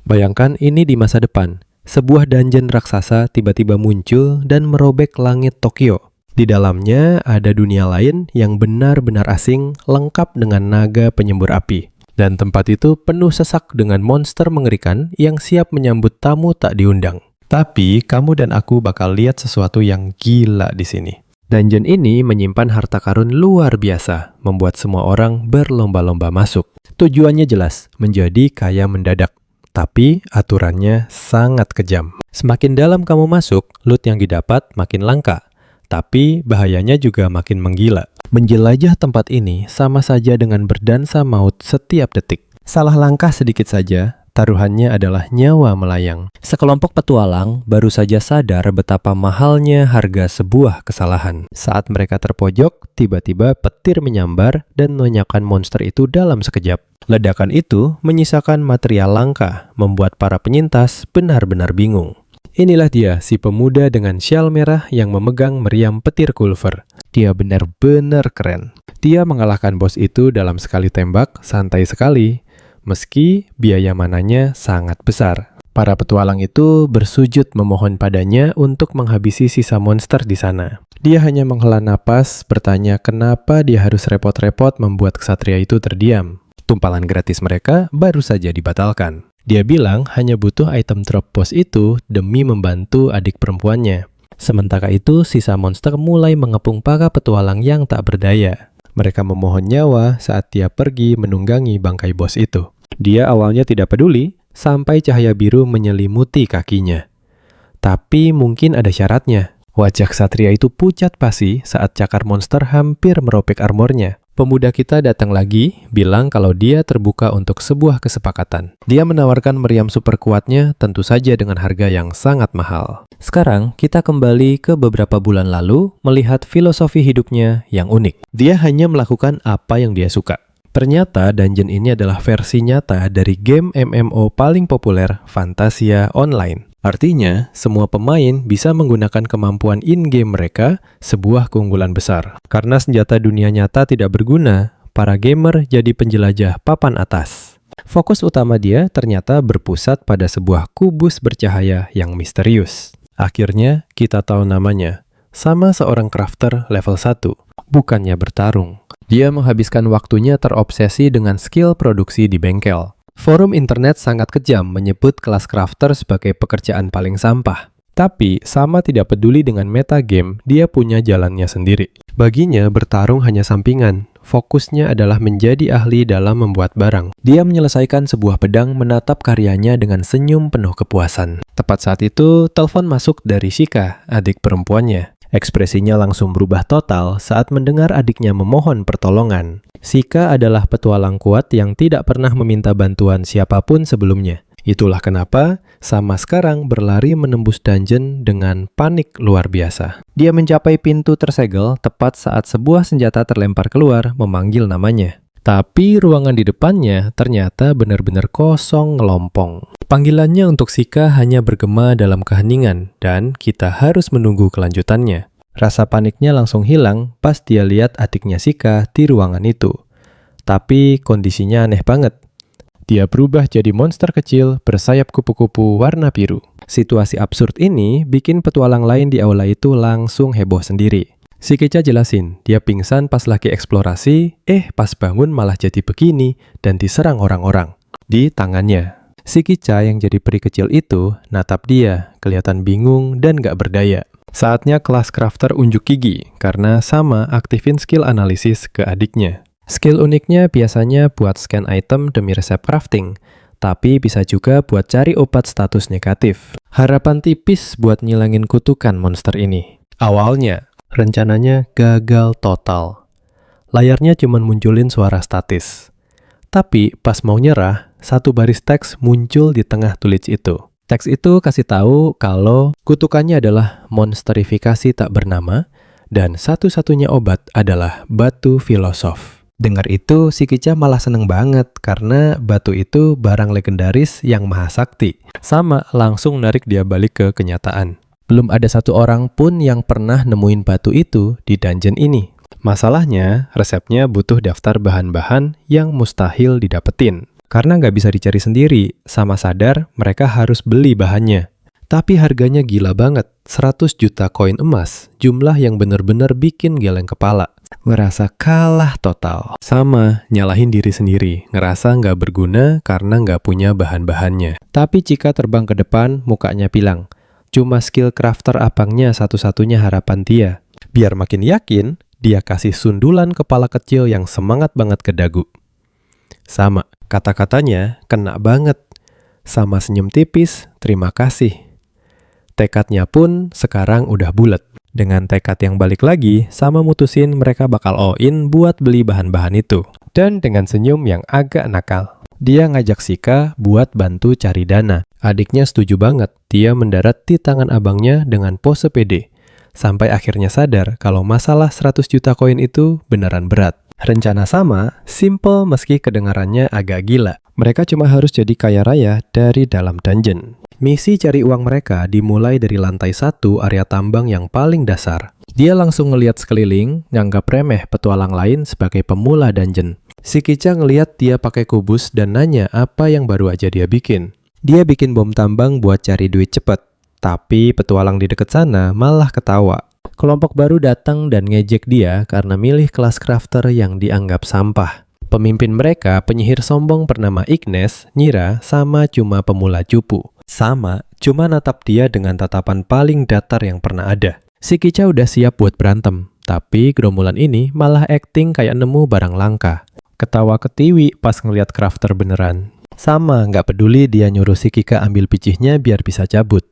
Bayangkan ini di masa depan. Sebuah dungeon raksasa tiba-tiba muncul dan merobek langit Tokyo. Di dalamnya ada dunia lain yang benar-benar asing, lengkap dengan naga penyembur api. Dan tempat itu penuh sesak dengan monster mengerikan yang siap menyambut tamu tak diundang. Tapi kamu dan aku bakal lihat sesuatu yang gila di sini. Dungeon ini menyimpan harta karun luar biasa, membuat semua orang berlomba-lomba masuk. Tujuannya jelas, menjadi kaya mendadak. Tapi aturannya sangat kejam. Semakin dalam kamu masuk, loot yang didapat makin langka. Tapi bahayanya juga makin menggila. Menjelajah tempat ini sama saja dengan berdansa maut setiap detik. Salah langkah sedikit saja, taruhannya adalah nyawa melayang. Sekelompok petualang baru saja sadar betapa mahalnya harga sebuah kesalahan. Saat mereka terpojok, tiba-tiba petir menyambar dan menyalakan monster itu dalam sekejap. Ledakan itu menyisakan material langka, membuat para penyintas benar-benar bingung. Inilah dia, si pemuda dengan syal merah yang memegang meriam petir kulver. Dia benar-benar keren. Dia mengalahkan bos itu dalam sekali tembak, santai sekali, meski biaya mananya sangat besar. Para petualang itu bersujud memohon padanya untuk menghabisi sisa monster di sana. Dia hanya menghela napas, bertanya kenapa dia harus repot-repot membuat ksatria itu terdiam. Tumpalan gratis mereka baru saja dibatalkan. Dia bilang hanya butuh item drop pos itu demi membantu adik perempuannya. Sementara itu, sisa monster mulai mengepung para petualang yang tak berdaya. Mereka memohon nyawa saat dia pergi menunggangi bangkai bos itu. Dia awalnya tidak peduli, sampai cahaya biru menyelimuti kakinya. Tapi mungkin ada syaratnya. Wajah ksatria itu pucat pasi saat cakar monster hampir merobek armornya. Pemuda kita datang lagi, bilang kalau dia terbuka untuk sebuah kesepakatan. Dia menawarkan meriam super kuatnya, tentu saja dengan harga yang sangat mahal. Sekarang, kita kembali ke beberapa bulan lalu, melihat filosofi hidupnya yang unik. Dia hanya melakukan apa yang dia suka. Ternyata dungeon ini adalah versi nyata dari game MMO paling populer, Fantasia Online. Artinya, semua pemain bisa menggunakan kemampuan in-game mereka, sebuah keunggulan besar. Karena senjata dunia nyata tidak berguna, para gamer jadi penjelajah papan atas. Fokus utama dia ternyata berpusat pada sebuah kubus bercahaya yang misterius. Akhirnya, kita tahu namanya. Sama seorang crafter level 1, bukannya bertarung. Dia menghabiskan waktunya terobsesi dengan skill produksi di bengkel. Forum internet sangat kejam menyebut kelas crafter sebagai pekerjaan paling sampah. Tapi, sama tidak peduli dengan meta game, dia punya jalannya sendiri. Baginya, bertarung hanya sampingan. Fokusnya adalah menjadi ahli dalam membuat barang. Dia menyelesaikan sebuah pedang menatap karyanya dengan senyum penuh kepuasan. Tepat saat itu, telepon masuk dari Shika, adik perempuannya. Ekspresinya langsung berubah total saat mendengar adiknya memohon pertolongan. Shika adalah petualang kuat yang tidak pernah meminta bantuan siapapun sebelumnya. Itulah kenapa Sama sekarang berlari menembus dungeon dengan panik luar biasa. Dia mencapai pintu tersegel tepat saat sebuah senjata terlempar keluar memanggil namanya. Tapi ruangan di depannya ternyata benar-benar kosong ngelompong. Panggilannya untuk Shika hanya bergema dalam keheningan dan kita harus menunggu kelanjutannya. Rasa paniknya langsung hilang pas dia lihat adiknya Shika di ruangan itu. Tapi kondisinya aneh banget. Dia berubah jadi monster kecil bersayap kupu-kupu warna biru. Situasi absurd ini bikin petualang lain di aula itu langsung heboh sendiri. Si Kecha jelasin, dia pingsan pas lagi eksplorasi, pas bangun malah jadi begini dan diserang orang-orang. Di tangannya. Si Kecha yang jadi peri kecil itu natap dia, kelihatan bingung dan gak berdaya. Saatnya kelas crafter unjuk gigi, karena Sama aktifin skill analisis ke adiknya. Skill uniknya biasanya buat scan item demi resep crafting, tapi bisa juga buat cari obat status negatif. Harapan tipis buat ngilangin kutukan monster ini. Awalnya, rencananya gagal total. Layarnya cuma munculin suara statis. Tapi pas mau nyerah, satu baris teks muncul di tengah tulis itu. Teks itu kasih tahu kalau kutukannya adalah monsterifikasi tak bernama dan satu-satunya obat adalah batu filosof. Dengar itu, si Kecha malah seneng banget karena batu itu barang legendaris yang maha sakti. Sama langsung narik dia balik ke kenyataan. Belum ada satu orang pun yang pernah nemuin batu itu di dungeon ini. Masalahnya, resepnya butuh daftar bahan-bahan yang mustahil didapetin. karena nggak bisa dicari sendiri, sama sadar mereka harus beli bahannya. Tapi harganya gila banget, 100 juta koin emas, jumlah yang bener-bener bikin geleng kepala. Ngerasa kalah total. Sama, nyalahin diri sendiri, ngerasa nggak berguna karena nggak punya bahan-bahannya. Tapi Chika terbang ke depan, mukanya pilang. Cuma skill crafter abangnya satu-satunya harapan dia. Biar makin yakin, dia kasih sundulan kepala kecil yang semangat banget ke dagu. Sama, kata-katanya kena banget. Sama senyum tipis, terima kasih. Tekadnya pun sekarang udah bulet. Dengan tekad yang balik lagi, Sama mutusin mereka bakal all-in buat beli bahan-bahan itu. Dan dengan senyum yang agak nakal, dia ngajak Chika buat bantu cari dana. Adiknya setuju banget, dia mendarat di tangan abangnya dengan pose pede. Sampai akhirnya sadar kalau masalah 100 juta koin itu beneran berat. Rencana Sama, simple meski kedengarannya agak gila. Mereka cuma harus jadi kaya raya dari dalam dungeon. Misi cari uang mereka dimulai dari lantai 1 area tambang yang paling dasar. Dia langsung ngeliat sekeliling, nganggap remeh petualang lain sebagai pemula dungeon. Si Kica ngeliat dia pakai kubus dan nanya apa yang baru aja dia bikin. Dia bikin bom tambang buat cari duit cepet. Tapi petualang di dekat sana malah ketawa. Kelompok baru datang dan ngejek dia karena milih kelas crafter yang dianggap sampah. Pemimpin mereka, penyihir sombong bernama Ignes, ngira Sama cuma pemula cupu. Sama cuma natap dia dengan tatapan paling datar yang pernah ada. Si Kica udah siap buat berantem, tapi gerombolan ini malah acting kayak nemu barang langka. Ketawa ketiwi pas ngeliat crafter beneran. Sama nggak peduli dia nyuruh si Kika ambil picihnya biar bisa cabut.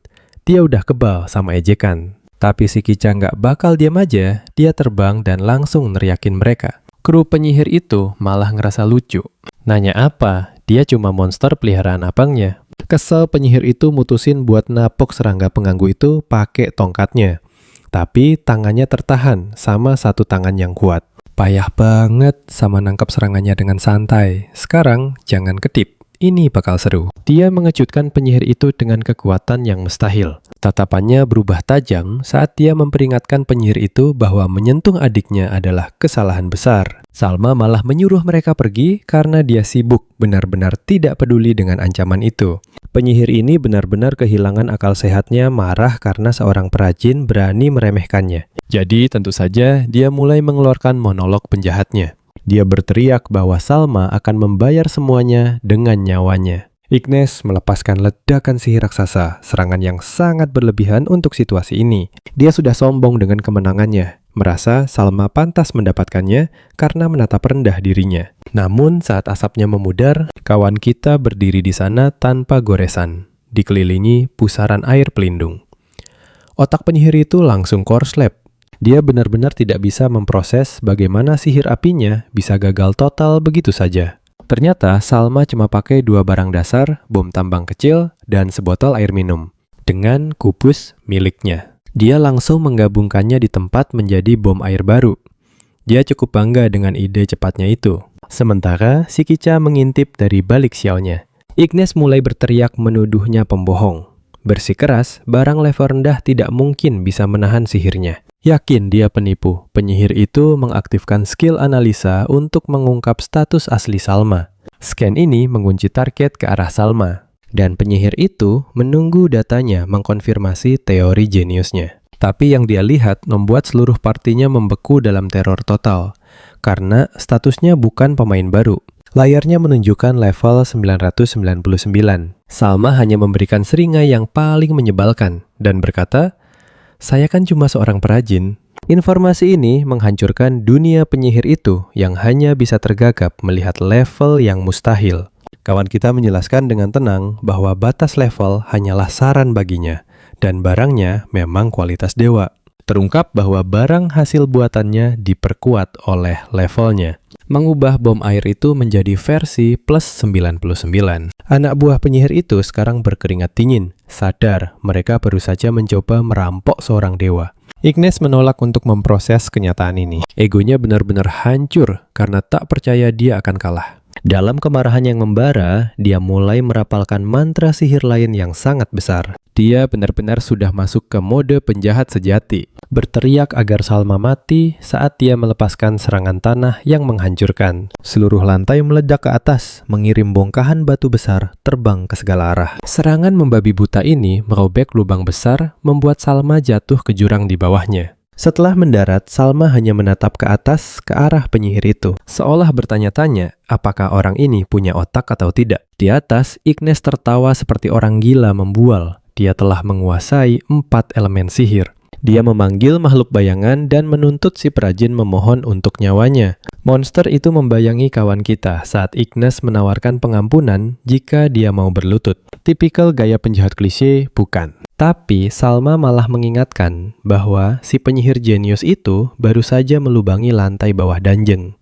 Dia udah kebal sama ejekan. Tapi si Kica nggak bakal diam aja, dia terbang dan langsung neriakin mereka. Kru penyihir itu malah ngerasa lucu. Nanya apa? Dia cuma monster peliharaan abangnya. Kesel, penyihir itu mutusin buat napok serangga pengganggu itu pakai tongkatnya. Tapi tangannya tertahan sama satu tangan yang kuat. Payah banget Sama nangkap serangannya dengan santai. Sekarang jangan kedip. Ini bakal seru. Dia mengejutkan penyihir itu dengan kekuatan yang mustahil. Tatapannya berubah tajam saat dia memperingatkan penyihir itu bahwa menyentuh adiknya adalah kesalahan besar. Salma malah menyuruh mereka pergi karena dia sibuk, benar-benar tidak peduli dengan ancaman itu. Penyihir ini benar-benar kehilangan akal sehatnya, marah karena seorang perajin berani meremehkannya. Jadi tentu saja dia mulai mengeluarkan monolog penjahatnya. Dia berteriak bahwa Salma akan membayar semuanya dengan nyawanya. Ignes melepaskan ledakan sihir raksasa, serangan yang sangat berlebihan untuk situasi ini. Dia sudah sombong dengan kemenangannya, merasa Salma pantas mendapatkannya karena menatap rendah dirinya. Namun saat asapnya memudar, kawan kita berdiri di sana tanpa goresan, dikelilingi pusaran air pelindung. Otak penyihir itu langsung korslet. Dia benar-benar tidak bisa memproses bagaimana sihir apinya bisa gagal total begitu saja. Ternyata Salma cuma pakai 2 barang dasar, bom tambang kecil, dan sebotol air minum. Dengan kubus miliknya. Dia langsung menggabungkannya di tempat menjadi bom air baru. Dia cukup bangga dengan ide cepatnya itu. Sementara si Kica mengintip dari balik sialnya. Ignes mulai berteriak menuduhnya pembohong. Bersikeras, barang level rendah tidak mungkin bisa menahan sihirnya. Yakin dia penipu, penyihir itu mengaktifkan skill analisa untuk mengungkap status asli Salma. Scan ini mengunci target ke arah Salma. Dan penyihir itu menunggu datanya mengkonfirmasi teori jeniusnya. Tapi yang dia lihat membuat seluruh partinya membeku dalam teror total. Karena statusnya bukan pemain baru. Layarnya menunjukkan level 999. Salma hanya memberikan seringai yang paling menyebalkan dan berkata, "Saya kan cuma seorang perajin." Informasi ini menghancurkan dunia penyihir itu yang hanya bisa tergagap melihat level yang mustahil. Kawan kita menjelaskan dengan tenang bahwa batas level hanyalah saran baginya, dan barangnya memang kualitas dewa. Terungkap bahwa barang hasil buatannya diperkuat oleh levelnya. Mengubah bom air itu menjadi versi plus 99. Anak buah penyihir itu sekarang berkeringat dingin. Sadar mereka baru saja mencoba merampok seorang dewa. Ignes menolak untuk memproses kenyataan ini. Egonya benar-benar hancur karena tak percaya dia akan kalah. Dalam kemarahan yang membara, dia mulai merapalkan mantra sihir lain yang sangat besar. Dia benar-benar sudah masuk ke mode penjahat sejati. Berteriak agar Salma mati saat dia melepaskan serangan tanah yang menghancurkan. Seluruh lantai meledak ke atas, mengirim bongkahan batu besar terbang ke segala arah. Serangan membabi buta ini merobek lubang besar, membuat Salma jatuh ke jurang di bawahnya. Setelah mendarat, Salma hanya menatap ke atas, ke arah penyihir itu. Seolah bertanya-tanya, apakah orang ini punya otak atau tidak. Di atas, Ignes tertawa seperti orang gila membual. Dia telah menguasai 4 elemen sihir. Dia memanggil makhluk bayangan dan menuntut si perajin memohon untuk nyawanya. Monster itu membayangi kawan kita saat Ignes menawarkan pengampunan jika dia mau berlutut. Tipikal gaya penjahat klise, bukan? Tapi Salma malah mengingatkan bahwa si penyihir jenius itu baru saja melubangi lantai bawah dungeon.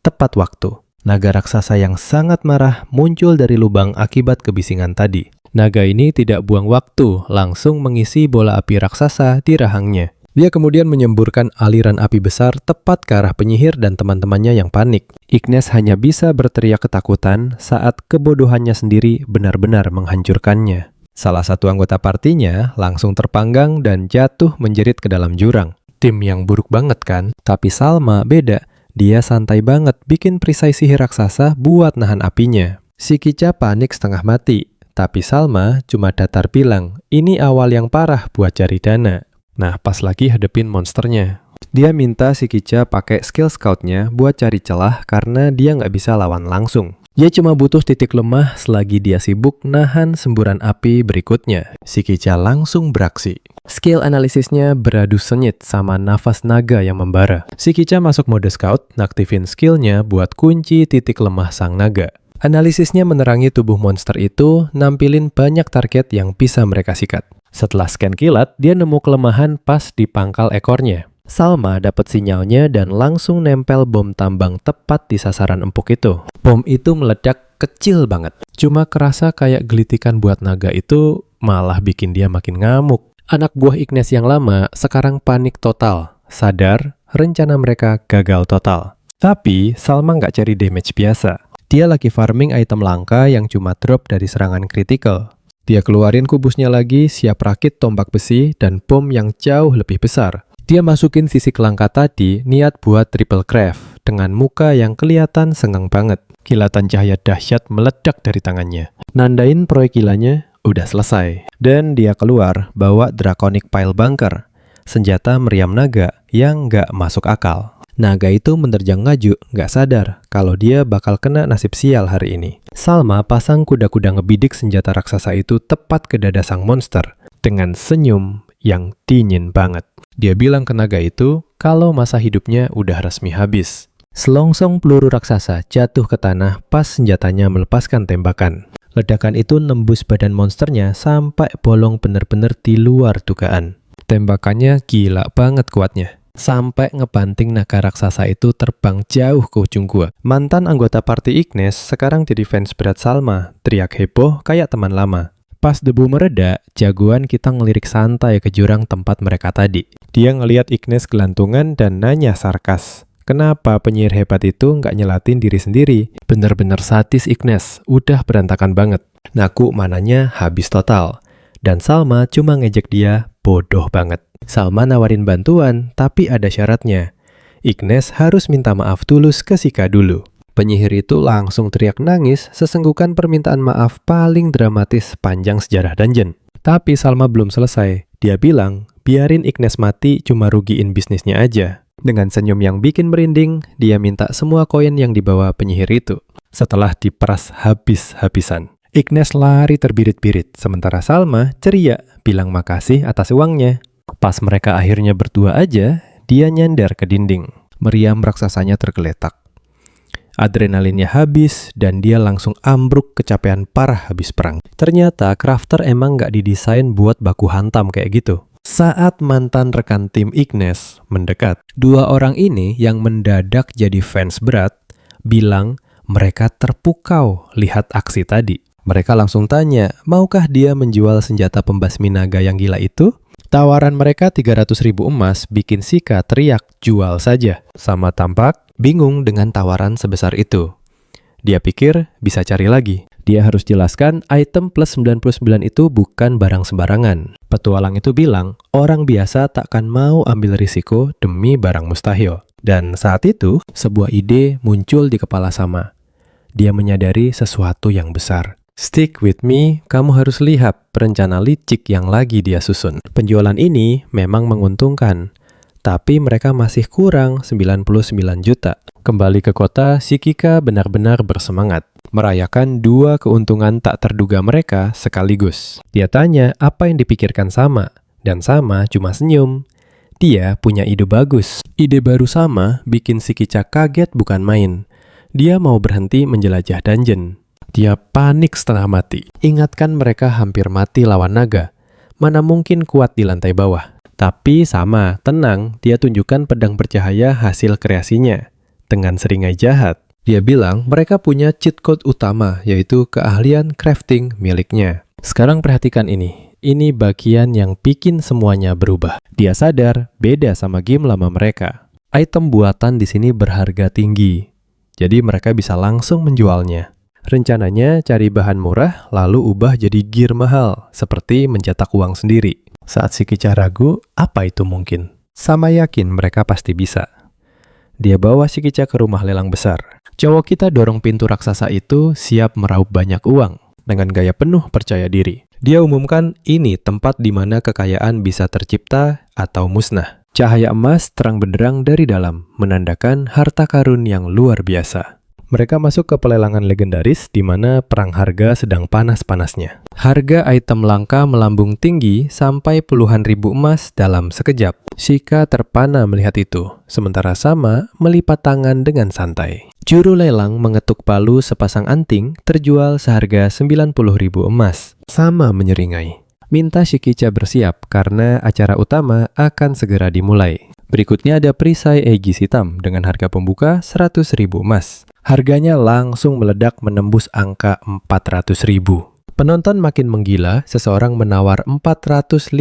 Tepat waktu, naga raksasa yang sangat marah muncul dari lubang akibat kebisingan tadi. Naga ini tidak buang waktu, langsung mengisi bola api raksasa di rahangnya. Dia kemudian menyemburkan aliran api besar tepat ke arah penyihir dan teman-temannya yang panik. Ignes hanya bisa berteriak ketakutan saat kebodohannya sendiri benar-benar menghancurkannya. Salah satu anggota partinya langsung terpanggang dan jatuh menjerit ke dalam jurang. Tim yang buruk banget kan? Tapi Salma beda. Dia santai banget bikin perisai sihir raksasa buat nahan apinya. Si Kica panik setengah mati. Tapi Salma cuma datar bilang, ini awal yang parah buat cari dana. Nah, pas lagi hadepin monsternya. Dia minta si Kica pakai skill scoutnya buat cari celah karena dia nggak bisa lawan langsung. Dia cuma butuh titik lemah selagi dia sibuk nahan semburan api berikutnya. Si Kica langsung beraksi. Skill analisisnya beradu sengit sama nafas naga yang membara. Si Kica masuk mode scout, naktifin skillnya buat kunci titik lemah sang naga. Analisisnya menerangi tubuh monster itu, nampilin banyak target yang bisa mereka sikat. Setelah scan kilat, dia nemu kelemahan pas di pangkal ekornya. Salma dapat sinyalnya dan langsung nempel bom tambang tepat di sasaran empuk itu. Bom itu meledak kecil banget. Cuma kerasa kayak gelitikan buat naga itu malah bikin dia makin ngamuk. Anak buah Ignes yang lama sekarang panik total. Sadar, rencana mereka gagal total. Tapi Salma nggak cari damage biasa. Dia lagi farming item langka yang cuma drop dari serangan kritikal. Dia keluarin kubusnya lagi, siap rakit tombak besi dan bom yang jauh lebih besar. Dia masukin sisik langka tadi niat buat triple craft dengan muka yang kelihatan senggang banget. Kilatan cahaya dahsyat meledak dari tangannya. Nandain proyek gilanya udah selesai. Dan dia keluar bawa Draconic Pile Bunker, senjata meriam naga yang nggak masuk akal. Naga itu menerjang ngaju, nggak sadar kalau dia bakal kena nasib sial hari ini. Salma pasang kuda-kuda ngebidik senjata raksasa itu tepat ke dada sang monster dengan senyum yang dingin banget. Dia bilang ke naga itu kalau masa hidupnya udah resmi habis. Selongsong peluru raksasa jatuh ke tanah pas senjatanya melepaskan tembakan. Ledakan itu nembus badan monsternya sampai bolong bener-bener di luar dugaan. Tembakannya gila banget kuatnya. Sampai ngebanting naga raksasa itu terbang jauh ke ujung gua. Mantan anggota party Ignes sekarang jadi fans berat Salma. Teriak heboh kayak teman lama. Pas debu mereda, jagoan kita ngelirik santai ke jurang tempat mereka tadi. Dia ngeliat Ignes gelantungan dan nanya sarkas, kenapa penyihir hebat itu nggak nyelatin diri sendiri? Bener-bener sadis Ignes, udah berantakan banget. Naku mananya habis total. Dan Salma cuma ngejek dia, bodoh banget. Salma nawarin bantuan, tapi ada syaratnya. Ignes harus minta maaf tulus ke Sika dulu. Penyihir itu langsung teriak nangis, sesenggukan permintaan maaf paling dramatis sepanjang sejarah dungeon. Tapi Salma belum selesai. Dia bilang, biarin Ignes mati cuma rugiin bisnisnya aja. Dengan senyum yang bikin merinding, dia minta semua koin yang dibawa penyihir itu. Setelah diperas habis-habisan. Ignes lari terbirit-birit, sementara Salma ceria, bilang makasih atas uangnya. Pas mereka akhirnya berdua aja, dia nyandar ke dinding. Meriam raksasanya tergeletak. Adrenalinnya habis dan dia langsung ambruk kecapean parah habis perang. Ternyata crafter emang nggak didesain buat baku hantam kayak gitu. Saat mantan rekan tim Ignes mendekat, dua orang ini yang mendadak jadi fans berat bilang mereka terpukau lihat aksi tadi. Mereka langsung tanya, maukah dia menjual senjata pembasmi naga yang gila itu? Tawaran mereka 300.000 emas bikin Sika teriak jual saja. Sama tampak bingung dengan tawaran sebesar itu. Dia pikir bisa cari lagi. Dia harus jelaskan item plus 99 itu bukan barang sembarangan. Petualang itu bilang, orang biasa takkan mau ambil risiko demi barang mustahil. Dan saat itu, sebuah ide muncul di kepala Salma. Dia menyadari sesuatu yang besar. Stick with me, kamu harus lihat rencana licik yang lagi dia susun. Penjualan ini memang menguntungkan, tapi mereka masih kurang 99 juta. Kembali ke kota, si Kika benar-benar bersemangat, merayakan dua keuntungan tak terduga mereka sekaligus. Dia tanya apa yang dipikirkan Salma, dan Salma cuma senyum. Dia punya ide bagus. Ide baru Salma bikin si Kicak kaget bukan main. Dia mau berhenti menjelajah dungeon. Dia panik setengah mati. Ingatkan mereka hampir mati lawan naga. Mana mungkin kuat di lantai bawah. Tapi sama, tenang, dia tunjukkan pedang bercahaya hasil kreasinya. Dengan seringai jahat, dia bilang mereka punya cheat code utama, yaitu keahlian crafting miliknya. Sekarang perhatikan ini. Ini bagian yang bikin semuanya berubah. Dia sadar beda sama game lama mereka. Item buatan di sini berharga tinggi, jadi mereka bisa langsung menjualnya. Rencananya cari bahan murah lalu ubah jadi gear mahal, seperti mencetak uang sendiri. Saat si Kicah ragu, apa itu mungkin? Sama yakin mereka pasti bisa. Dia bawa si Kicah ke rumah lelang besar. Cowok kita dorong pintu raksasa itu siap meraup banyak uang dengan gaya penuh percaya diri. Dia umumkan ini tempat di mana kekayaan bisa tercipta atau musnah. Cahaya emas terang benderang dari dalam, menandakan harta karun yang luar biasa. Mereka masuk ke pelelangan legendaris di mana perang harga sedang panas-panasnya. Harga item langka melambung tinggi sampai puluhan ribu emas dalam sekejap. Shika terpana melihat itu, sementara Sama melipat tangan dengan santai. Juru lelang mengetuk palu sepasang anting terjual seharga 90.000 emas. Sama menyeringai. Minta si Kicah bersiap karena acara utama akan segera dimulai. Berikutnya ada perisai Aegis hitam dengan harga pembuka 100.000 emas. Harganya langsung meledak menembus angka 400.000. Penonton makin menggila, seseorang menawar 450.000.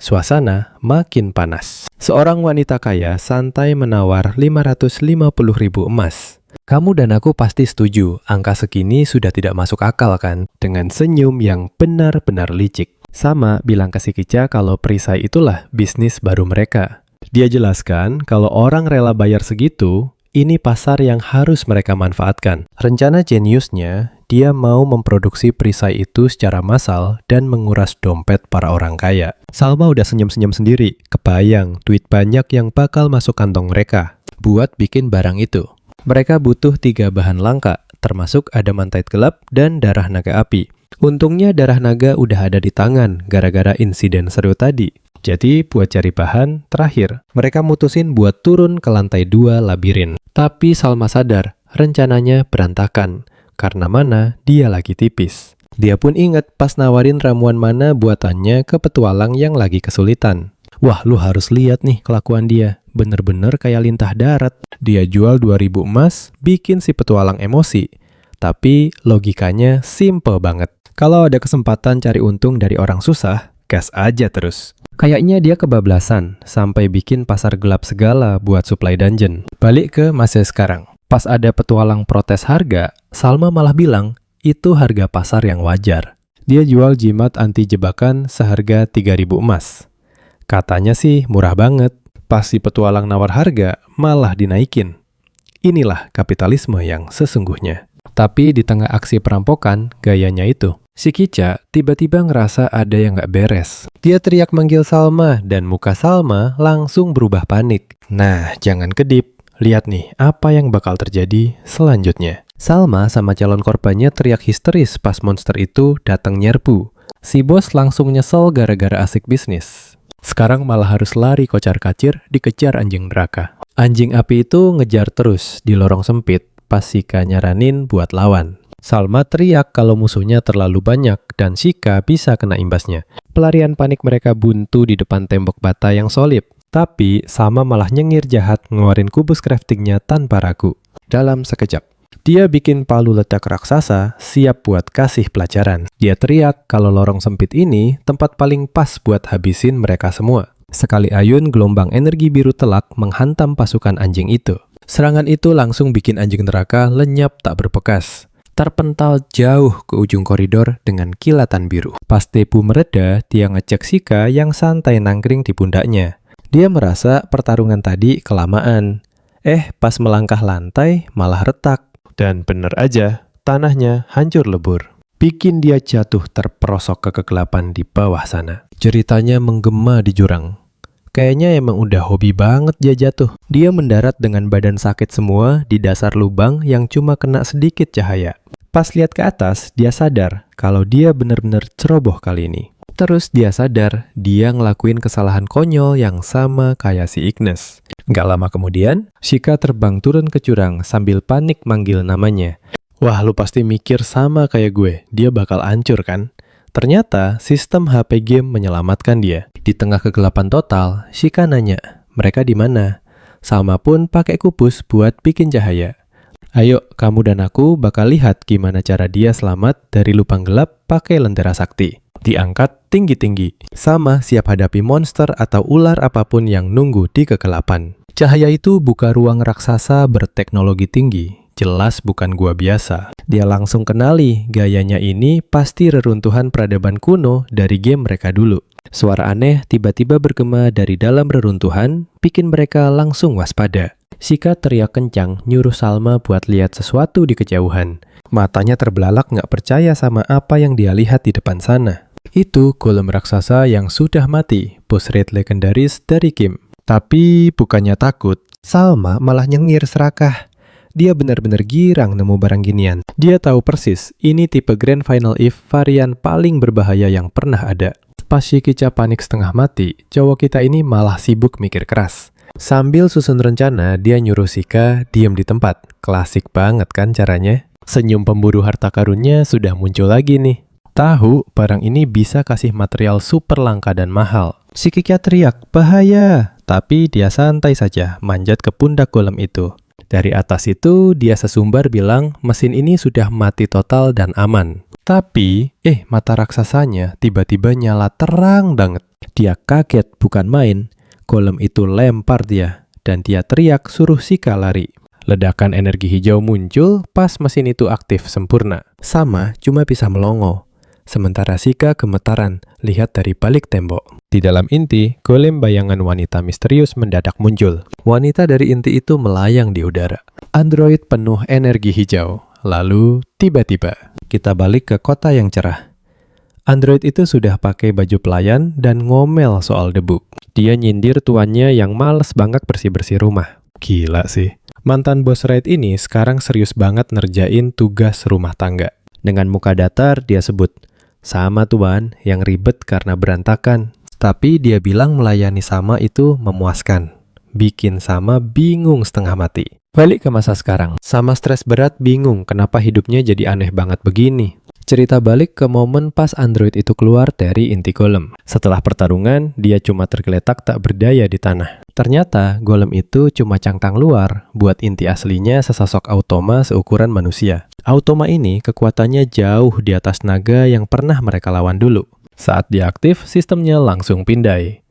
Suasana makin panas. Seorang wanita kaya santai menawar 550.000 emas. Kamu dan aku pasti setuju, angka segini sudah tidak masuk akal kan? Dengan senyum yang benar-benar licik. Sama bilang ke si Kicah kalau perisai itulah bisnis baru mereka. Dia jelaskan kalau orang rela bayar segitu, ini pasar yang harus mereka manfaatkan. Rencana jeniusnya, dia mau memproduksi perisai itu secara massal dan menguras dompet para orang kaya. Salma udah senyum-senyum sendiri, kebayang duit banyak yang bakal masuk kantong mereka buat bikin barang itu. Mereka butuh 3 bahan langka, termasuk adamantite gelap dan darah naga api. Untungnya darah naga udah ada di tangan gara-gara insiden seru tadi. Jadi buat cari bahan, terakhir, mereka mutusin buat turun ke lantai 2 labirin. Tapi Salma sadar, rencananya berantakan. Karena mana, dia lagi tipis. Dia pun ingat pas nawarin ramuan mana buatannya ke petualang yang lagi kesulitan. Wah, lu harus lihat nih kelakuan dia. Bener-bener kayak lintah darat. Dia jual 2.000 emas, bikin si petualang emosi. Tapi logikanya simple banget. Kalau ada kesempatan cari untung dari orang susah, gas aja terus. Kayaknya dia kebablasan, sampai bikin pasar gelap segala buat supply dungeon. Balik ke masa sekarang. Pas ada petualang protes harga, Salma malah bilang, itu harga pasar yang wajar. Dia jual jimat anti jebakan seharga 3.000 emas. Katanya sih murah banget. Pas si petualang nawar harga, malah dinaikin. Inilah kapitalisme yang sesungguhnya. Tapi di tengah aksi perampokan, gayanya itu. Si Kicah tiba-tiba ngerasa ada yang gak beres. Dia teriak manggil Salma dan muka Salma langsung berubah panik. Nah, jangan kedip. Lihat nih, apa yang bakal terjadi selanjutnya. Salma sama calon korbannya teriak histeris pas monster itu datang nyerbu. Si bos langsung nyesel gara-gara asik bisnis. Sekarang malah harus lari kocar-kacir dikejar anjing neraka. Anjing api itu ngejar terus di lorong sempit pas Shika nyaranin buat lawan. Salma teriak kalau musuhnya terlalu banyak dan Shika bisa kena imbasnya. Pelarian panik mereka buntu di depan tembok bata yang solid. Tapi Salma malah nyengir jahat ngeluarin kubus craftingnya tanpa ragu. Dalam sekejap, dia bikin palu ledak raksasa siap buat kasih pelajaran. Dia teriak kalau lorong sempit ini tempat paling pas buat habisin mereka semua. Sekali ayun gelombang energi biru telak menghantam pasukan anjing itu. Serangan itu langsung bikin anjing neraka lenyap tak berbekas, terpental jauh ke ujung koridor dengan kilatan biru. Pas Tepu mereda, dia ngecek Shika yang santai nangkring di pundaknya. Dia merasa pertarungan tadi kelamaan. Pas melangkah lantai malah retak. Dan bener aja, tanahnya hancur lebur, bikin dia jatuh terperosok ke kegelapan di bawah sana. Ceritanya menggema di jurang. Kayaknya emang udah hobi banget dia jatuh. Dia mendarat dengan badan sakit semua di dasar lubang yang cuma kena sedikit cahaya. Pas lihat ke atas, dia sadar kalau dia benar-benar ceroboh kali ini. Terus dia sadar dia ngelakuin kesalahan konyol yang sama kayak si Ignis. Nggak lama kemudian, Shika terbang turun ke jurang sambil panik manggil namanya. Wah, lu pasti mikir sama kayak gue, dia bakal hancur kan? Ternyata sistem HP game menyelamatkan dia. Di tengah kegelapan total, Shika nanya, mereka di mana? Salma pun pakai kupus buat bikin cahaya. Ayo, kamu dan aku bakal lihat gimana cara dia selamat dari lubang gelap pakai lentera sakti. Diangkat tinggi-tinggi. Sama siap hadapi monster atau ular apapun yang nunggu di kegelapan. Cahaya itu buka ruang raksasa berteknologi tinggi. Jelas bukan gua biasa. Dia langsung kenali gayanya ini pasti reruntuhan peradaban kuno dari game mereka dulu. Suara aneh tiba-tiba bergema dari dalam reruntuhan, bikin mereka langsung waspada. Shika teriak kencang nyuruh Salma buat lihat sesuatu di kejauhan. Matanya terbelalak nggak percaya sama apa yang dia lihat di depan sana. Itu golem raksasa yang sudah mati, boss raid legendaris dari game. Tapi bukannya takut, Salma malah nyengir serakah. Dia benar-benar girang nemu barang ginian. Dia tahu persis, ini tipe Grand Final Eve varian paling berbahaya yang pernah ada. Pas Shikicha panik setengah mati, cowok kita ini malah sibuk mikir keras. Sambil susun rencana, dia nyuruh Shika diem di tempat. Klasik banget kan caranya? Senyum pemburu harta karunnya sudah muncul lagi nih. Tahu barang ini bisa kasih material super langka dan mahal. Shikicha teriak, bahaya! Tapi dia santai saja, manjat ke pundak golem itu. Dari atas itu, dia sesumbar bilang mesin ini sudah mati total dan aman. Tapi, mata raksasanya tiba-tiba nyala terang banget. Dia kaget bukan main. Golem itu lempar dia, dan dia teriak suruh Shika lari. Ledakan energi hijau muncul pas mesin itu aktif sempurna. Sama cuma bisa melongo. Sementara Shika gemetaran, lihat dari balik tembok. Di dalam inti, golem bayangan wanita misterius mendadak muncul. Wanita dari inti itu melayang di udara. Android penuh energi hijau. Lalu, tiba-tiba, kita balik ke kota yang cerah. Android itu sudah pakai baju pelayan dan ngomel soal debu. Dia nyindir tuannya yang males banget bersih-bersih rumah. Gila sih. Mantan bos raid ini sekarang serius banget ngerjain tugas rumah tangga. Dengan muka datar, dia sebut, sama tuan yang ribet karena berantakan. Tapi dia bilang melayani Sama itu memuaskan. Bikin Sama bingung setengah mati. Balik ke masa sekarang. Sama stres berat bingung kenapa hidupnya jadi aneh banget begini. Cerita balik ke momen pas android itu keluar dari inti golem. Setelah pertarungan, dia cuma tergeletak tak berdaya di tanah. Ternyata golem itu cuma cangkang luar buat inti aslinya sesosok automa seukuran manusia. Automa ini kekuatannya jauh di atas naga yang pernah mereka lawan dulu. Saat diaktif, sistemnya langsung pindai.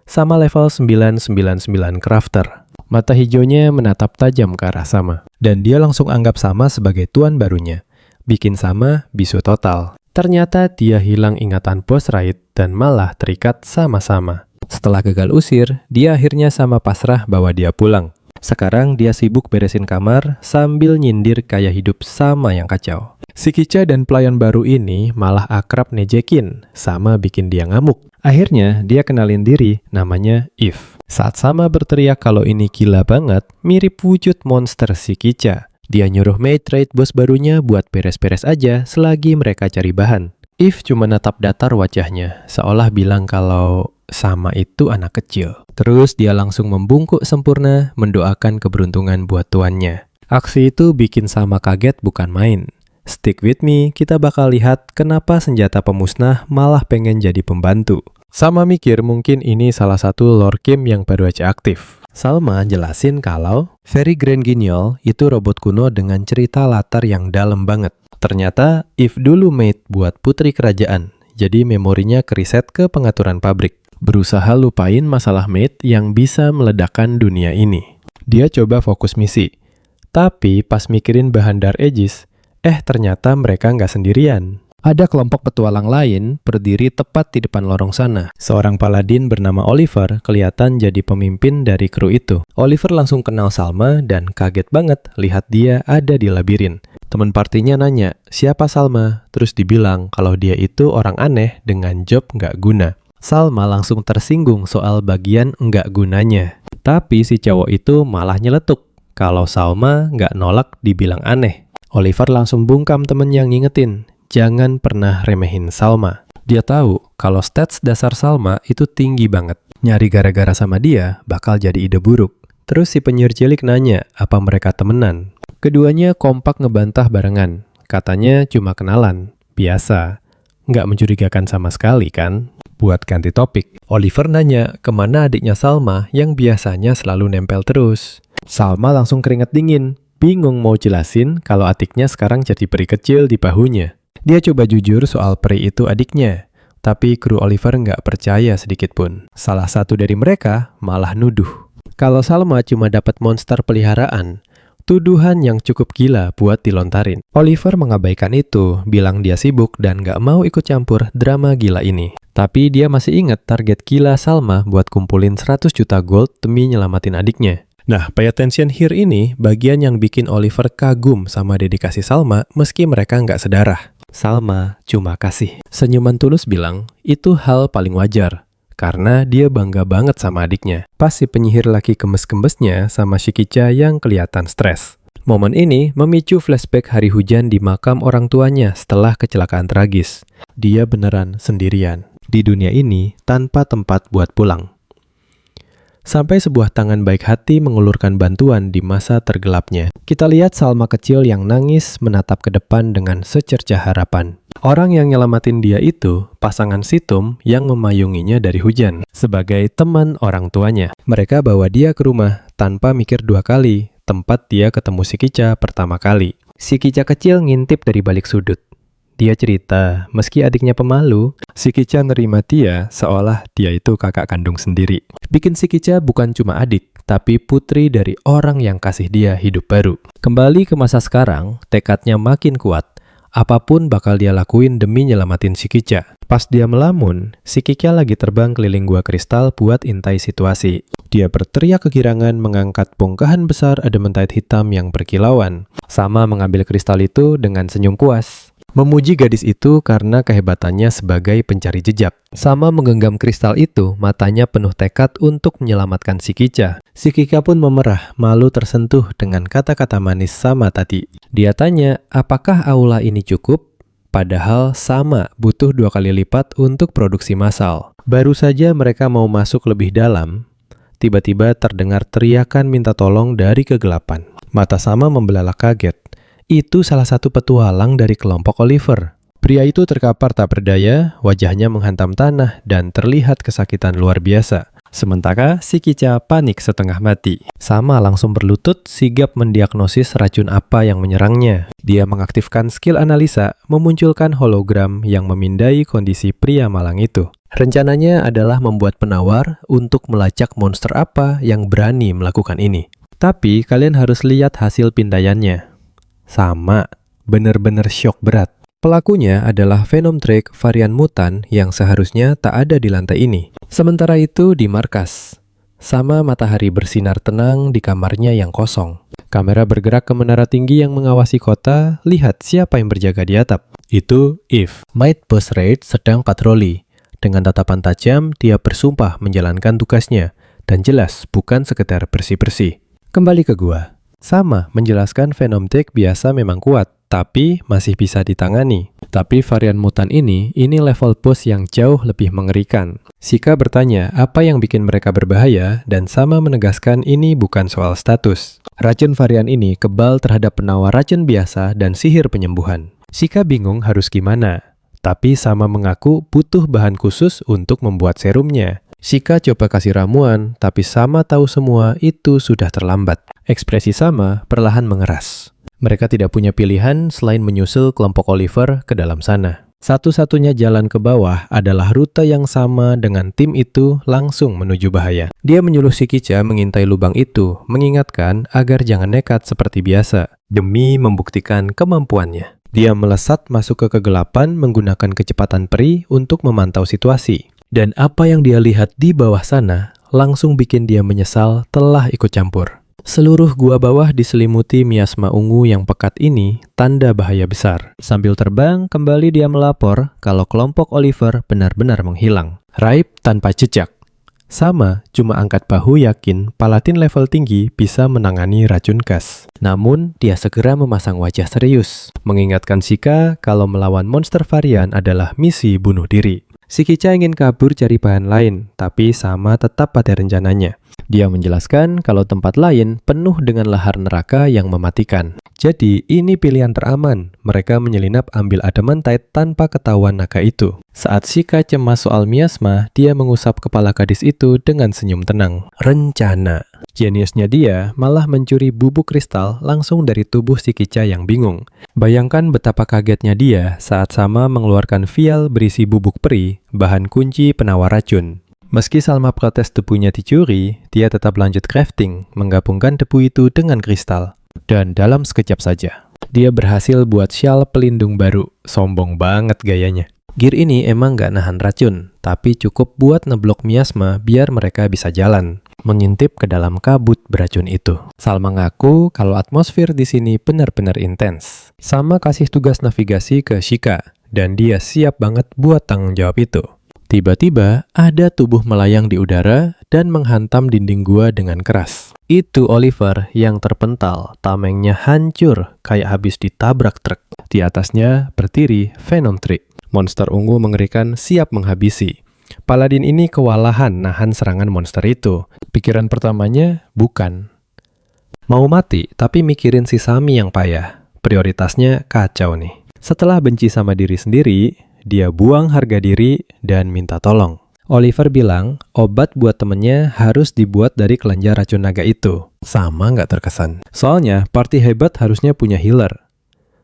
Sama level 999 crafter. Mata hijaunya menatap tajam ke arah Sama. Dan dia langsung anggap Sama sebagai tuan barunya. Bikin Sama bisu total. Ternyata dia hilang ingatan bos raid dan malah terikat sama-sama. Setelah gagal usir, dia akhirnya Sama pasrah bawa dia pulang. Sekarang dia sibuk beresin kamar sambil nyindir kayak hidup Sama yang kacau. Shikicha dan pelayan baru ini malah akrab nejekin, Sama bikin dia ngamuk. Akhirnya dia kenalin diri, namanya Eve. Saat Sama berteriak kalau ini gila banget, mirip wujud monster Shikicha. Dia nyuruh Maid bos barunya buat beres-beres aja selagi mereka cari bahan. Eve cuma natap datar wajahnya, seolah bilang kalau Sama itu anak kecil. Terus dia langsung membungkuk sempurna, mendoakan keberuntungan buat tuannya. Aksi itu bikin Sama kaget bukan main. Stick with me, kita bakal lihat kenapa senjata pemusnah malah pengen jadi pembantu. Sama mikir mungkin ini salah satu lore game yang baru aja aktif. Salma jelasin kalau Very Grand Guignol itu robot kuno dengan cerita latar yang dalam banget. Ternyata Eve dulu maid buat putri kerajaan, jadi memorinya keriset ke pengaturan pabrik. Berusaha lupain masalah maid yang bisa meledakkan dunia ini. Dia coba fokus misi. Tapi pas mikirin bahan Dark Aegis, ternyata mereka nggak sendirian. Ada kelompok petualang lain berdiri tepat di depan lorong sana. Seorang paladin bernama Oliver kelihatan jadi pemimpin dari kru itu. Oliver langsung kenal Salma dan kaget banget lihat dia ada di labirin. Teman partinya nanya, siapa Salma? Terus dibilang kalau dia itu orang aneh dengan job nggak guna. Salma langsung tersinggung soal bagian nggak gunanya. Tapi si cowok itu malah nyeletuk kalau Salma nggak nolak dibilang aneh. Oliver langsung bungkam temen yang ngingetin, jangan pernah remehin Salma. Dia tahu kalau stats dasar Salma itu tinggi banget. Nyari gara-gara sama dia bakal jadi ide buruk. Terus si penyihir cilik nanya apa mereka temenan. Keduanya kompak ngebantah barengan. Katanya cuma kenalan. Biasa. Nggak mencurigakan sama sekali kan? Buat ganti topik, Oliver nanya kemana adiknya Salma yang biasanya selalu nempel terus. Salma langsung keringat dingin. Bingung mau jelasin kalau adiknya sekarang jadi peri kecil di bahunya. Dia coba jujur soal peri itu adiknya. Tapi kru Oliver nggak percaya sedikit pun. Salah satu dari mereka malah nuduh kalau Salma cuma dapat monster peliharaan. Tuduhan yang cukup gila buat dilontarin. Oliver mengabaikan itu, bilang dia sibuk dan nggak mau ikut campur drama gila ini. Tapi dia masih ingat target gila Salma buat kumpulin 100 juta gold demi nyelamatin adiknya. Nah, pay attention here ini bagian yang bikin Oliver kagum sama dedikasi Salma meski mereka nggak sedarah. Salma cuma kasih. Senyuman tulus bilang, itu hal paling wajar. Karena dia bangga banget sama adiknya. Pas si penyihir lagi kemes-kemesnya sama Shikicha yang kelihatan stres. Momen ini memicu flashback hari hujan di makam orang tuanya setelah kecelakaan tragis. Dia beneran sendirian di dunia ini tanpa tempat buat pulang. Sampai sebuah tangan baik hati mengulurkan bantuan di masa tergelapnya. Kita lihat Salma kecil yang nangis menatap ke depan dengan secercah harapan. Orang yang nyelamatin dia itu pasangan Situm yang memayunginya dari hujan sebagai teman orang tuanya. Mereka bawa dia ke rumah tanpa mikir dua kali, tempat dia ketemu Shikicha pertama kali. Shikicha kecil ngintip dari balik sudut. Dia cerita, meski adiknya pemalu, Shikicha nerima dia seolah dia itu kakak kandung sendiri. Bikin Shikicha bukan cuma adik, tapi putri dari orang yang kasih dia hidup baru. Kembali ke masa sekarang, tekadnya makin kuat. Apapun bakal dia lakuin demi nyelamatin Shikicha. Pas dia melamun, Shikicha lagi terbang keliling gua kristal buat intai situasi. Dia berteriak kegirangan mengangkat bongkahan besar adamantite hitam yang berkilauan. Sama mengambil kristal itu dengan senyum puas. Memuji gadis itu karena kehebatannya sebagai pencari jejak. Sama menggenggam kristal itu, matanya penuh tekad untuk menyelamatkan Shikicha. Shikicha pun memerah, malu tersentuh dengan kata-kata manis Sama tadi. Dia tanya, apakah aula ini cukup? Padahal Sama butuh 2 kali lipat untuk produksi massal. Baru saja mereka mau masuk lebih dalam, tiba-tiba terdengar teriakan minta tolong dari kegelapan. Mata Sama membelalak kaget. Itu salah satu petualang dari kelompok Oliver. Pria itu terkapar tak berdaya, wajahnya menghantam tanah dan terlihat kesakitan luar biasa. Sementara Shikicha panik setengah mati. Sama langsung berlutut sigap mendiagnosis racun apa yang menyerangnya. Dia mengaktifkan skill analisa, memunculkan hologram yang memindai kondisi pria malang itu. Rencananya adalah membuat penawar untuk melacak monster apa yang berani melakukan ini. Tapi kalian harus lihat hasil pindaiannya. Sama, bener-bener syok berat. Pelakunya adalah Venom Drake varian mutan yang seharusnya tak ada di lantai ini. Sementara itu di markas, Sama matahari bersinar tenang di kamarnya yang kosong. Kamera bergerak ke menara tinggi yang mengawasi kota, lihat siapa yang berjaga di atap. Itu Eve. Might Boss Raid sedang patroli. Dengan tatapan tajam, dia bersumpah menjalankan tugasnya. Dan jelas bukan sekedar bersih-bersih. Kembali ke gua. Sama menjelaskan Venom Drake biasa memang kuat, tapi masih bisa ditangani. Tapi varian mutan ini level boss yang jauh lebih mengerikan. Shika bertanya apa yang bikin mereka berbahaya dan Sama menegaskan ini bukan soal status. Racun varian ini kebal terhadap penawar racun biasa dan sihir penyembuhan. Shika bingung harus gimana, tapi Sama mengaku butuh bahan khusus untuk membuat serumnya. Shika coba kasih ramuan, tapi Sama tahu semua itu sudah terlambat. Ekspresi Sama perlahan mengeras. Mereka tidak punya pilihan selain menyusul kelompok Oliver ke dalam sana. Satu-satunya jalan ke bawah adalah rute yang sama dengan tim itu langsung menuju bahaya. Dia menyuruh Shikicha mengintai lubang itu, mengingatkan agar jangan nekat seperti biasa, demi membuktikan kemampuannya. Dia melesat masuk ke kegelapan menggunakan kecepatan peri untuk memantau situasi. Dan apa yang dia lihat di bawah sana langsung bikin dia menyesal telah ikut campur. Seluruh gua bawah diselimuti miasma ungu yang pekat ini, tanda bahaya besar. Sambil terbang, kembali dia melapor kalau kelompok Oliver benar-benar menghilang. Raib tanpa jejak. Sama, cuma angkat bahu yakin Paladin level tinggi bisa menangani racun gas. Namun, dia segera memasang wajah serius, mengingatkan Shika kalau melawan monster varian adalah misi bunuh diri. Shikicha ingin kabur cari bahan lain, tapi Sama tetap pada rencananya. Dia menjelaskan kalau tempat lain penuh dengan lahar neraka yang mematikan. Jadi, ini pilihan teraman. Mereka menyelinap ambil adamantite tanpa ketahuan naga itu. Saat Shika cemas soal miasma, dia mengusap kepala gadis itu dengan senyum tenang. Rencana. Jeniusnya dia malah mencuri bubuk kristal langsung dari tubuh Shikicha yang bingung. Bayangkan betapa kagetnya dia saat Sama mengeluarkan vial berisi bubuk peri, bahan kunci penawar racun. Meski Salma protes debunya dicuri, dia tetap lanjut crafting, menggabungkan debu itu dengan kristal. Dan dalam sekejap saja, dia berhasil buat syal pelindung baru. Sombong banget gayanya. Gear ini emang gak nahan racun, tapi cukup buat ngeblok miasma biar mereka bisa jalan, mengintip ke dalam kabut beracun itu. Salma ngaku kalau atmosfer di sini benar-benar intens. Sama kasih tugas navigasi ke Shika, dan dia siap banget buat tanggung jawab itu. Tiba-tiba, ada tubuh melayang di udara dan menghantam dinding gua dengan keras. Itu Oliver yang terpental, tamengnya hancur kayak habis ditabrak truk. Di atasnya berdiri Venom Tree. Monster ungu mengerikan siap menghabisi. Paladin ini kewalahan nahan serangan monster itu. Pikiran pertamanya bukan mau mati, tapi mikirin si Sami yang payah. Prioritasnya kacau nih. Setelah benci sama diri sendiri, dia buang harga diri dan minta tolong. Oliver bilang, obat buat temennya harus dibuat dari kelenjar racun naga itu. Sama nggak terkesan. Soalnya, party hebat harusnya punya healer.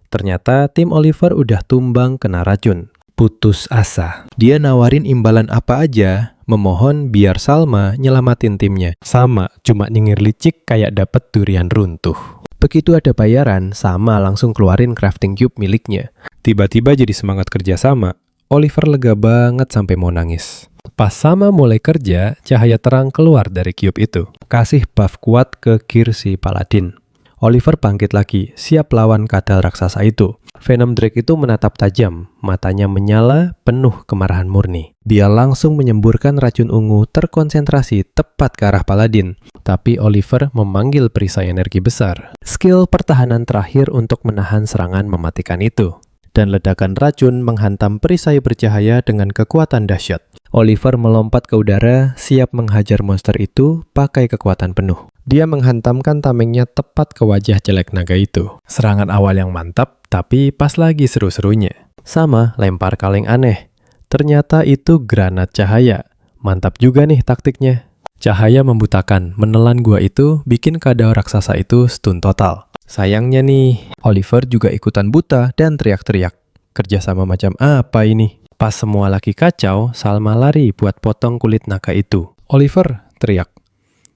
Ternyata tim Oliver udah tumbang kena racun. Putus asa. Dia nawarin imbalan apa aja, memohon biar Salma nyelamatin timnya. Sama, cuma nyengir licik kayak dapet durian runtuh. Begitu ada bayaran, Sama langsung keluarin crafting cube miliknya. Tiba-tiba jadi semangat kerja sama. Oliver lega banget sampai mau nangis. Pas Sama mulai kerja, cahaya terang keluar dari cube itu. Kasih buff kuat ke gear si Paladin. Oliver bangkit lagi, siap lawan kadal raksasa itu. Venom Drake itu menatap tajam, matanya menyala penuh kemarahan murni. Dia langsung menyemburkan racun ungu terkonsentrasi tepat ke arah Paladin. Tapi Oliver memanggil perisai energi besar. Skill pertahanan terakhir untuk menahan serangan mematikan itu. Dan ledakan racun menghantam perisai bercahaya dengan kekuatan dahsyat. Oliver melompat ke udara, siap menghajar monster itu pakai kekuatan penuh. Dia menghantamkan tamengnya tepat ke wajah jelek naga itu. Serangan awal yang mantap, tapi pas lagi seru-serunya. Sama lempar kaleng aneh. Ternyata itu granat cahaya. Mantap juga nih taktiknya. Cahaya membutakan, menelan gua itu bikin kadal raksasa itu stun total. Sayangnya nih, Oliver juga ikutan buta dan teriak-teriak. Kerjasama macam apa ini? Pas semua lagi kacau, Salma lari buat potong kulit naga itu. Oliver teriak.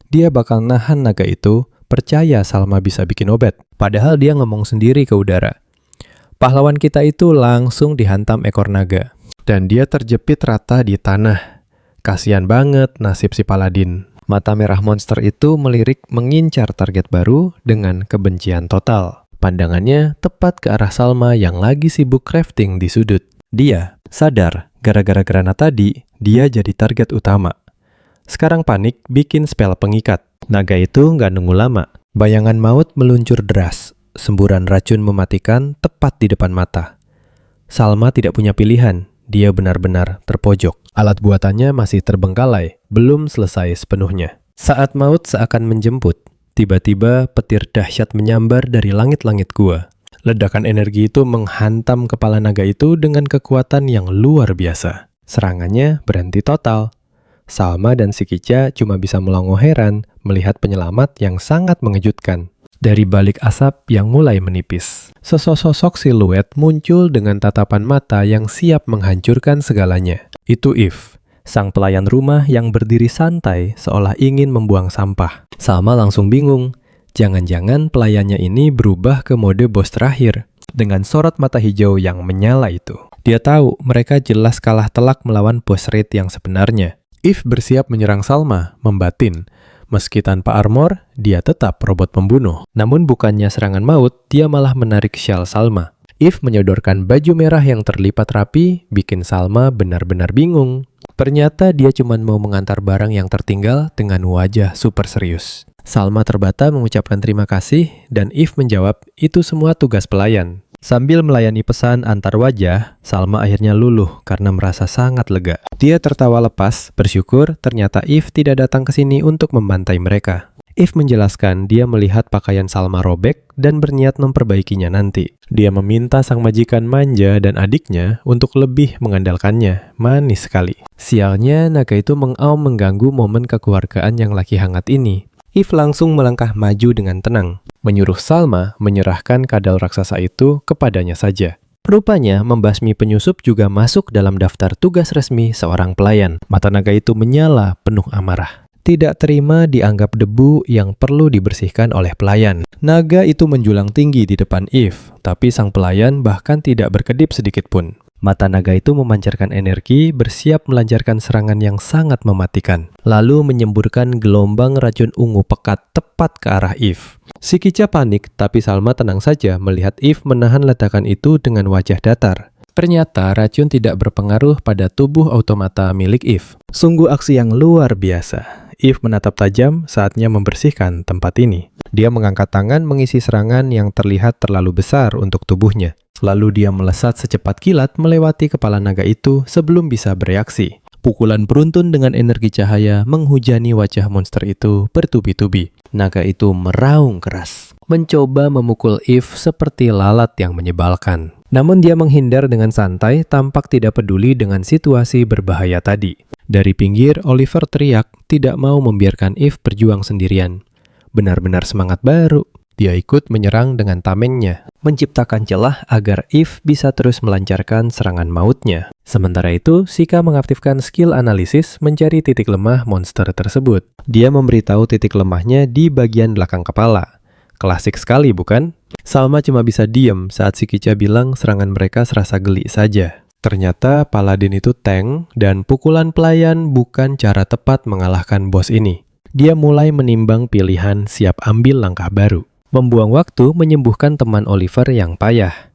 Dia bakal nahan naga itu, percaya Salma bisa bikin obat. Padahal dia ngomong sendiri ke udara. Pahlawan kita itu langsung dihantam ekor naga. Dan dia terjepit rata di tanah. Kasian banget nasib si Paladin. Mata merah monster itu melirik mengincar target baru dengan kebencian total. Pandangannya tepat ke arah Salma yang lagi sibuk crafting di sudut. Dia sadar, gara-gara granat tadi, dia jadi target utama. Sekarang panik bikin spell pengikat. Naga itu nggak nunggu lama. Bayangan maut meluncur deras. Semburan racun mematikan tepat di depan mata. Salma tidak punya pilihan. Dia benar-benar terpojok. Alat buatannya masih terbengkalai, belum selesai sepenuhnya. Saat maut seakan menjemput, tiba-tiba petir dahsyat menyambar dari langit-langit gua. Ledakan energi itu menghantam kepala naga itu dengan kekuatan yang luar biasa. Serangannya berhenti total. Salma dan Shikicha cuma bisa melongo heran melihat penyelamat yang sangat mengejutkan. Dari balik asap yang mulai menipis, sesosok siluet muncul dengan tatapan mata yang siap menghancurkan segalanya. Itu Eve, sang pelayan rumah yang berdiri santai seolah ingin membuang sampah. Salma langsung bingung. Jangan-jangan pelayannya ini berubah ke mode bos terakhir. Dengan sorot mata hijau yang menyala itu, dia tahu mereka jelas kalah telak melawan bos raid yang sebenarnya. Eve bersiap menyerang Salma, membatin. Meski tanpa armor, dia tetap robot pembunuh. Namun bukannya serangan maut, dia malah menarik syal Salma. Eve menyodorkan baju merah yang terlipat rapi, bikin Salma benar-benar bingung. Ternyata dia cuma mau mengantar barang yang tertinggal dengan wajah super serius. Salma terbata mengucapkan terima kasih, dan Eve menjawab, itu semua tugas pelayan. Sambil melayani pesan antar wajah, Salma akhirnya luluh karena merasa sangat lega. Dia tertawa lepas, bersyukur ternyata Eve tidak datang ke sini untuk membantai mereka. Eve menjelaskan dia melihat pakaian Salma robek dan berniat memperbaikinya nanti. Dia meminta sang majikan manja dan adiknya untuk lebih mengandalkannya. Manis sekali. Sialnya, naga itu mengganggu momen kekeluargaan yang lagi hangat ini. Eve langsung melangkah maju dengan tenang, menyuruh Salma menyerahkan kadal raksasa itu kepadanya saja. Rupanya, membasmi penyusup juga masuk dalam daftar tugas resmi seorang pelayan. Mata naga itu menyala penuh amarah. Tidak terima dianggap debu yang perlu dibersihkan oleh pelayan. Naga itu menjulang tinggi di depan Eve, tapi sang pelayan bahkan tidak berkedip sedikit pun. Mata naga itu memancarkan energi, bersiap melancarkan serangan yang sangat mematikan. Lalu menyemburkan gelombang racun ungu pekat tepat ke arah Eve. Si Kica panik, tapi Salma tenang saja melihat Eve menahan ledakan itu dengan wajah datar. Ternyata racun tidak berpengaruh pada tubuh automata milik Eve. Sungguh aksi yang luar biasa. Eve menatap tajam, saatnya membersihkan tempat ini. Dia mengangkat tangan mengisi serangan yang terlihat terlalu besar untuk tubuhnya. Lalu dia melesat secepat kilat melewati kepala naga itu sebelum bisa bereaksi. Pukulan beruntun dengan energi cahaya menghujani wajah monster itu bertubi-tubi. Naga itu meraung keras, mencoba memukul Eve seperti lalat yang menyebalkan. Namun dia menghindar dengan santai, tampak tidak peduli dengan situasi berbahaya tadi. Dari pinggir, Oliver teriak, tidak mau membiarkan Eve berjuang sendirian. Benar-benar semangat baru. Dia ikut menyerang dengan tamengnya, menciptakan celah agar Eve bisa terus melancarkan serangan mautnya. Sementara itu, Sika mengaktifkan skill analisis mencari titik lemah monster tersebut. Dia memberitahu titik lemahnya di bagian belakang kepala. Klasik sekali, bukan? Salma cuma bisa diam saat si Kica bilang serangan mereka serasa geli saja. Ternyata Paladin itu tank, dan pukulan pelayan bukan cara tepat mengalahkan bos ini. Dia mulai menimbang pilihan siap ambil langkah baru. Membuang waktu menyembuhkan teman Oliver yang payah.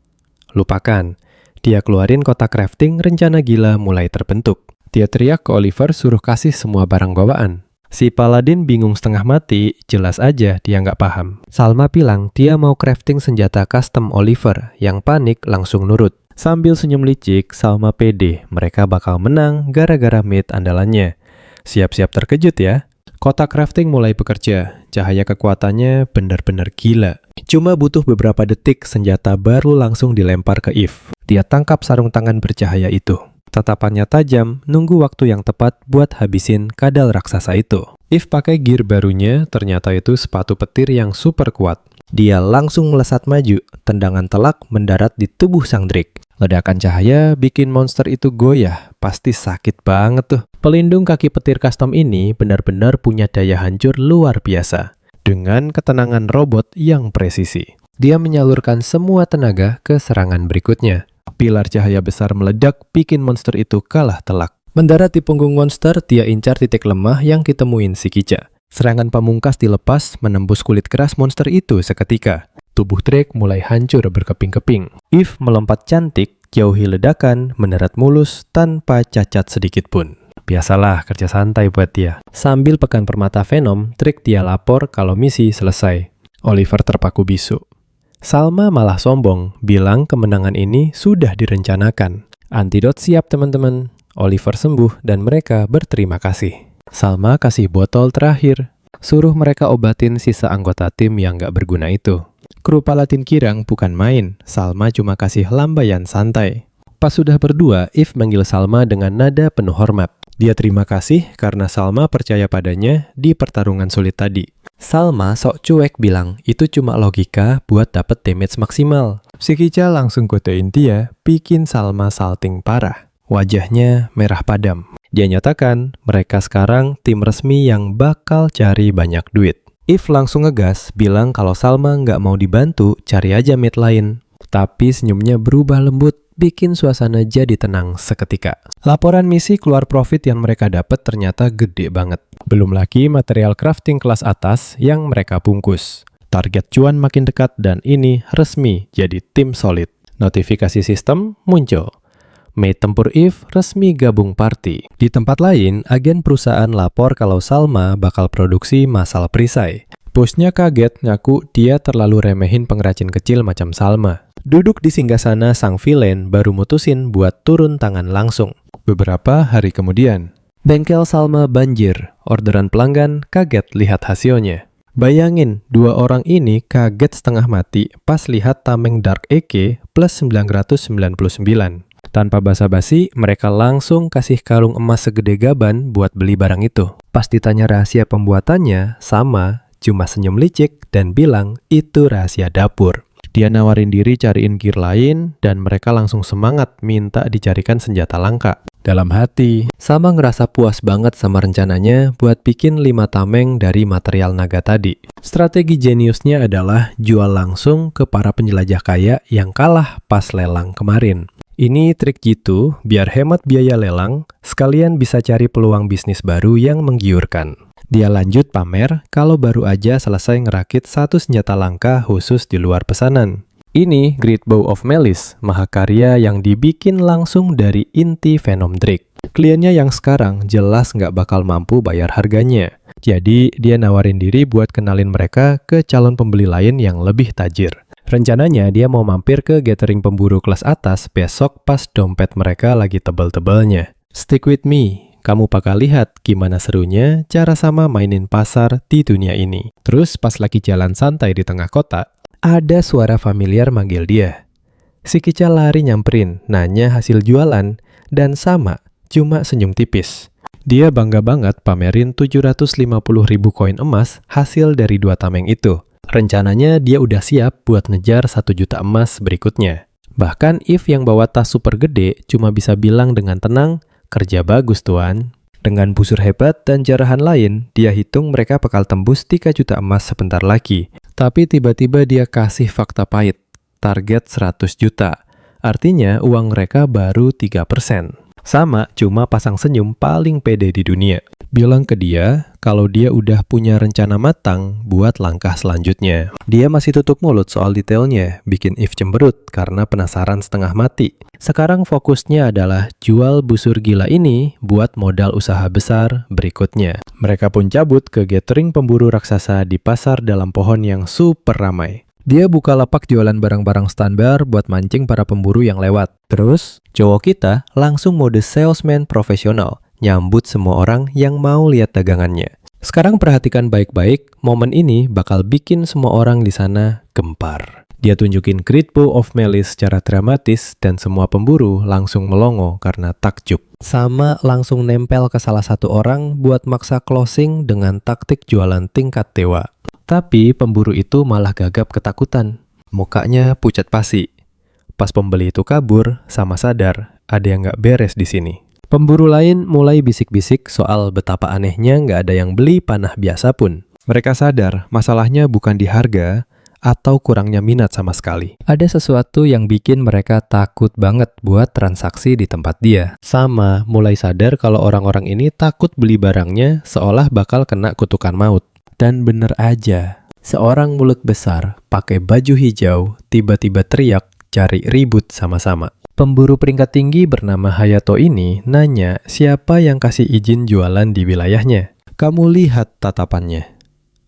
Lupakan, dia keluarin kotak crafting, rencana gila mulai terbentuk. Dia teriak ke Oliver suruh kasih semua barang bawaan. Si Paladin bingung setengah mati, jelas aja dia nggak paham. Salma bilang dia mau crafting senjata custom Oliver, yang panik langsung nurut. Sambil senyum licik, Salma pede mereka bakal menang gara-gara mid andalannya. Siap-siap terkejut ya. Kotak crafting mulai bekerja, cahaya kekuatannya benar-benar gila. Cuma butuh beberapa detik, senjata baru langsung dilempar ke Eve. Dia tangkap sarung tangan bercahaya itu. Tatapannya tajam, nunggu waktu yang tepat buat habisin kadal raksasa itu. Eve pakai gear barunya, ternyata itu sepatu petir yang super kuat. Dia langsung melesat maju, tendangan telak mendarat di tubuh sang Drake. Ledakan cahaya bikin monster itu goyah, pasti sakit banget tuh. Pelindung kaki petir custom ini benar-benar punya daya hancur luar biasa. Dengan ketenangan robot yang presisi. Dia menyalurkan semua tenaga ke serangan berikutnya. Pilar cahaya besar meledak, bikin monster itu kalah telak. Mendarat di punggung monster, dia incar titik lemah yang ditemuin si Kica. Serangan pamungkas dilepas, menembus kulit keras monster itu seketika. Tubuh Drake mulai hancur berkeping-keping. Eve melompat cantik, jauhi ledakan, mendarat mulus tanpa cacat sedikit pun. Biasalah kerja santai buat dia. Sambil pegang permata Venom, Drake dia lapor kalau misi selesai. Oliver terpaku bisu. Salma malah sombong, bilang kemenangan ini sudah direncanakan. Antidot siap teman-teman. Oliver sembuh dan mereka berterima kasih. Salma kasih botol terakhir. Suruh mereka obatin sisa anggota tim yang gak berguna itu. Kru Paladin Kirang bukan main, Salma cuma kasih lambaian santai. Pas sudah berdua, Eve manggil Salma dengan nada penuh hormat. Dia terima kasih karena Salma percaya padanya di pertarungan sulit tadi. Salma sok cuek bilang itu cuma logika buat dapet damage maksimal. Si Kica langsung godain dia, bikin Salma salting parah. Wajahnya merah padam. Dia nyatakan mereka sekarang tim resmi yang bakal cari banyak duit. If langsung ngegas, bilang kalau Salma nggak mau dibantu, cari aja mate lain. Tapi senyumnya berubah lembut, bikin suasana jadi tenang seketika. Laporan misi keluar profit yang mereka dapat ternyata gede banget. Belum lagi material crafting kelas atas yang mereka bungkus. Target cuan makin dekat dan ini resmi jadi tim solid. Notifikasi sistem muncul. Mate tempur Eve resmi gabung party. Di tempat lain, agen perusahaan lapor kalau Salma bakal produksi masal perisai. Bosnya kaget ngaku dia terlalu remehin pengrajin kecil macam Salma. Duduk di singgasana sang villain baru mutusin buat turun tangan langsung. Beberapa hari kemudian, bengkel Salma banjir. Orderan pelanggan kaget lihat hasilnya. Bayangin, dua orang ini kaget setengah mati pas lihat tameng Dark EK plus 999. Tanpa basa-basi, mereka langsung kasih kalung emas segede gaban buat beli barang itu. Pas ditanya rahasia pembuatannya, sama, cuma senyum licik dan bilang itu rahasia dapur. Dia nawarin diri cariin gear lain dan mereka langsung semangat minta dicarikan senjata langka. Dalam hati, Sama ngerasa puas banget sama rencananya buat bikin 5 tameng dari material naga tadi. Strategi jeniusnya adalah jual langsung ke para penjelajah kaya yang kalah pas lelang kemarin. Ini trik jitu biar hemat biaya lelang, sekalian bisa cari peluang bisnis baru yang menggiurkan. Dia lanjut pamer kalau baru aja selesai ngerakit satu senjata langka khusus di luar pesanan. Ini Great Bow of Malice, mahakarya yang dibikin langsung dari inti Venom Drake. Kliennya yang sekarang jelas nggak bakal mampu bayar harganya. Jadi dia nawarin diri buat kenalin mereka ke calon pembeli lain yang lebih tajir. Rencananya dia mau mampir ke gathering pemburu kelas atas besok pas dompet mereka lagi tebel-tebelnya. Stick with me, kamu bakal lihat gimana serunya cara Sama mainin pasar di dunia ini. Terus pas lagi jalan santai di tengah kota, ada suara familiar manggil dia. Si Kica lari nyamperin, nanya hasil jualan, dan Sama cuma senyum tipis. Dia bangga banget pamerin 750.000 koin emas hasil dari 2 tameng itu. Rencananya dia udah siap buat ngejar 1 juta emas berikutnya. Bahkan If yang bawa tas super gede cuma bisa bilang dengan tenang, kerja bagus tuan. Dengan busur hebat dan jarahan lain, dia hitung mereka bakal tembus 3 juta emas sebentar lagi. Tapi tiba-tiba dia kasih fakta pahit, target 100 juta. Artinya uang mereka baru 3%. Sama cuma pasang senyum paling pede di dunia. Bilang ke dia kalau dia udah punya rencana matang buat langkah selanjutnya. Dia masih tutup mulut soal detailnya, bikin If cemberut karena penasaran setengah mati. Sekarang fokusnya adalah jual busur gila ini buat modal usaha besar berikutnya. Mereka pun cabut ke gathering pemburu raksasa di pasar dalam pohon yang super ramai. Dia buka lapak jualan barang-barang standar buat mancing para pemburu yang lewat. Terus, cowok kita langsung mode salesman profesional, nyambut semua orang yang mau lihat dagangannya. Sekarang perhatikan baik-baik, momen ini bakal bikin semua orang di sana gempar. Dia tunjukin Great Bow of Malice secara dramatis dan semua pemburu langsung melongo karena takjub. Sama langsung nempel ke salah satu orang buat maksa closing dengan taktik jualan tingkat dewa. Tapi pemburu itu malah gagap ketakutan. Mukanya pucat pasi. Pas pembeli itu kabur, Sama sadar ada yang nggak beres di sini. Pemburu lain mulai bisik-bisik soal betapa anehnya nggak ada yang beli panah biasa pun. Mereka sadar masalahnya bukan di harga atau kurangnya minat sama sekali. Ada sesuatu yang bikin mereka takut banget buat transaksi di tempat dia. Sama mulai sadar kalau orang-orang ini takut beli barangnya seolah bakal kena kutukan maut. Dan bener aja, seorang mulut besar pakai baju hijau tiba-tiba teriak cari ribut sama-sama. Pemburu peringkat tinggi bernama Hayato ini nanya siapa yang kasih izin jualan di wilayahnya. Kamu lihat tatapannya.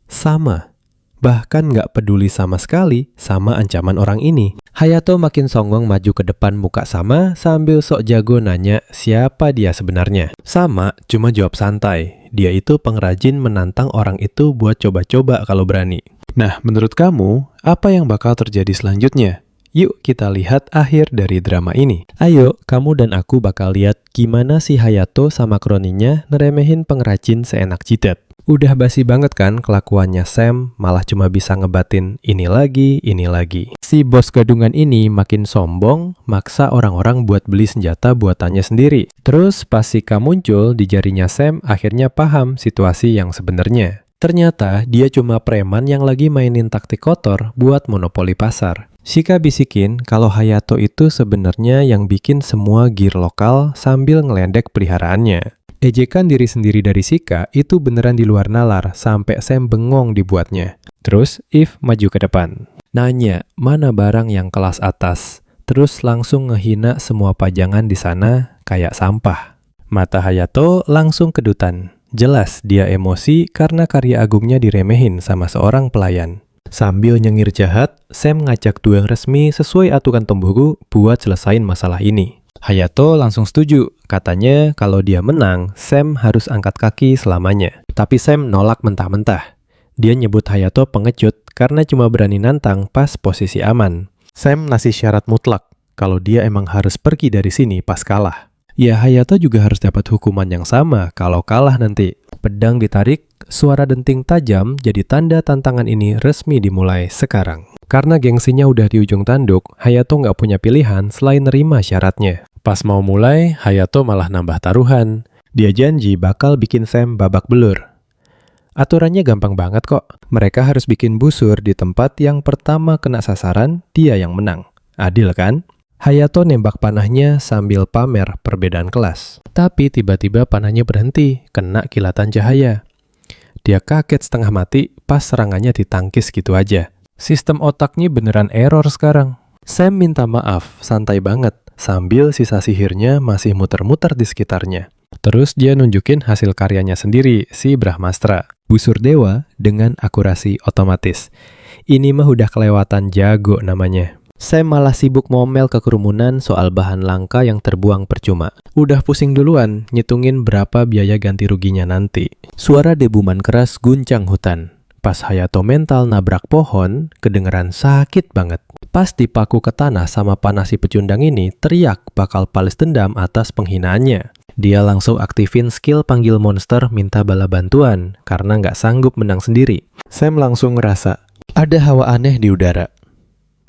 Sama. Bahkan nggak peduli sama sekali sama ancaman orang ini. Hayato makin songong maju ke depan muka Sama sambil sok jago nanya siapa dia sebenarnya. Sama cuma jawab santai. Dia itu pengrajin menantang orang itu buat coba-coba kalau berani. Nah, menurut kamu, apa yang bakal terjadi selanjutnya? Yuk kita lihat akhir dari drama ini. Ayo, kamu dan aku bakal lihat gimana si Hayato sama kroninya neremehin pengrajin seenak jidat. Udah basi banget kan kelakuannya Sam, malah cuma bisa ngebatin ini lagi, ini lagi. Si bos gadungan ini makin sombong, maksa orang-orang buat beli senjata buatannya sendiri. Terus pas Shika muncul di jarinya Sam, akhirnya paham situasi yang sebenarnya. Ternyata dia cuma preman yang lagi mainin taktik kotor buat monopoli pasar. Shika bisikin kalau Hayato itu sebenarnya yang bikin semua gear lokal sambil ngelendek peliharaannya. Ejekan diri sendiri dari Shika itu beneran di luar nalar sampai Sam bengong dibuatnya. Terus Eve maju ke depan. Nanya, mana barang yang kelas atas? Terus langsung ngehina semua pajangan di sana kayak sampah. Mata Hayato langsung kedutan. Jelas dia emosi karena karya agungnya diremehin sama seorang pelayan. Sambil nyengir jahat, Sam ngajak duel resmi sesuai aturan Tomboru buat selesain masalah ini. Hayato langsung setuju, katanya kalau dia menang, Sam harus angkat kaki selamanya. Tapi Sam nolak mentah-mentah. Dia nyebut Hayato pengecut karena cuma berani nantang pas posisi aman. Sam ngasih syarat mutlak kalau dia emang harus pergi dari sini pas kalah. Ya Hayato juga harus dapat hukuman yang sama kalau kalah nanti. Pedang ditarik, suara denting tajam jadi tanda tantangan ini resmi dimulai sekarang. Karena gengsinya udah di ujung tanduk, Hayato nggak punya pilihan selain nerima syaratnya. Pas mau mulai, Hayato malah nambah taruhan. Dia janji bakal bikin Sam babak belur. Aturannya gampang banget kok. Mereka harus bikin busur di tempat yang pertama kena sasaran, dia yang menang. Adil kan? Hayato nembak panahnya sambil pamer perbedaan kelas. Tapi tiba-tiba panahnya berhenti, kena kilatan cahaya. Dia kaget setengah mati pas serangannya ditangkis gitu aja. Sistem otaknya beneran error sekarang. Sam minta maaf, santai banget, sambil sisa sihirnya masih muter-muter di sekitarnya. Terus dia nunjukin hasil karyanya sendiri, si Brahmastra. Busur dewa dengan akurasi otomatis. Ini mah udah kelewatan jago namanya. Sam malah sibuk ngomel ke kerumunan soal bahan langka yang terbuang percuma. Udah pusing duluan, nyitungin berapa biaya ganti ruginya nanti. Suara debuman keras guncang hutan. Pas Hayato mental nabrak pohon, kedengeran sakit banget. Pas dipaku ke tanah sama panah si pecundang ini, teriak bakal balas dendam atas penghinaannya. Dia langsung aktifin skill panggil monster minta bala bantuan, karena nggak sanggup menang sendiri. Sam langsung ngerasa, ada hawa aneh di udara.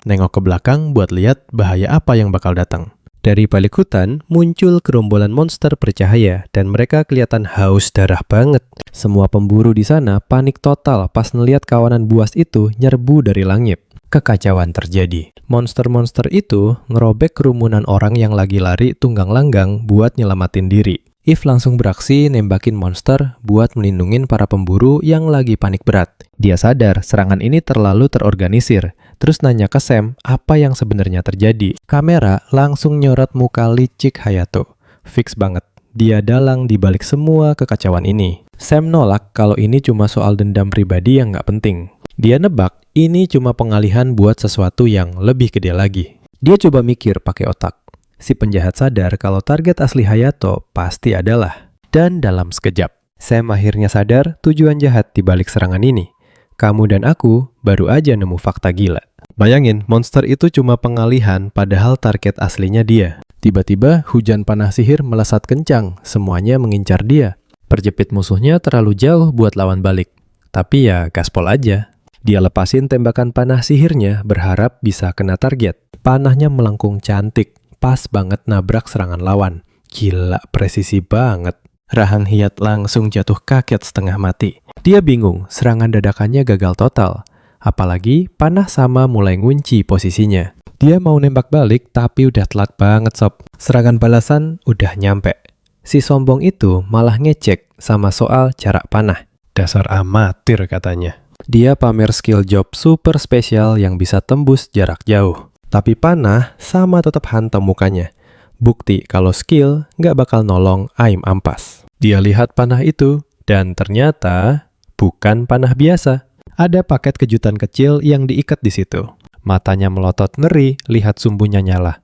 Nengok ke belakang buat lihat bahaya apa yang bakal datang. Dari balik hutan, muncul gerombolan monster bercahaya dan mereka kelihatan haus darah banget. Semua pemburu di sana panik total pas ngeliat kawanan buas itu nyerbu dari langit. Kekacauan terjadi. Monster-monster itu ngerobek kerumunan orang yang lagi lari tunggang langgang buat nyelamatin diri. Eve langsung beraksi nembakin monster buat melindungin para pemburu yang lagi panik berat. Dia sadar serangan ini terlalu terorganisir. Terus nanya ke Sam apa yang sebenarnya terjadi. Kamera langsung nyorot muka licik Hayato. Fix banget, dia dalang di balik semua kekacauan ini. Sam nolak kalau ini cuma soal dendam pribadi yang nggak penting. Dia nebak ini cuma pengalihan buat sesuatu yang lebih gede lagi. Dia coba mikir pakai otak. Si penjahat sadar kalau target asli Hayato pasti adalah. Dan dalam sekejap, Sam akhirnya sadar tujuan jahat di balik serangan ini. Kamu dan aku baru aja nemu fakta gila. Bayangin, monster itu cuma pengalihan padahal target aslinya dia. Tiba-tiba hujan panah sihir melesat kencang, semuanya mengincar dia. Perjepit musuhnya terlalu jauh buat lawan balik. Tapi ya gaspol aja. Dia lepasin tembakan panah sihirnya berharap bisa kena target. Panahnya melengkung cantik. Pas banget nabrak serangan lawan. Gila, presisi banget. Rahang Hiat langsung jatuh kaget setengah mati. Dia bingung, serangan dadakannya gagal total. Apalagi panah sama mulai ngunci posisinya. Dia mau nembak balik tapi udah telat banget sob. Serangan balasan udah nyampe. Si sombong itu malah ngecek sama soal jarak panah. Dasar amatir katanya. Dia pamer skill job super spesial yang bisa tembus jarak jauh. Tapi panah sama tetap hantam mukanya. Bukti kalau skill nggak bakal nolong aim ampas. Dia lihat panah itu, dan ternyata bukan panah biasa. Ada paket kejutan kecil yang diikat di situ. Matanya melotot ngeri, lihat sumbunya nyala.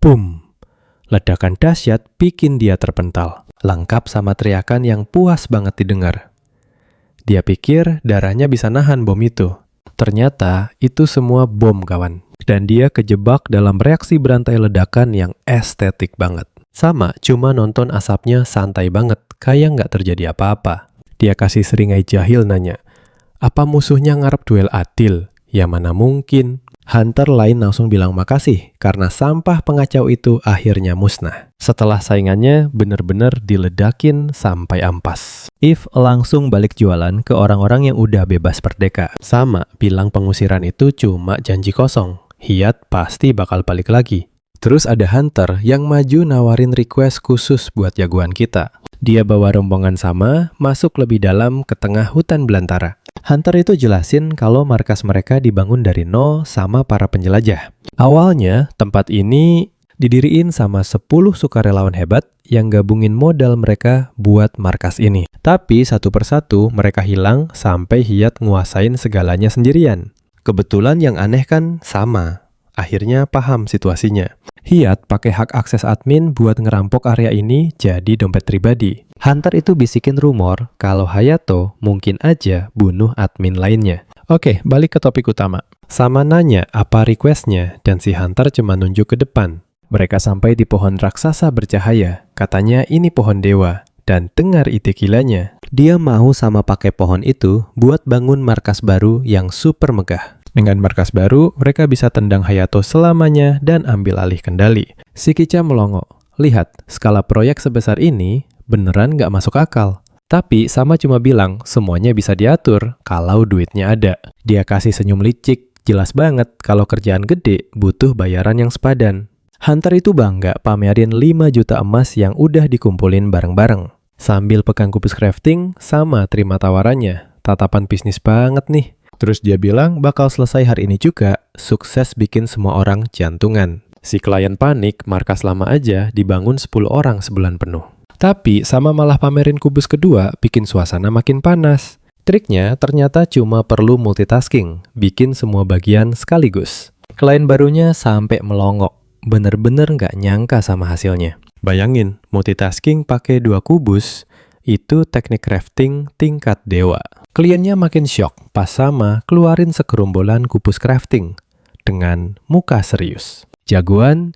Boom! Ledakan dahsyat bikin dia terpental. Lengkap sama teriakan yang puas banget didengar. Dia pikir darahnya bisa nahan bom itu. Ternyata itu semua bom kawan. Dan dia kejebak dalam reaksi berantai ledakan yang estetik banget. Sama, cuma nonton asapnya santai banget, kayak nggak terjadi apa-apa. Dia kasih seringai jahil nanya, "Apa musuhnya ngarep duel adil?" Ya mana mungkin. Hunter lain langsung bilang makasih, karena sampah pengacau itu akhirnya musnah. Setelah saingannya bener-bener diledakin sampai ampas. Eve langsung balik jualan ke orang-orang yang udah bebas merdeka. Sama, bilang pengusiran itu cuma janji kosong. Hiyat pasti bakal balik lagi. Terus ada Hunter yang maju nawarin request khusus buat jagoan kita. Dia bawa rombongan Sama, masuk lebih dalam ke tengah hutan belantara. Hunter itu jelasin kalau markas mereka dibangun dari nol sama para penjelajah. Awalnya, tempat ini didiriin sama 10 sukarelawan hebat yang gabungin modal mereka buat markas ini. Tapi satu persatu mereka hilang sampai Hiyat nguasain segalanya sendirian. Kebetulan yang aneh kan Sama. Akhirnya paham situasinya. Hiyat pakai hak akses admin buat ngerampok area ini jadi dompet pribadi. Hunter itu bisikin rumor kalau Hayato mungkin aja bunuh admin lainnya. Oke, balik ke topik utama. Sama nanya apa requestnya dan si Hunter cuma nunjuk ke depan. Mereka sampai di pohon raksasa bercahaya. Katanya ini pohon dewa. Dan dengar ide gilanya. Dia mau Sama pakai pohon itu buat bangun markas baru yang super megah. Dengan markas baru, mereka bisa tendang Hayato selamanya dan ambil alih kendali. Si Kicha melongo. Lihat, skala proyek sebesar ini beneran nggak masuk akal. Tapi Sama cuma bilang semuanya bisa diatur kalau duitnya ada. Dia kasih senyum licik. Jelas banget kalau kerjaan gede butuh bayaran yang sepadan. Hunter itu bangga pamerin 5 juta emas yang udah dikumpulin bareng-bareng. Sambil pegang kubus crafting, Sama terima tawarannya. Tatapan bisnis banget nih. Terus dia bilang bakal selesai hari ini juga, sukses bikin semua orang jantungan. Si klien panik, markas lama aja dibangun 10 orang sebulan penuh. Tapi Sama malah pamerin kubus kedua, bikin suasana makin panas. Triknya ternyata cuma perlu multitasking, bikin semua bagian sekaligus. Klien barunya sampai melongo, bener-bener nggak nyangka sama hasilnya. Bayangin, multitasking pakai 2 kubus, itu teknik crafting tingkat dewa. Kliennya makin syok pas Sama keluarin segerombolan kubus crafting dengan muka serius. Jagoan,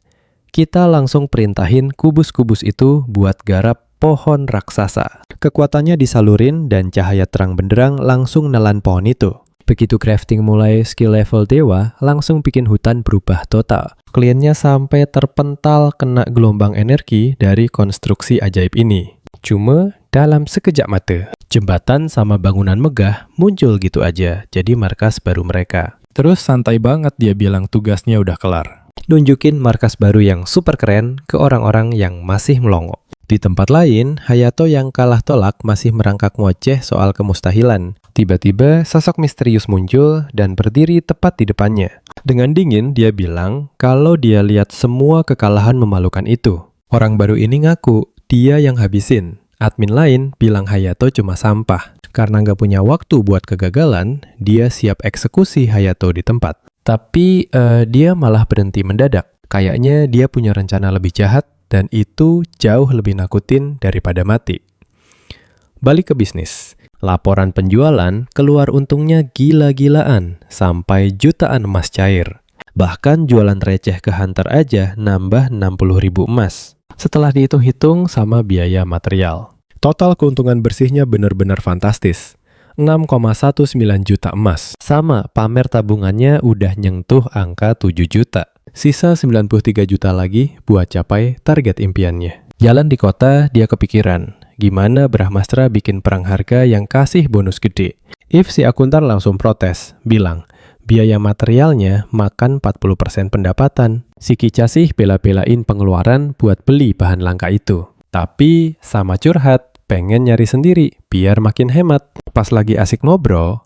kita langsung perintahin kubus-kubus itu buat garap pohon raksasa. Kekuatannya disalurin dan cahaya terang benderang langsung nelan pohon itu. Begitu crafting mulai skill level dewa, langsung bikin hutan berubah total. Kliennya sampai terpental kena gelombang energi dari konstruksi ajaib ini. Cuma dalam sekejap mata, jembatan sama bangunan megah muncul gitu aja jadi markas baru mereka. Terus santai banget dia bilang tugasnya udah kelar. Nunjukin markas baru yang super keren ke orang-orang yang masih melongo. Di tempat lain, Hayato yang kalah tolak masih merangkak ngoceh soal kemustahilan. Tiba-tiba sosok misterius muncul dan berdiri tepat di depannya. Dengan dingin dia bilang kalau dia lihat semua kekalahan memalukan itu. Orang baru ini ngaku dia yang habisin. Admin lain bilang Hayato cuma sampah. Karena nggak punya waktu buat kegagalan, dia siap eksekusi Hayato di tempat. Tapi dia malah berhenti mendadak. Kayaknya dia punya rencana lebih jahat dan itu jauh lebih nakutin daripada mati. Balik ke bisnis. Laporan penjualan keluar untungnya gila-gilaan sampai jutaan emas cair. Bahkan jualan receh ke Hunter aja nambah 60.000 emas. Setelah dihitung-hitung sama biaya material. Total keuntungan bersihnya benar-benar fantastis. 6,19 juta emas. Sama pamer tabungannya udah nyentuh angka 7 juta. Sisa 93 juta lagi buat capai target impiannya. Jalan di kota, dia kepikiran. Gimana Brahmastra bikin perang harga yang kasih bonus gede? If si akuntan langsung protes, bilang, biaya materialnya makan 40% pendapatan. Si Kicha sih bela-belain pengeluaran buat beli bahan langka itu. Tapi sama curhat, pengen nyari sendiri biar makin hemat. Pas lagi asik ngobrol,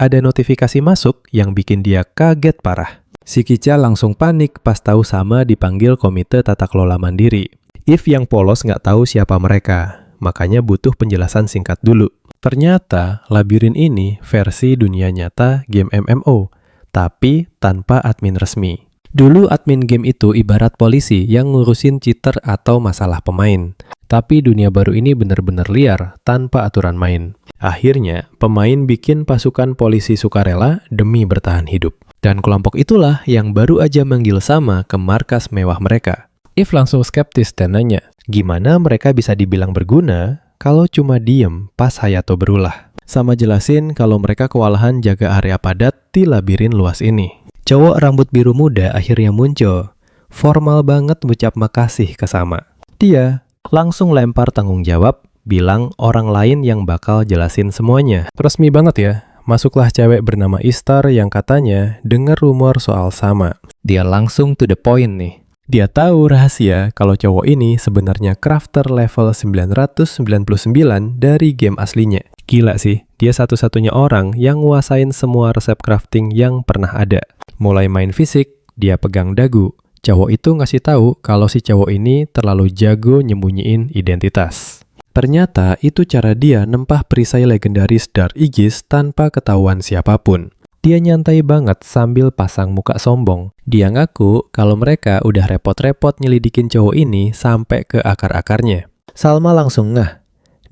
ada notifikasi masuk yang bikin dia kaget parah. Si Kicha langsung panik pas tahu Sama dipanggil Komite Tata Kelola Mandiri. If yang polos nggak tahu siapa mereka, makanya butuh penjelasan singkat dulu. Ternyata labirin ini versi dunia nyata game MMO, tapi tanpa admin resmi. Dulu admin game itu ibarat polisi yang ngurusin cheater atau masalah pemain. Tapi dunia baru ini benar-benar liar tanpa aturan main. Akhirnya, pemain bikin pasukan polisi sukarela demi bertahan hidup. Dan kelompok itulah yang baru aja manggil Sama ke markas mewah mereka. If langsung skeptis dan nanya, gimana mereka bisa dibilang berguna kalau cuma diem pas Hayato berulah? Sama jelasin kalau mereka kewalahan jaga area padat di labirin luas ini. Cowok rambut biru muda akhirnya muncul. Formal banget ucap makasih ke Sama. Dia langsung lempar tanggung jawab, bilang orang lain yang bakal jelasin semuanya. Resmi banget ya. Masuklah cewek bernama Ishtar yang katanya dengar rumor soal Sama. Dia langsung to the point nih. Dia tahu rahasia kalau cowok ini sebenarnya crafter level 999 dari game aslinya. Gila sih, dia satu-satunya orang yang nguasain semua resep crafting yang pernah ada. Mulai main fisik, dia pegang dagu. Cowok itu ngasih tahu kalau si cowok ini terlalu jago nyembunyiin identitas. Ternyata itu cara dia nempah perisai legendaris Dark Aegis tanpa ketahuan siapapun. Dia nyantai banget sambil pasang muka sombong. Dia ngaku kalau mereka udah repot-repot nyelidikin cowok ini sampai ke akar-akarnya. Salma langsung ngeh.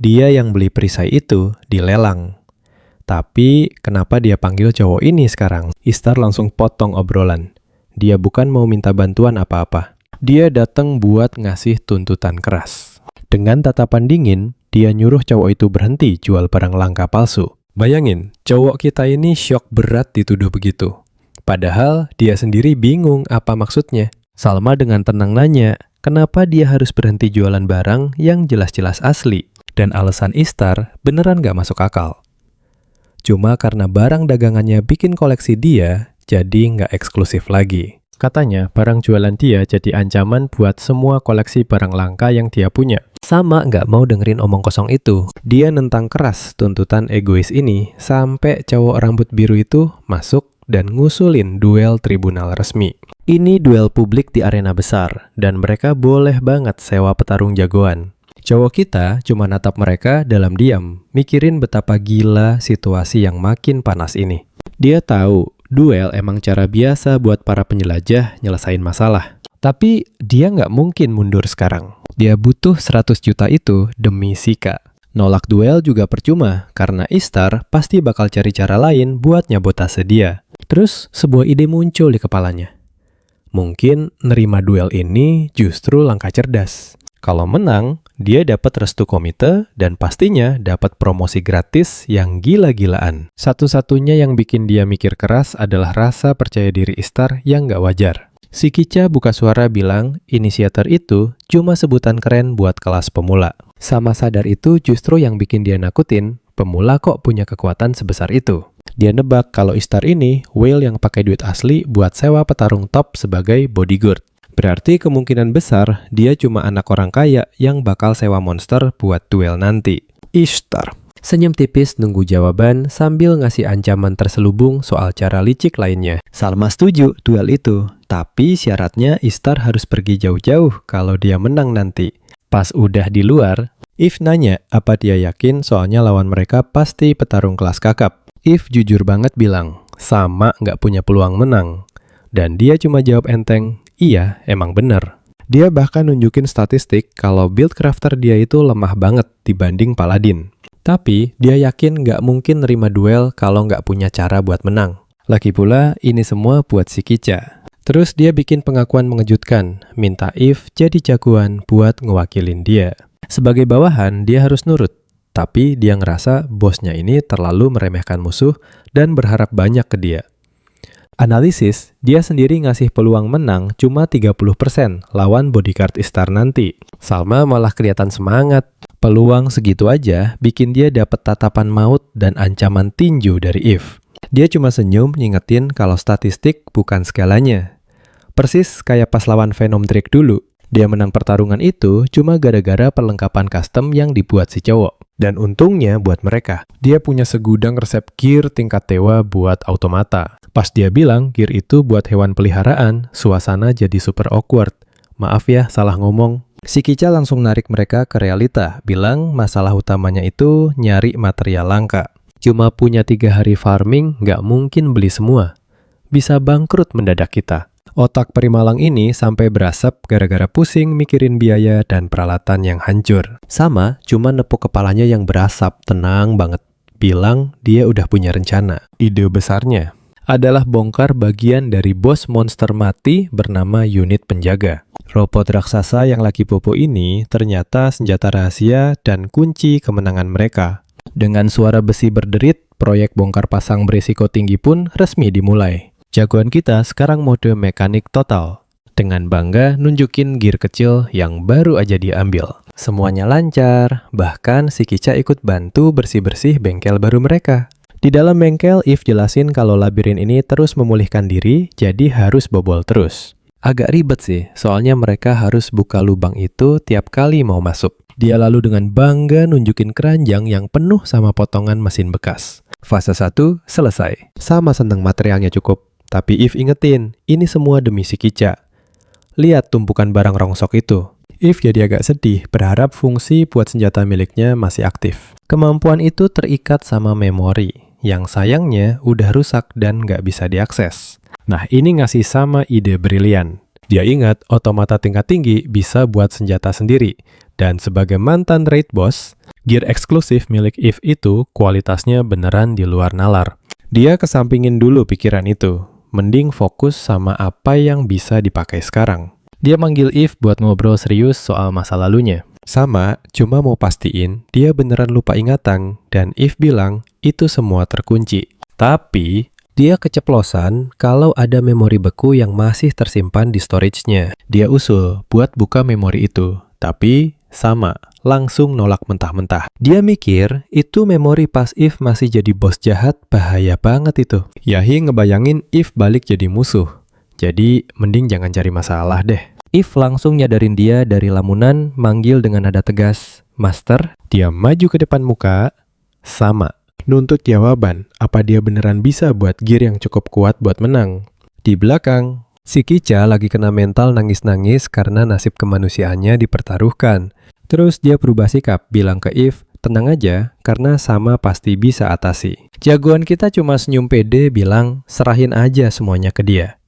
Dia yang beli perisai itu dilelang. Tapi kenapa dia panggil cowok ini sekarang? Ishtar langsung potong obrolan. Dia bukan mau minta bantuan apa-apa. Dia datang buat ngasih tuntutan keras. Dengan tatapan dingin, dia nyuruh cowok itu berhenti jual barang langka palsu. Bayangin, cowok kita ini syok berat dituduh begitu. Padahal dia sendiri bingung apa maksudnya. Salma dengan tenang nanya, kenapa dia harus berhenti jualan barang yang jelas-jelas asli? Dan alasan Ishtar beneran gak masuk akal. Cuma karena barang dagangannya bikin koleksi dia, jadi nggak eksklusif lagi. Katanya, barang jualan dia jadi ancaman buat semua koleksi barang langka yang dia punya. Sama nggak mau dengerin omong kosong itu. Dia nentang keras tuntutan egois ini sampai cowok rambut biru itu masuk dan ngusulin duel tribunal resmi. Ini duel publik di arena besar, dan mereka boleh banget sewa petarung jagoan. Cowok kita cuma natap mereka dalam diam, mikirin betapa gila situasi yang makin panas ini. Dia tahu duel emang cara biasa buat para penjelajah nyelesain masalah. Tapi dia nggak mungkin mundur sekarang. Dia butuh 100 juta itu demi Shika. Nolak duel juga percuma, karena Ishtar pasti bakal cari cara lain buat nyabotase dia. Terus sebuah ide muncul di kepalanya. Mungkin nerima duel ini justru langkah cerdas. Kalau menang, dia dapat restu komite dan pastinya dapat promosi gratis yang gila-gilaan. Satu-satunya yang bikin dia mikir keras adalah rasa percaya diri Ishtar yang gak wajar. Si Kicha buka suara bilang, inisiator itu cuma sebutan keren buat kelas pemula. Sama sadar itu justru yang bikin dia nakutin, pemula kok punya kekuatan sebesar itu. Dia nebak kalau Ishtar ini whale yang pakai duit asli buat sewa petarung top sebagai bodyguard. Berarti kemungkinan besar dia cuma anak orang kaya yang bakal sewa monster buat duel nanti. Ishtar senyum tipis nunggu jawaban sambil ngasih ancaman terselubung soal cara licik lainnya. Salma setuju duel itu, tapi syaratnya Ishtar harus pergi jauh-jauh kalau dia menang nanti. Pas udah di luar, If nanya apa dia yakin soalnya lawan mereka pasti petarung kelas kakap. If jujur banget bilang, Sama nggak punya peluang menang. Dan dia cuma jawab enteng, iya, emang bener. Dia bahkan nunjukin statistik kalau build crafter dia itu lemah banget dibanding paladin. Tapi dia yakin nggak mungkin nerima duel kalau nggak punya cara buat menang. Lagi pula, ini semua buat si Kicha. Terus dia bikin pengakuan mengejutkan, minta If jadi jagoan buat ngewakilin dia. Sebagai bawahan, dia harus nurut. Tapi dia ngerasa bosnya ini terlalu meremehkan musuh dan berharap banyak ke dia. Analisis, dia sendiri ngasih peluang menang cuma 30% lawan bodyguard Ishtar nanti. Salma malah kelihatan semangat. Peluang segitu aja bikin dia dapat tatapan maut dan ancaman tinju dari If. Dia cuma senyum ngingetin kalau statistik bukan segalanya. Persis kayak pas lawan Venom Drake dulu. Dia menang pertarungan itu cuma gara-gara perlengkapan custom yang dibuat si cowok. Dan untungnya buat mereka, dia punya segudang resep gear tingkat dewa buat automata. Pas dia bilang gear itu buat hewan peliharaan, suasana jadi super awkward. Maaf ya, salah ngomong. Si Kicha langsung narik mereka ke realita, bilang masalah utamanya itu nyari material langka. Cuma punya 3 hari farming, nggak mungkin beli semua. Bisa bangkrut mendadak kita. Otak Perimalang ini sampai berasap gara-gara pusing mikirin biaya dan peralatan yang hancur. Sama, cuma nepuk kepalanya yang berasap, tenang banget. Bilang dia udah punya rencana, ide besarnya. adalah bongkar bagian dari bos monster mati bernama unit penjaga. Robot raksasa yang lagi bobo ini ternyata senjata rahasia dan kunci kemenangan mereka. Dengan suara besi berderit, proyek bongkar pasang berisiko tinggi pun resmi dimulai. Jagoan kita sekarang mode mekanik total. Dengan bangga nunjukin gear kecil yang baru aja diambil. Semuanya lancar, bahkan si Kica ikut bantu bersih-bersih bengkel baru mereka. Di dalam bengkel, Eve jelasin kalau labirin ini terus memulihkan diri, jadi harus bobol terus. Agak ribet sih, soalnya mereka harus buka lubang itu tiap kali mau masuk. Dia lalu dengan bangga nunjukin keranjang yang penuh sama potongan mesin bekas. Fase 1 selesai. Sama seneng materialnya cukup. Tapi Eve ingetin, ini semua demi si Kica. Lihat tumpukan barang rongsok itu. Eve jadi agak sedih, berharap fungsi buat senjata miliknya masih aktif. Kemampuan itu terikat sama memori, yang sayangnya udah rusak dan nggak bisa diakses. Nah, ini ngasih sama ide brilian. Dia ingat otomata tingkat tinggi bisa buat senjata sendiri. Dan sebagai mantan raid boss, gear eksklusif milik Eve itu kualitasnya beneran di luar nalar. Dia kesampingin dulu pikiran itu. Mending fokus sama apa yang bisa dipakai sekarang. Dia manggil Eve buat ngobrol serius soal masa lalunya. Sama, cuma mau pastiin dia beneran lupa ingatan. Dan Eve bilang itu semua terkunci. Tapi dia keceplosan kalau ada memori beku yang masih tersimpan di storage-nya. Dia usul buat buka memori itu. Tapi sama, langsung nolak mentah-mentah. Dia mikir itu memori pas Eve masih jadi bos jahat, bahaya banget itu. Yahi ngebayangin Eve balik jadi musuh. Jadi mending jangan cari masalah deh. Eve langsung nyadarin dia dari lamunan, manggil dengan nada tegas, "Master." Dia maju ke depan muka, sama. Nuntut jawaban, apa dia beneran bisa buat gear yang cukup kuat buat menang. Di belakang, si Kica lagi kena mental nangis-nangis karena nasib kemanusiaannya dipertaruhkan. Terus dia berubah sikap, bilang ke Eve, tenang aja, karena sama pasti bisa atasi. Jagoan kita cuma senyum pede bilang, serahin aja semuanya ke dia.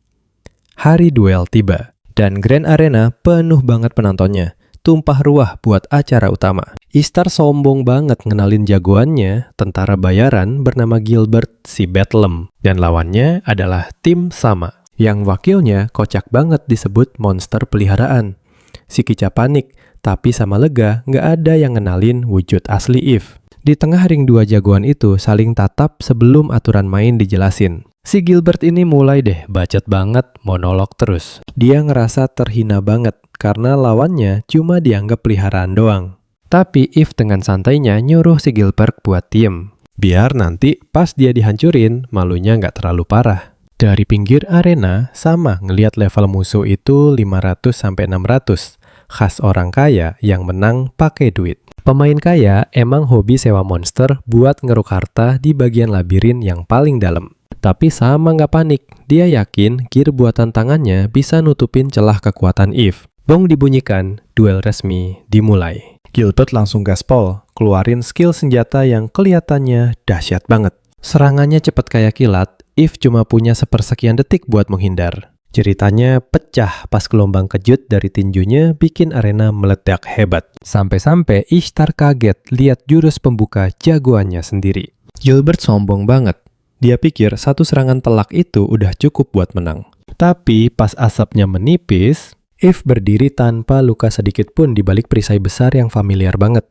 Hari duel tiba, dan Grand Arena penuh banget penontonnya. Tumpah ruah buat acara utama. Ishtar sombong banget ngenalin jagoannya, tentara bayaran bernama Gilbert si Bedlam. Dan lawannya adalah tim sama, yang wakilnya kocak banget disebut monster peliharaan. Si Kica panik, tapi sama lega nggak ada yang ngenalin wujud asli Eve. Di tengah ring dua jagoan itu saling tatap sebelum aturan main dijelasin. Si Gilbert ini mulai deh bacot banget, monolog terus. Dia ngerasa terhina banget karena lawannya cuma dianggap peliharaan doang. Tapi Eve dengan santainya nyuruh si Gilbert buat diem. Biar nanti pas dia dihancurin, malunya nggak terlalu parah. Dari pinggir arena, sama ngelihat level musuh itu 500-600. Khas orang kaya yang menang pakai duit. Pemain kaya emang hobi sewa monster buat ngeruk harta di bagian labirin yang paling dalam. Tapi sama nggak panik, dia yakin gear buatan tangannya bisa nutupin celah kekuatan Eve. Gong dibunyikan, duel resmi dimulai. Gilbert langsung gaspol, keluarin skill senjata yang kelihatannya dahsyat banget. Serangannya cepat kayak kilat, Eve cuma punya sepersekian detik buat menghindar. Ceritanya pecah pas gelombang kejut dari tinjunya bikin arena meledak hebat. Sampai-sampai Ishtar kaget lihat jurus pembuka jagoannya sendiri. Gilbert sombong banget. Dia pikir satu serangan telak itu udah cukup buat menang. Tapi pas asapnya menipis, Eve berdiri tanpa luka sedikit pun di balik perisai besar yang familiar banget.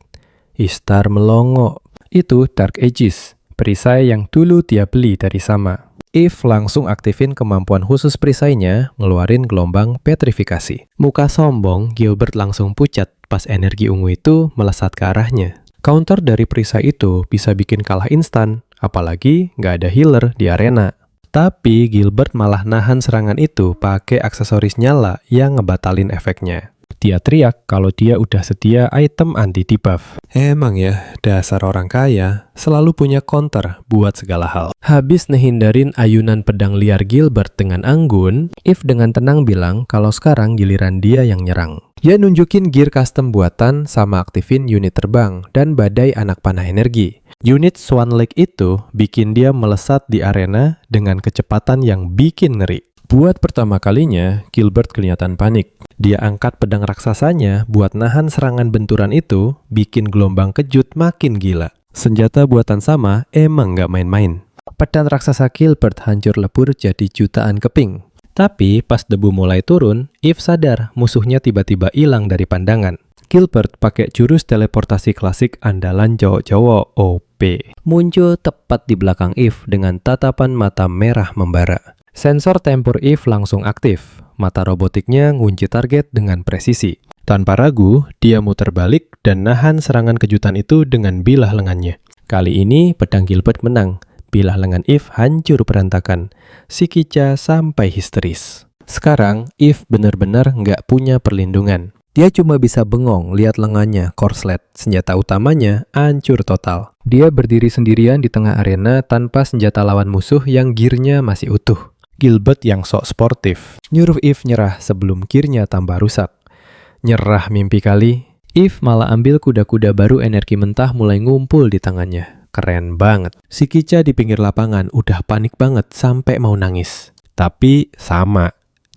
Ishtar melongo. Itu Dark Aegis, perisai yang dulu dia beli dari sama. Eve langsung aktifin kemampuan khusus perisainya, ngeluarin gelombang petrifikasi. Muka sombong, Gilbert langsung pucat pas energi ungu itu melesat ke arahnya. Counter dari perisai itu bisa bikin kalah instan, apalagi nggak ada healer di arena. Tapi Gilbert malah nahan serangan itu pakai aksesoris nyala yang ngebatalin efeknya. Dia teriak kalau dia udah sedia item anti debuff. Emang ya, dasar orang kaya selalu punya counter buat segala hal. Habis nehindarin ayunan pedang liar Gilbert dengan anggun, Eve dengan tenang bilang kalau sekarang giliran dia yang nyerang. Dia nunjukin gear custom buatan sama aktifin unit terbang dan badai anak panah energi. Unit Swan Lake itu bikin dia melesat di arena dengan kecepatan yang bikin ngeri. Buat pertama kalinya, Gilbert kelihatan panik. Dia angkat pedang raksasanya buat nahan serangan benturan itu, bikin gelombang kejut makin gila. Senjata buatan sama emang nggak main-main. pedang raksasa Gilbert hancur lebur jadi jutaan keping. Tapi pas debu mulai turun, Eve sadar musuhnya tiba-tiba hilang dari pandangan. Gilbert pakai jurus teleportasi klasik andalan cowok-cowok OP. Muncul tepat di belakang Eve dengan tatapan mata merah membara. Sensor tempur Eve langsung aktif. Mata robotiknya ngunci target dengan presisi. Tanpa ragu, dia muter balik dan nahan serangan kejutan itu dengan bilah lengannya. Kali ini pedang Gilbert menang. Bilah lengan Eve hancur berantakan. Si Kica sampai histeris. Sekarang Eve benar-benar nggak punya perlindungan. Dia cuma bisa bengong lihat lengannya korslet. Senjata utamanya hancur total. Dia berdiri sendirian di tengah arena tanpa senjata lawan musuh yang gearnya masih utuh. Gilbert yang sok sportif nyuruh Eve nyerah sebelum gearnya tambah rusak. Nyerah mimpi kali. Eve malah ambil kuda-kuda baru energi mentah mulai ngumpul di tangannya. Keren banget. Si Kica di pinggir lapangan udah panik banget sampai mau nangis. Tapi sama.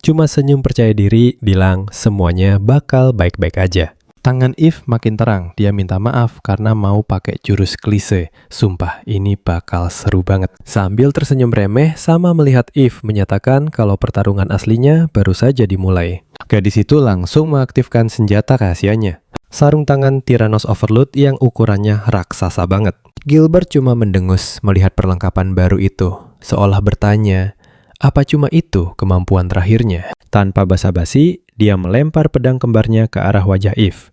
Cuma senyum percaya diri, bilang semuanya bakal baik-baik aja. Tangan Eve makin terang, dia minta maaf karena mau pakai jurus klise. Sumpah, ini bakal seru banget. Sambil tersenyum remeh sama melihat Eve menyatakan kalau pertarungan aslinya baru saja dimulai. Gadis itu langsung mengaktifkan senjata rahasianya. Sarung tangan Tyrannos Overload yang ukurannya raksasa banget. Gilbert cuma mendengus melihat perlengkapan baru itu, seolah bertanya, apa cuma itu kemampuan terakhirnya? Tanpa basa-basi, dia melempar pedang kembarnya ke arah wajah Eve.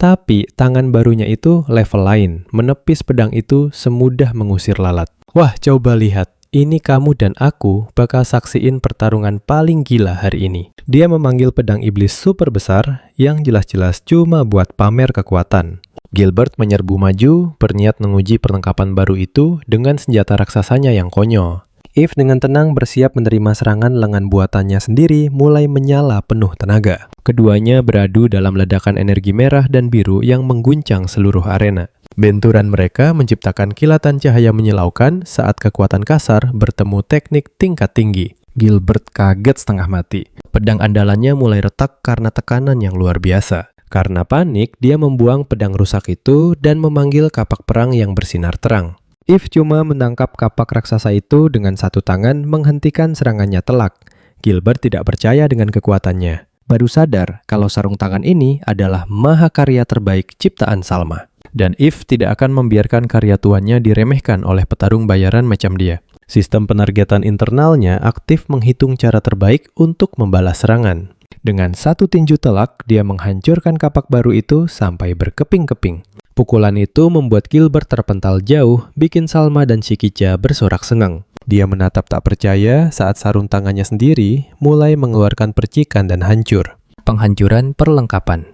Tapi tangan barunya itu level lain, menepis pedang itu semudah mengusir lalat. Wah, coba lihat, ini kamu dan aku bakal saksiin pertarungan paling gila hari ini. Dia memanggil pedang iblis super besar yang jelas-jelas cuma buat pamer kekuatan. Gilbert menyerbu maju, berniat menguji perlengkapan baru itu dengan senjata raksasanya yang konyol. Eve dengan tenang bersiap menerima serangan lengan buatannya sendiri mulai menyala penuh tenaga. Keduanya beradu dalam ledakan energi merah dan biru yang mengguncang seluruh arena. Benturan mereka menciptakan kilatan cahaya menyilaukan saat kekuatan kasar bertemu teknik tingkat tinggi. Gilbert kaget setengah mati. Pedang andalannya mulai retak karena tekanan yang luar biasa. Karena panik, dia membuang pedang rusak itu dan memanggil kapak perang yang bersinar terang. Eve cuma menangkap kapak raksasa itu dengan satu tangan menghentikan serangannya telak. Gilbert tidak percaya dengan kekuatannya. Baru sadar kalau sarung tangan ini adalah mahakarya terbaik ciptaan Salma. Dan Eve tidak akan membiarkan karya tuannya diremehkan oleh petarung bayaran macam dia. Sistem penargetan internalnya aktif menghitung cara terbaik untuk membalas serangan. Dengan satu tinju telak, dia menghancurkan kapak baru itu sampai berkeping-keping. Pukulan itu membuat Gilbert terpental jauh, bikin Salma dan si Kica bersorak-sengang. Dia menatap tak percaya saat sarung tangannya sendiri mulai mengeluarkan percikan dan hancur. Penghancuran perlengkapan.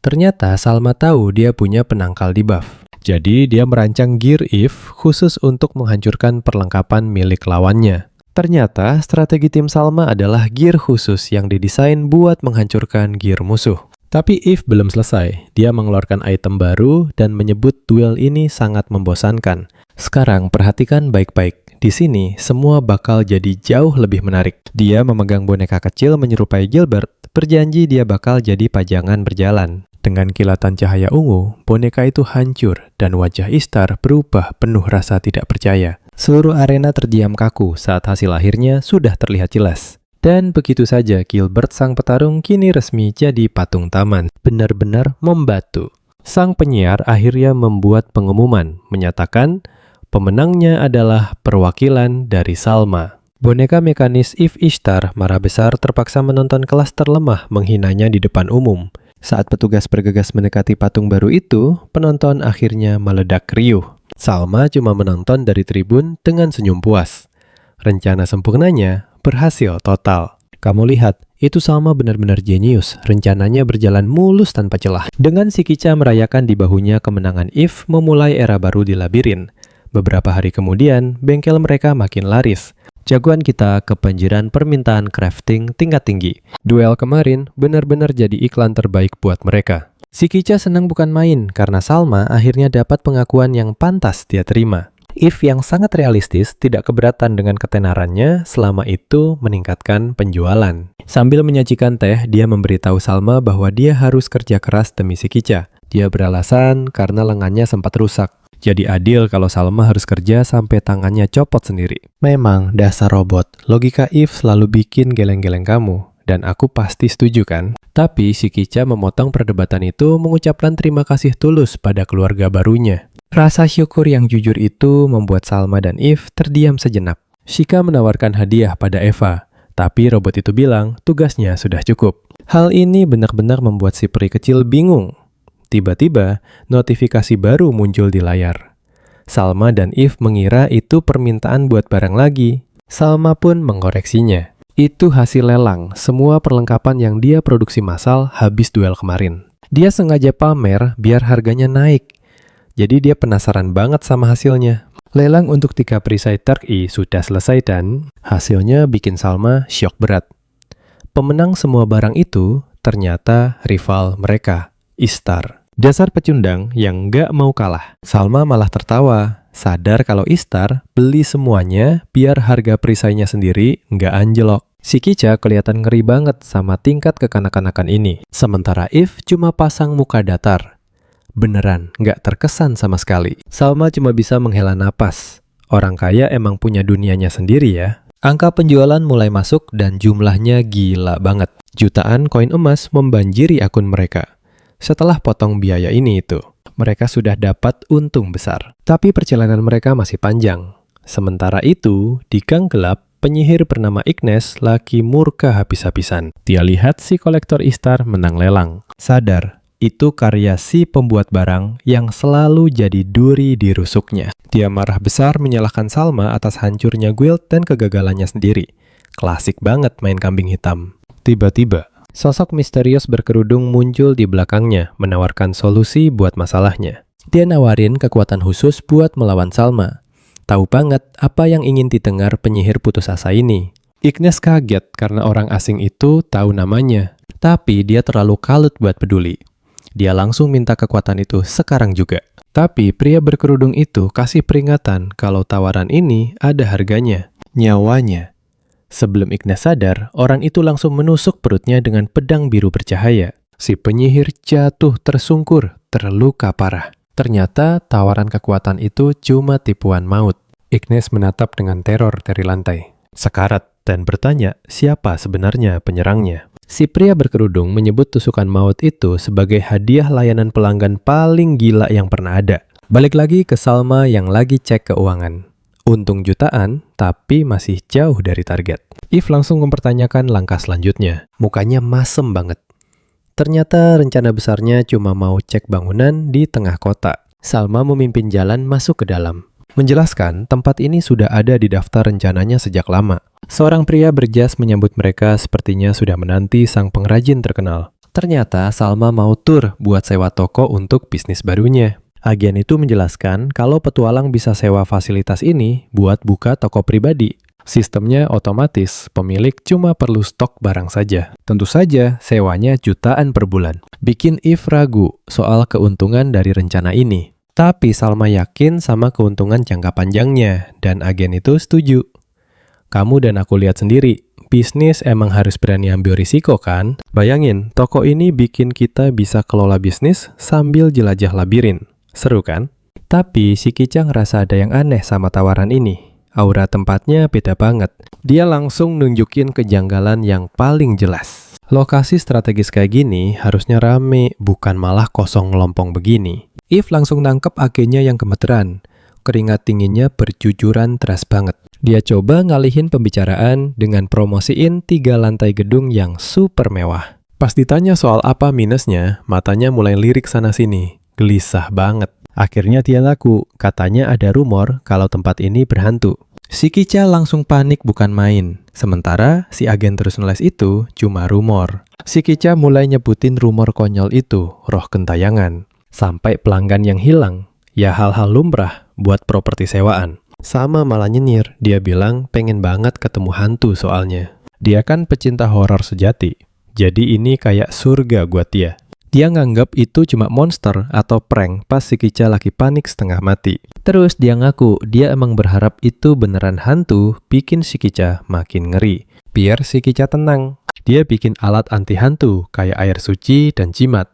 Ternyata Salma tahu dia punya penangkal debuff. Jadi dia merancang gear Eve khusus untuk menghancurkan perlengkapan milik lawannya. Ternyata strategi tim Salma adalah gear khusus yang didesain buat menghancurkan gear musuh. Tapi Eve belum selesai. Dia mengeluarkan item baru dan menyebut duel ini sangat membosankan. Sekarang perhatikan baik-baik. Di sini semua bakal jadi jauh lebih menarik. Dia memegang boneka kecil menyerupai Gilbert, berjanji dia bakal jadi pajangan berjalan. Dengan kilatan cahaya ungu, boneka itu hancur dan wajah Ishtar berubah penuh rasa tidak percaya. Seluruh arena terdiam kaku saat hasil akhirnya sudah terlihat jelas. Dan begitu saja Gilbert sang petarung kini resmi jadi patung taman. Benar-benar membatu. Sang penyiar akhirnya membuat pengumuman, menyatakan pemenangnya adalah perwakilan dari Salma. Boneka mekanis Eve Ishtar marah besar terpaksa menonton kelas terlemah menghinanya di depan umum. Saat petugas bergegas mendekati patung baru itu, penonton akhirnya meledak riuh. Salma cuma menonton dari tribun dengan senyum puas. Rencana sempurnanya berhasil total. Kamu lihat, itu Salma benar-benar jenius. Rencananya berjalan mulus tanpa celah. Dengan si Kica merayakan di bahunya kemenangan Eve memulai era baru di labirin. Beberapa hari kemudian, bengkel mereka makin laris. Jagoan kita kebanjiran permintaan crafting tingkat tinggi. Duel kemarin benar-benar jadi iklan terbaik buat mereka. Si Kica senang bukan main karena Salma akhirnya dapat pengakuan yang pantas dia terima. Eve yang sangat realistis tidak keberatan dengan ketenarannya selama itu meningkatkan penjualan. Sambil menyajikan teh, dia memberitahu Salma bahwa dia harus kerja keras demi si Kica. Dia beralasan karena lengannya sempat rusak. Jadi adil kalau Salma harus kerja sampai tangannya copot sendiri. Memang dasar robot, logika Eve selalu bikin geleng-geleng kamu. Dan aku pasti setuju kan? Tapi si Kica memotong perdebatan itu mengucapkan terima kasih tulus pada keluarga barunya. Rasa syukur yang jujur itu membuat Salma dan Eve terdiam sejenak. Shika menawarkan hadiah pada Eva, tapi robot itu bilang tugasnya sudah cukup. Hal ini benar-benar membuat si peri kecil bingung. Tiba-tiba, notifikasi baru muncul di layar. Salma dan Eve mengira itu permintaan buat barang lagi. Salma pun mengoreksinya. Itu hasil lelang, semua perlengkapan yang dia produksi massal habis duel kemarin. Dia sengaja pamer biar harganya naik. Jadi dia penasaran banget sama hasilnya. Lelang untuk 3 perisai Turk-i sudah selesai dan hasilnya bikin Salma syok berat. Pemenang semua barang itu ternyata rival mereka, Ishtar. Dasar pecundang yang nggak mau kalah. Salma malah tertawa, sadar kalau Ishtar beli semuanya biar harga perisainya sendiri nggak anjlok. Si Kica kelihatan ngeri banget sama tingkat kekanak-kanakan ini. Sementara Eve cuma pasang muka datar. Beneran, nggak terkesan sama sekali. Salma cuma bisa menghela napas. Orang kaya emang punya dunianya sendiri ya. Angka penjualan mulai masuk dan jumlahnya gila banget. Jutaan koin emas membanjiri akun mereka. Setelah potong biaya ini itu, mereka sudah dapat untung besar. Tapi perjalanan mereka masih panjang. Sementara itu, di gang gelap, penyihir bernama Ignes lagi murka habis-habisan. Dia lihat si kolektor Ishtar menang lelang. Sadar, itu karya si pembuat barang yang selalu jadi duri di rusuknya. Dia marah besar menyalahkan Salma atas hancurnya guild dan kegagalannya sendiri. Klasik banget main kambing hitam. Tiba-tiba, sosok misterius berkerudung muncul di belakangnya, menawarkan solusi buat masalahnya. Dia nawarin kekuatan khusus buat melawan Salma. Tahu banget apa yang ingin didengar penyihir putus asa ini. Ignes kaget karena orang asing itu tahu namanya. Tapi dia terlalu kalut buat peduli. Dia langsung minta kekuatan itu sekarang juga. Tapi pria berkerudung itu kasih peringatan kalau tawaran ini ada harganya. Nyawanya. Sebelum Ignes sadar, orang itu langsung menusuk perutnya dengan pedang biru bercahaya. Si penyihir jatuh tersungkur, terluka parah. Ternyata tawaran kekuatan itu cuma tipuan maut. Ignes menatap dengan teror dari lantai. Sekarat dan bertanya siapa sebenarnya penyerangnya. Si pria berkerudung menyebut tusukan maut itu sebagai hadiah layanan pelanggan paling gila yang pernah ada. Balik lagi ke Salma yang lagi cek keuangan. Untung jutaan, tapi masih jauh dari target. Eve langsung mempertanyakan langkah selanjutnya. Mukanya masem banget. Ternyata rencana besarnya cuma mau cek bangunan di tengah kota. Salma memimpin jalan masuk ke dalam. Menjelaskan tempat ini sudah ada di daftar rencananya sejak lama. Seorang pria berjas menyambut mereka sepertinya sudah menanti sang pengrajin terkenal. Ternyata Salma mau tur buat sewa toko untuk bisnis barunya. Agen itu menjelaskan kalau petualang bisa sewa fasilitas ini buat buka toko pribadi. Sistemnya otomatis, pemilik cuma perlu stok barang saja. Tentu saja, sewanya jutaan per bulan. Bikin Eve ragu soal keuntungan dari rencana ini. Tapi Salma yakin sama keuntungan jangka panjangnya, dan agen itu setuju. Kamu dan aku lihat sendiri, bisnis emang harus berani ambil risiko kan? Bayangin, toko ini bikin kita bisa kelola bisnis sambil jelajah labirin. Seru kan? Tapi si Kica ngerasa ada yang aneh sama tawaran ini. Aura tempatnya beda banget. Dia langsung nunjukin kejanggalan yang paling jelas. Lokasi strategis kayak gini harusnya rame, bukan malah kosong ngelompong begini. Eve langsung nangkep agennya yang gemeteran. Keringat dinginnya bercucuran deras banget. Dia coba ngalihin pembicaraan dengan promosiin 3 lantai gedung yang super mewah. Pas ditanya soal apa minusnya, matanya mulai lirik sana-sini. Gelisah banget. Akhirnya dia ngaku, katanya ada rumor kalau tempat ini berhantu. Si Kica langsung panik bukan main. Sementara si agen terus ngeles itu cuma rumor. Si Kica mulai nyebutin rumor konyol itu, roh gentayangan. Sampai pelanggan yang hilang. Ya hal-hal lumrah buat properti sewaan. Sama malah nyengir, dia bilang pengen banget ketemu hantu soalnya. Dia kan pecinta horor sejati. Jadi ini kayak surga buat dia. Dia nganggap itu cuma monster atau prank pas si Kica lagi panik setengah mati. Terus dia ngaku dia emang berharap itu beneran hantu, bikin si Kica makin ngeri. Biar si Kica tenang. Dia bikin alat anti hantu kayak air suci dan jimat.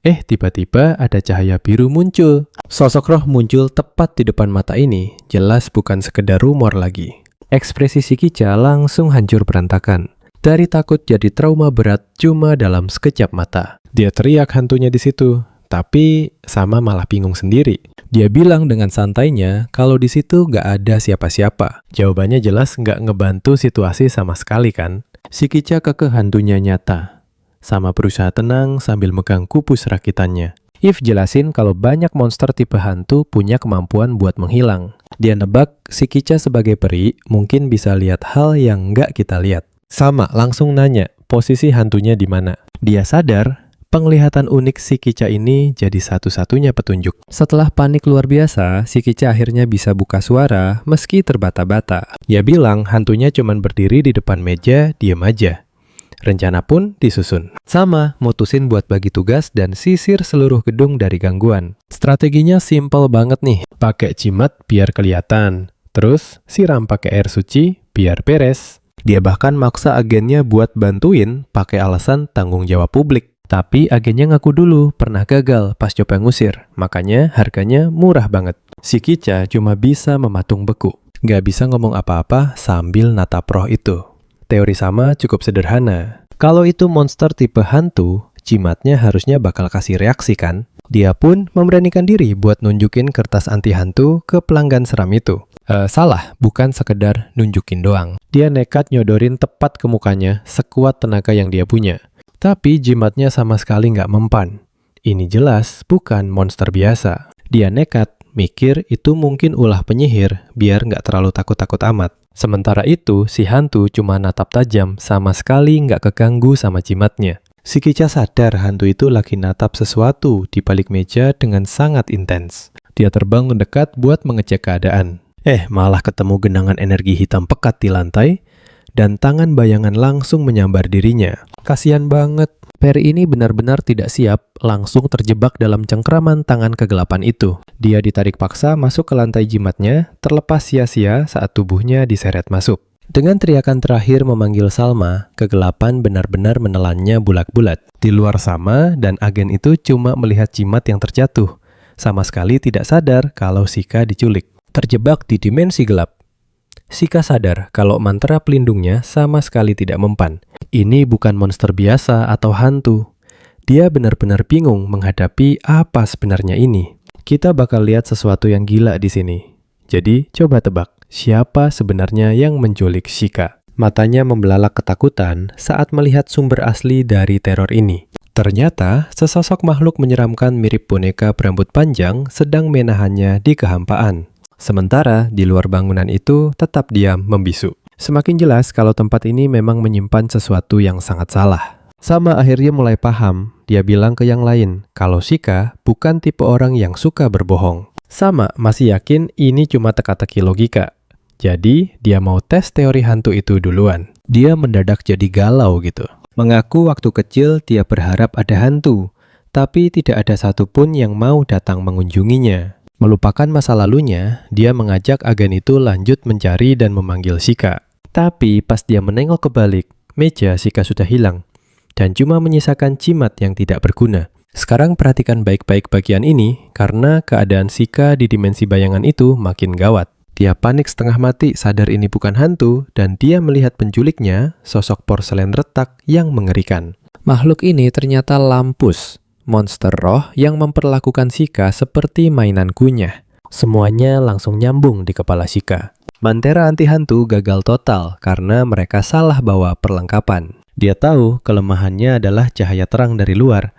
Tiba-tiba ada cahaya biru muncul. Sosok roh muncul tepat di depan mata ini, jelas bukan sekedar rumor lagi. Ekspresi si Kica langsung hancur berantakan. Dari takut jadi trauma berat cuma dalam sekejap mata. Dia teriak hantunya di situ, tapi Sama malah bingung sendiri. Dia bilang dengan santainya kalau di situ nggak ada siapa-siapa. Jawabannya jelas nggak ngebantu situasi sama sekali kan. Si Kica kekeh hantunya nyata. Sama berusaha tenang sambil megang kupus rakitannya. If jelasin kalau banyak monster tipe hantu punya kemampuan buat menghilang. Dia nebak si Kica sebagai peri mungkin bisa lihat hal yang nggak kita lihat. Sama langsung nanya posisi hantunya di mana. Dia sadar penglihatan unik si Kica ini jadi satu-satunya petunjuk. Setelah panik luar biasa, si Kica akhirnya bisa buka suara meski terbata-bata. Dia bilang hantunya cuma berdiri di depan meja, diam aja. Rencana pun disusun. Sama mutusin buat bagi tugas dan sisir seluruh gedung dari gangguan. Strateginya simple banget nih. Pakai jimat biar kelihatan. Terus siram pakai air suci biar beres. Dia bahkan maksa agennya buat bantuin pakai alasan tanggung jawab publik. Tapi agennya ngaku dulu pernah gagal pas coba ngusir. Makanya harganya murah banget. Si Kica cuma bisa mematung beku. Gak bisa ngomong apa-apa sambil natap roh itu. Teori Sama cukup sederhana. Kalau itu monster tipe hantu, jimatnya harusnya bakal kasih reaksi kan? Dia pun memberanikan diri buat nunjukin kertas anti hantu ke pelanggan seram itu. Salah, bukan sekedar nunjukin doang. Dia nekat nyodorin tepat ke mukanya sekuat tenaga yang dia punya. Tapi jimatnya sama sekali nggak mempan. Ini jelas bukan monster biasa. Dia nekat, mikir itu mungkin ulah penyihir biar nggak terlalu takut-takut amat. Sementara itu, si hantu cuma natap tajam, sama sekali nggak keganggu sama jimatnya. Si Kica sadar hantu itu lagi natap sesuatu di balik meja dengan sangat intens. Dia terbang mendekat buat mengecek keadaan. Malah ketemu genangan energi hitam pekat di lantai, dan tangan bayangan langsung menyambar dirinya. Kasian banget. Peri ini benar-benar tidak siap, langsung terjebak dalam cengkraman tangan kegelapan itu. Dia ditarik paksa masuk ke lantai jimatnya, terlepas sia-sia saat tubuhnya diseret masuk. Dengan teriakan terakhir memanggil Salma, kegelapan benar-benar menelannya bulat-bulat. Di luar Sama dan agen itu cuma melihat jimat yang terjatuh. Sama sekali tidak sadar kalau Sika diculik. Terjebak di dimensi gelap. Sika sadar kalau mantra pelindungnya sama sekali tidak mempan. Ini bukan monster biasa atau hantu. Dia benar-benar bingung menghadapi apa sebenarnya ini. Kita bakal lihat sesuatu yang gila di sini. Jadi, coba tebak, siapa sebenarnya yang menculik Sika? Matanya membelalak ketakutan saat melihat sumber asli dari teror ini. Ternyata, sesosok makhluk menyeramkan mirip boneka berambut panjang sedang menahannya di kehampaan. Sementara di luar bangunan itu tetap diam membisu. Semakin jelas kalau tempat ini memang menyimpan sesuatu yang sangat salah. Sama akhirnya mulai paham. Dia bilang ke yang lain kalau Sika bukan tipe orang yang suka berbohong. Sama masih yakin ini cuma teka-teki logika. Jadi dia mau tes teori hantu itu duluan. Dia mendadak jadi galau gitu. Mengaku waktu kecil dia berharap ada hantu, tapi tidak ada satupun yang mau datang mengunjunginya. Melupakan masa lalunya, dia mengajak agen itu lanjut mencari dan memanggil Sika. Tapi pas dia menengok ke balik, meja Sika sudah hilang dan cuma menyisakan jimat yang tidak berguna. Sekarang perhatikan baik-baik bagian ini karena keadaan Sika di dimensi bayangan itu makin gawat. Dia panik setengah mati sadar ini bukan hantu dan dia melihat penculiknya, sosok porselen retak yang mengerikan. Makhluk ini ternyata Lampus. Monster roh yang memperlakukan Sika seperti mainan kunyah. Semuanya langsung nyambung di kepala Sika. Bantera anti hantu gagal total karena mereka salah bawa perlengkapan. Dia tahu kelemahannya adalah cahaya terang dari luar.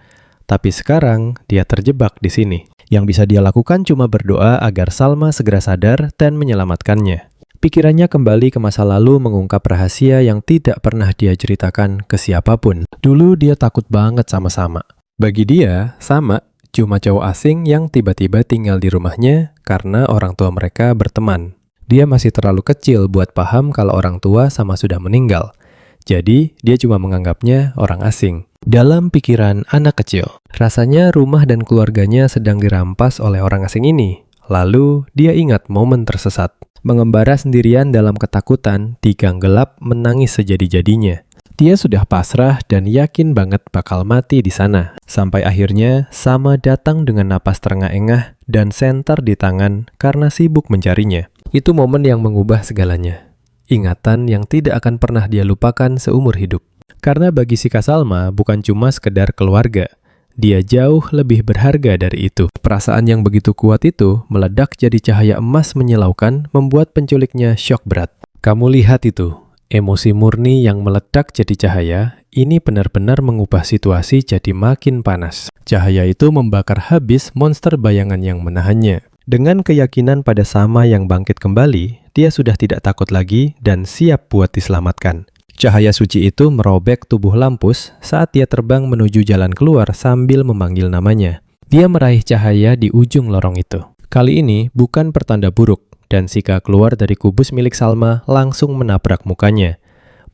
Tapi sekarang dia terjebak di sini. Yang bisa dia lakukan cuma berdoa agar Salma segera sadar dan menyelamatkannya. Pikirannya kembali ke masa lalu mengungkap rahasia yang tidak pernah dia ceritakan ke siapapun. Dulu dia takut banget sama-sama. Bagi dia, Sama cuma cowok asing yang tiba-tiba tinggal di rumahnya karena orang tua mereka berteman. Dia masih terlalu kecil buat paham kalau orang tua Sama sudah meninggal. Jadi, dia cuma menganggapnya orang asing. Dalam pikiran anak kecil, rasanya rumah dan keluarganya sedang dirampas oleh orang asing ini. Lalu, dia ingat momen tersesat. Mengembara sendirian dalam ketakutan, di gang gelap menangis sejadi-jadinya. Dia sudah pasrah dan yakin banget bakal mati di sana. Sampai akhirnya Salma datang dengan napas terengah-engah dan senter di tangan karena sibuk mencarinya. Itu momen yang mengubah segalanya. Ingatan yang tidak akan pernah dia lupakan seumur hidup. Karena bagi si Kak Salma bukan cuma sekedar keluarga. Dia jauh lebih berharga dari itu. Perasaan yang begitu kuat itu meledak jadi cahaya emas menyilaukan, membuat penculiknya syok berat. Kamu lihat itu. Emosi murni yang meledak jadi cahaya, ini benar-benar mengubah situasi jadi makin panas. Cahaya itu membakar habis monster bayangan yang menahannya. Dengan keyakinan pada Salma yang bangkit kembali, dia sudah tidak takut lagi dan siap buat diselamatkan. Cahaya suci itu merobek tubuh Lampus saat dia terbang menuju jalan keluar sambil memanggil namanya. Dia meraih cahaya di ujung lorong itu. Kali ini bukan pertanda buruk. Dan Sika keluar dari kubus milik Salma langsung menabrak mukanya.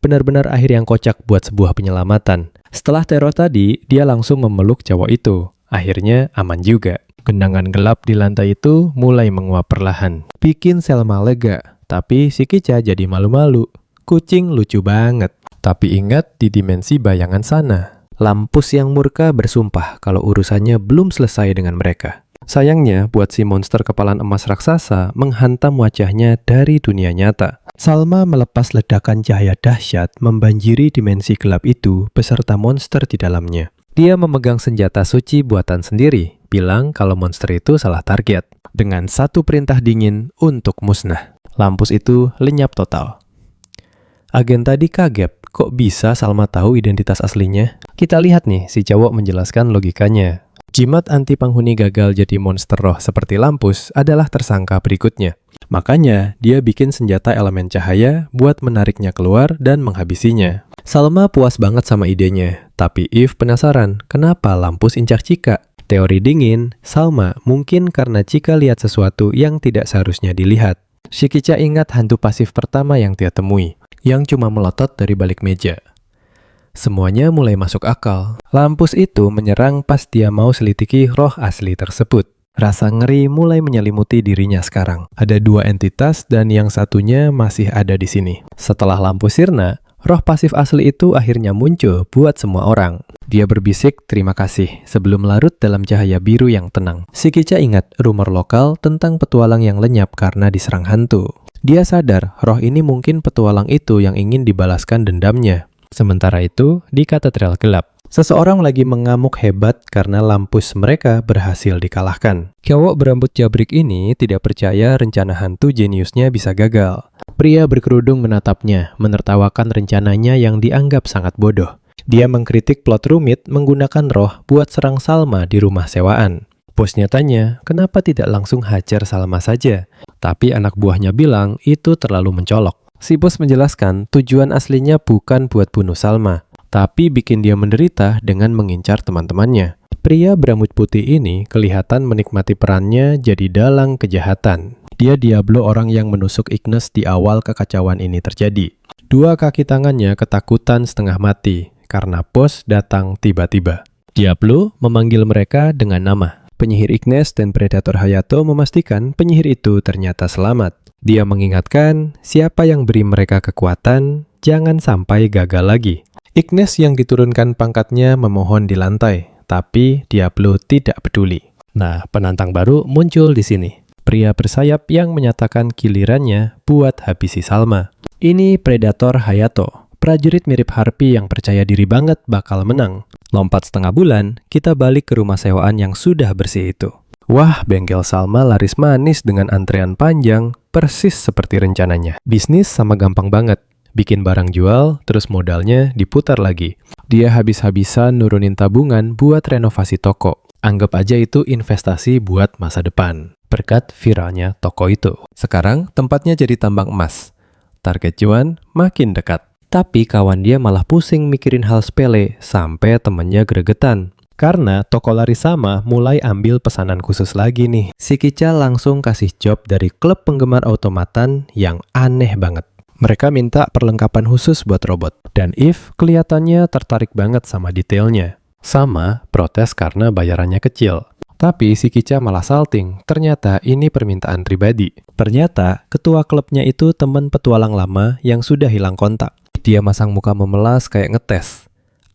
Benar-benar akhir yang kocak buat sebuah penyelamatan. Setelah teror tadi, dia langsung memeluk cowok itu. Akhirnya aman juga. Genangan gelap di lantai itu mulai menguap perlahan. Bikin Salma lega, tapi si Kica jadi malu-malu. Kucing lucu banget. Tapi ingat di dimensi bayangan sana. Lampus yang murka bersumpah kalau urusannya belum selesai dengan mereka. Sayangnya, buat si monster kepalan emas raksasa menghantam wajahnya dari dunia nyata. Salma melepas ledakan cahaya dahsyat membanjiri dimensi gelap itu beserta monster di dalamnya. Dia memegang senjata suci buatan sendiri, bilang kalau monster itu salah target. Dengan satu perintah dingin untuk musnah. Lampus itu lenyap total. Agen tadi kaget, kok bisa Salma tahu identitas aslinya? Kita lihat nih, si cowok menjelaskan logikanya. Jimat anti penghuni gagal jadi monster roh seperti Lampus adalah tersangka berikutnya. Makanya, dia bikin senjata elemen cahaya buat menariknya keluar dan menghabisinya. Salma puas banget sama idenya, tapi Eve penasaran kenapa Lampus incar Cika. Teori dingin, Salma mungkin karena Cika lihat sesuatu yang tidak seharusnya dilihat. Si Kica ingat hantu pasif pertama yang dia temui, yang cuma melotot dari balik meja. Semuanya mulai masuk akal. Lampus itu menyerang pas dia mau selidiki roh asli tersebut. Rasa ngeri mulai menyelimuti dirinya sekarang. Ada dua entitas dan yang satunya masih ada di sini. Setelah Lampus sirna, roh pasif asli itu akhirnya muncul buat semua orang. Dia berbisik terima kasih sebelum larut dalam cahaya biru yang tenang. Si Kica ingat rumor lokal tentang petualang yang lenyap karena diserang hantu. Dia sadar roh ini mungkin petualang itu yang ingin dibalaskan dendamnya. Sementara itu, di katedral gelap, seseorang lagi mengamuk hebat karena Lampus mereka berhasil dikalahkan. Cowok berambut jabrik ini tidak percaya rencana hantu jeniusnya bisa gagal. Pria berkerudung menatapnya, menertawakan rencananya yang dianggap sangat bodoh. Dia mengkritik plot rumit menggunakan roh buat serang Salma di rumah sewaan. Bosnya tanya, kenapa tidak langsung hajar Salma saja? Tapi anak buahnya bilang itu terlalu mencolok. Si bos menjelaskan tujuan aslinya bukan buat bunuh Salma, tapi bikin dia menderita dengan mengincar teman-temannya. Pria berambut putih ini kelihatan menikmati perannya jadi dalang kejahatan. Dia Diablo orang yang menusuk Ignis di awal kekacauan ini terjadi. Dua kaki tangannya ketakutan setengah mati karena bos datang tiba-tiba. Diablo memanggil mereka dengan nama. Penyihir Ignis dan Predator Hayato memastikan penyihir itu ternyata selamat. Dia mengingatkan siapa yang beri mereka kekuatan, jangan sampai gagal lagi. Ignis yang diturunkan pangkatnya memohon di lantai, tapi Diablo tidak peduli. Nah, penantang baru muncul di sini. Pria bersayap yang menyatakan gilirannya buat habisi Salma. Ini Predator Hayato, prajurit mirip Harpy yang percaya diri banget bakal menang. Lompat setengah bulan, kita balik ke rumah sewaan yang sudah bersih itu. Wah, bengkel Salma laris manis dengan antrean panjang, persis seperti rencananya. Bisnis sama gampang banget. Bikin barang jual, terus modalnya diputar lagi. Dia habis-habisan nurunin tabungan buat renovasi toko. Anggap aja itu investasi buat masa depan. Berkat viralnya toko itu. Sekarang tempatnya jadi tambang emas. Target cuan makin dekat. Tapi kawan dia malah pusing mikirin hal sepele sampai temennya gregetan. Karena toko Larisama mulai ambil pesanan khusus lagi nih. Si Kica langsung kasih job dari klub penggemar otomatan yang aneh banget. Mereka minta perlengkapan khusus buat robot. Dan Eve kelihatannya tertarik banget sama detailnya. Sama protes karena bayarannya kecil. Tapi si Kica malah salting. Ternyata ini permintaan pribadi. Ternyata ketua klubnya itu teman petualang lama yang sudah hilang kontak. Dia masang muka memelas kayak ngetes.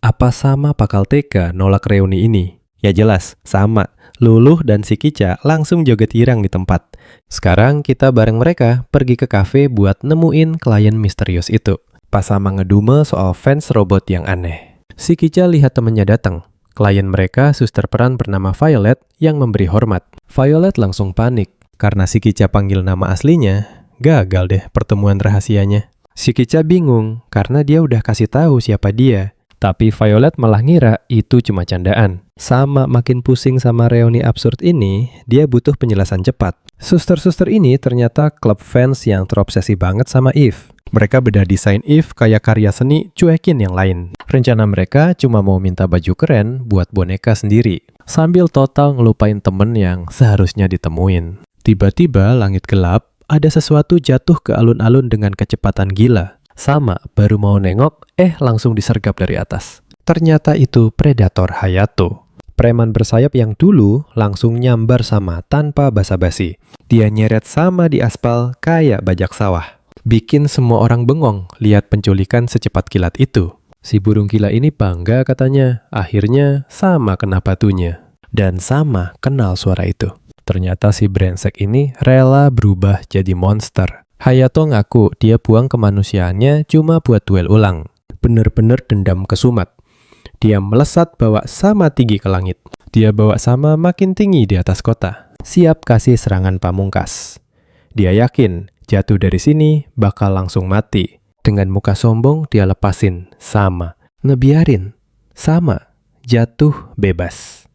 Apa Sama bakal tega nolak reuni ini? Ya jelas, sama. Luluh dan si Kica langsung joget girang di tempat. Sekarang kita bareng mereka pergi ke kafe buat nemuin klien misterius itu. Pas Sama ngedume soal fans robot yang aneh. Si Kica lihat temennya datang. Klien mereka suster peran bernama Violet yang memberi hormat. Violet langsung panik. Karena si Kica panggil nama aslinya, gagal deh pertemuan rahasianya. Si Kica bingung karena dia udah kasih tahu siapa dia. Tapi Violet malah ngira itu cuma candaan. Sama makin pusing sama reuni absurd ini, dia butuh penjelasan cepat. Suster-suster ini ternyata klub fans yang terobsesi banget sama Eve. Mereka beda desain Eve kayak karya seni cuekin yang lain. Rencana mereka cuma mau minta baju keren buat boneka sendiri. Sambil total ngelupain temen yang seharusnya ditemuin. Tiba-tiba langit gelap, ada sesuatu jatuh ke alun-alun dengan kecepatan gila. Sama baru mau nengok, langsung disergap dari atas. Ternyata itu predator Hayato. Preman bersayap yang dulu langsung nyambar Sama tanpa basa-basi. Dia nyeret Sama di aspal kayak bajak sawah. Bikin semua orang bengong lihat penculikan secepat kilat itu. Si burung gila ini bangga katanya, akhirnya Sama kena batunya. Dan Sama kenal suara itu. Ternyata si brengsek ini rela berubah jadi monster. Hayato ngaku dia buang kemanusiaannya cuma buat duel ulang. Bener-bener dendam kesumat. Dia melesat bawa Sama tinggi ke langit. Dia bawa Sama makin tinggi di atas kota. Siap kasih serangan pamungkas. Dia yakin jatuh dari sini bakal langsung mati. Dengan muka sombong dia lepasin Sama. Ngebiarin Sama jatuh bebas.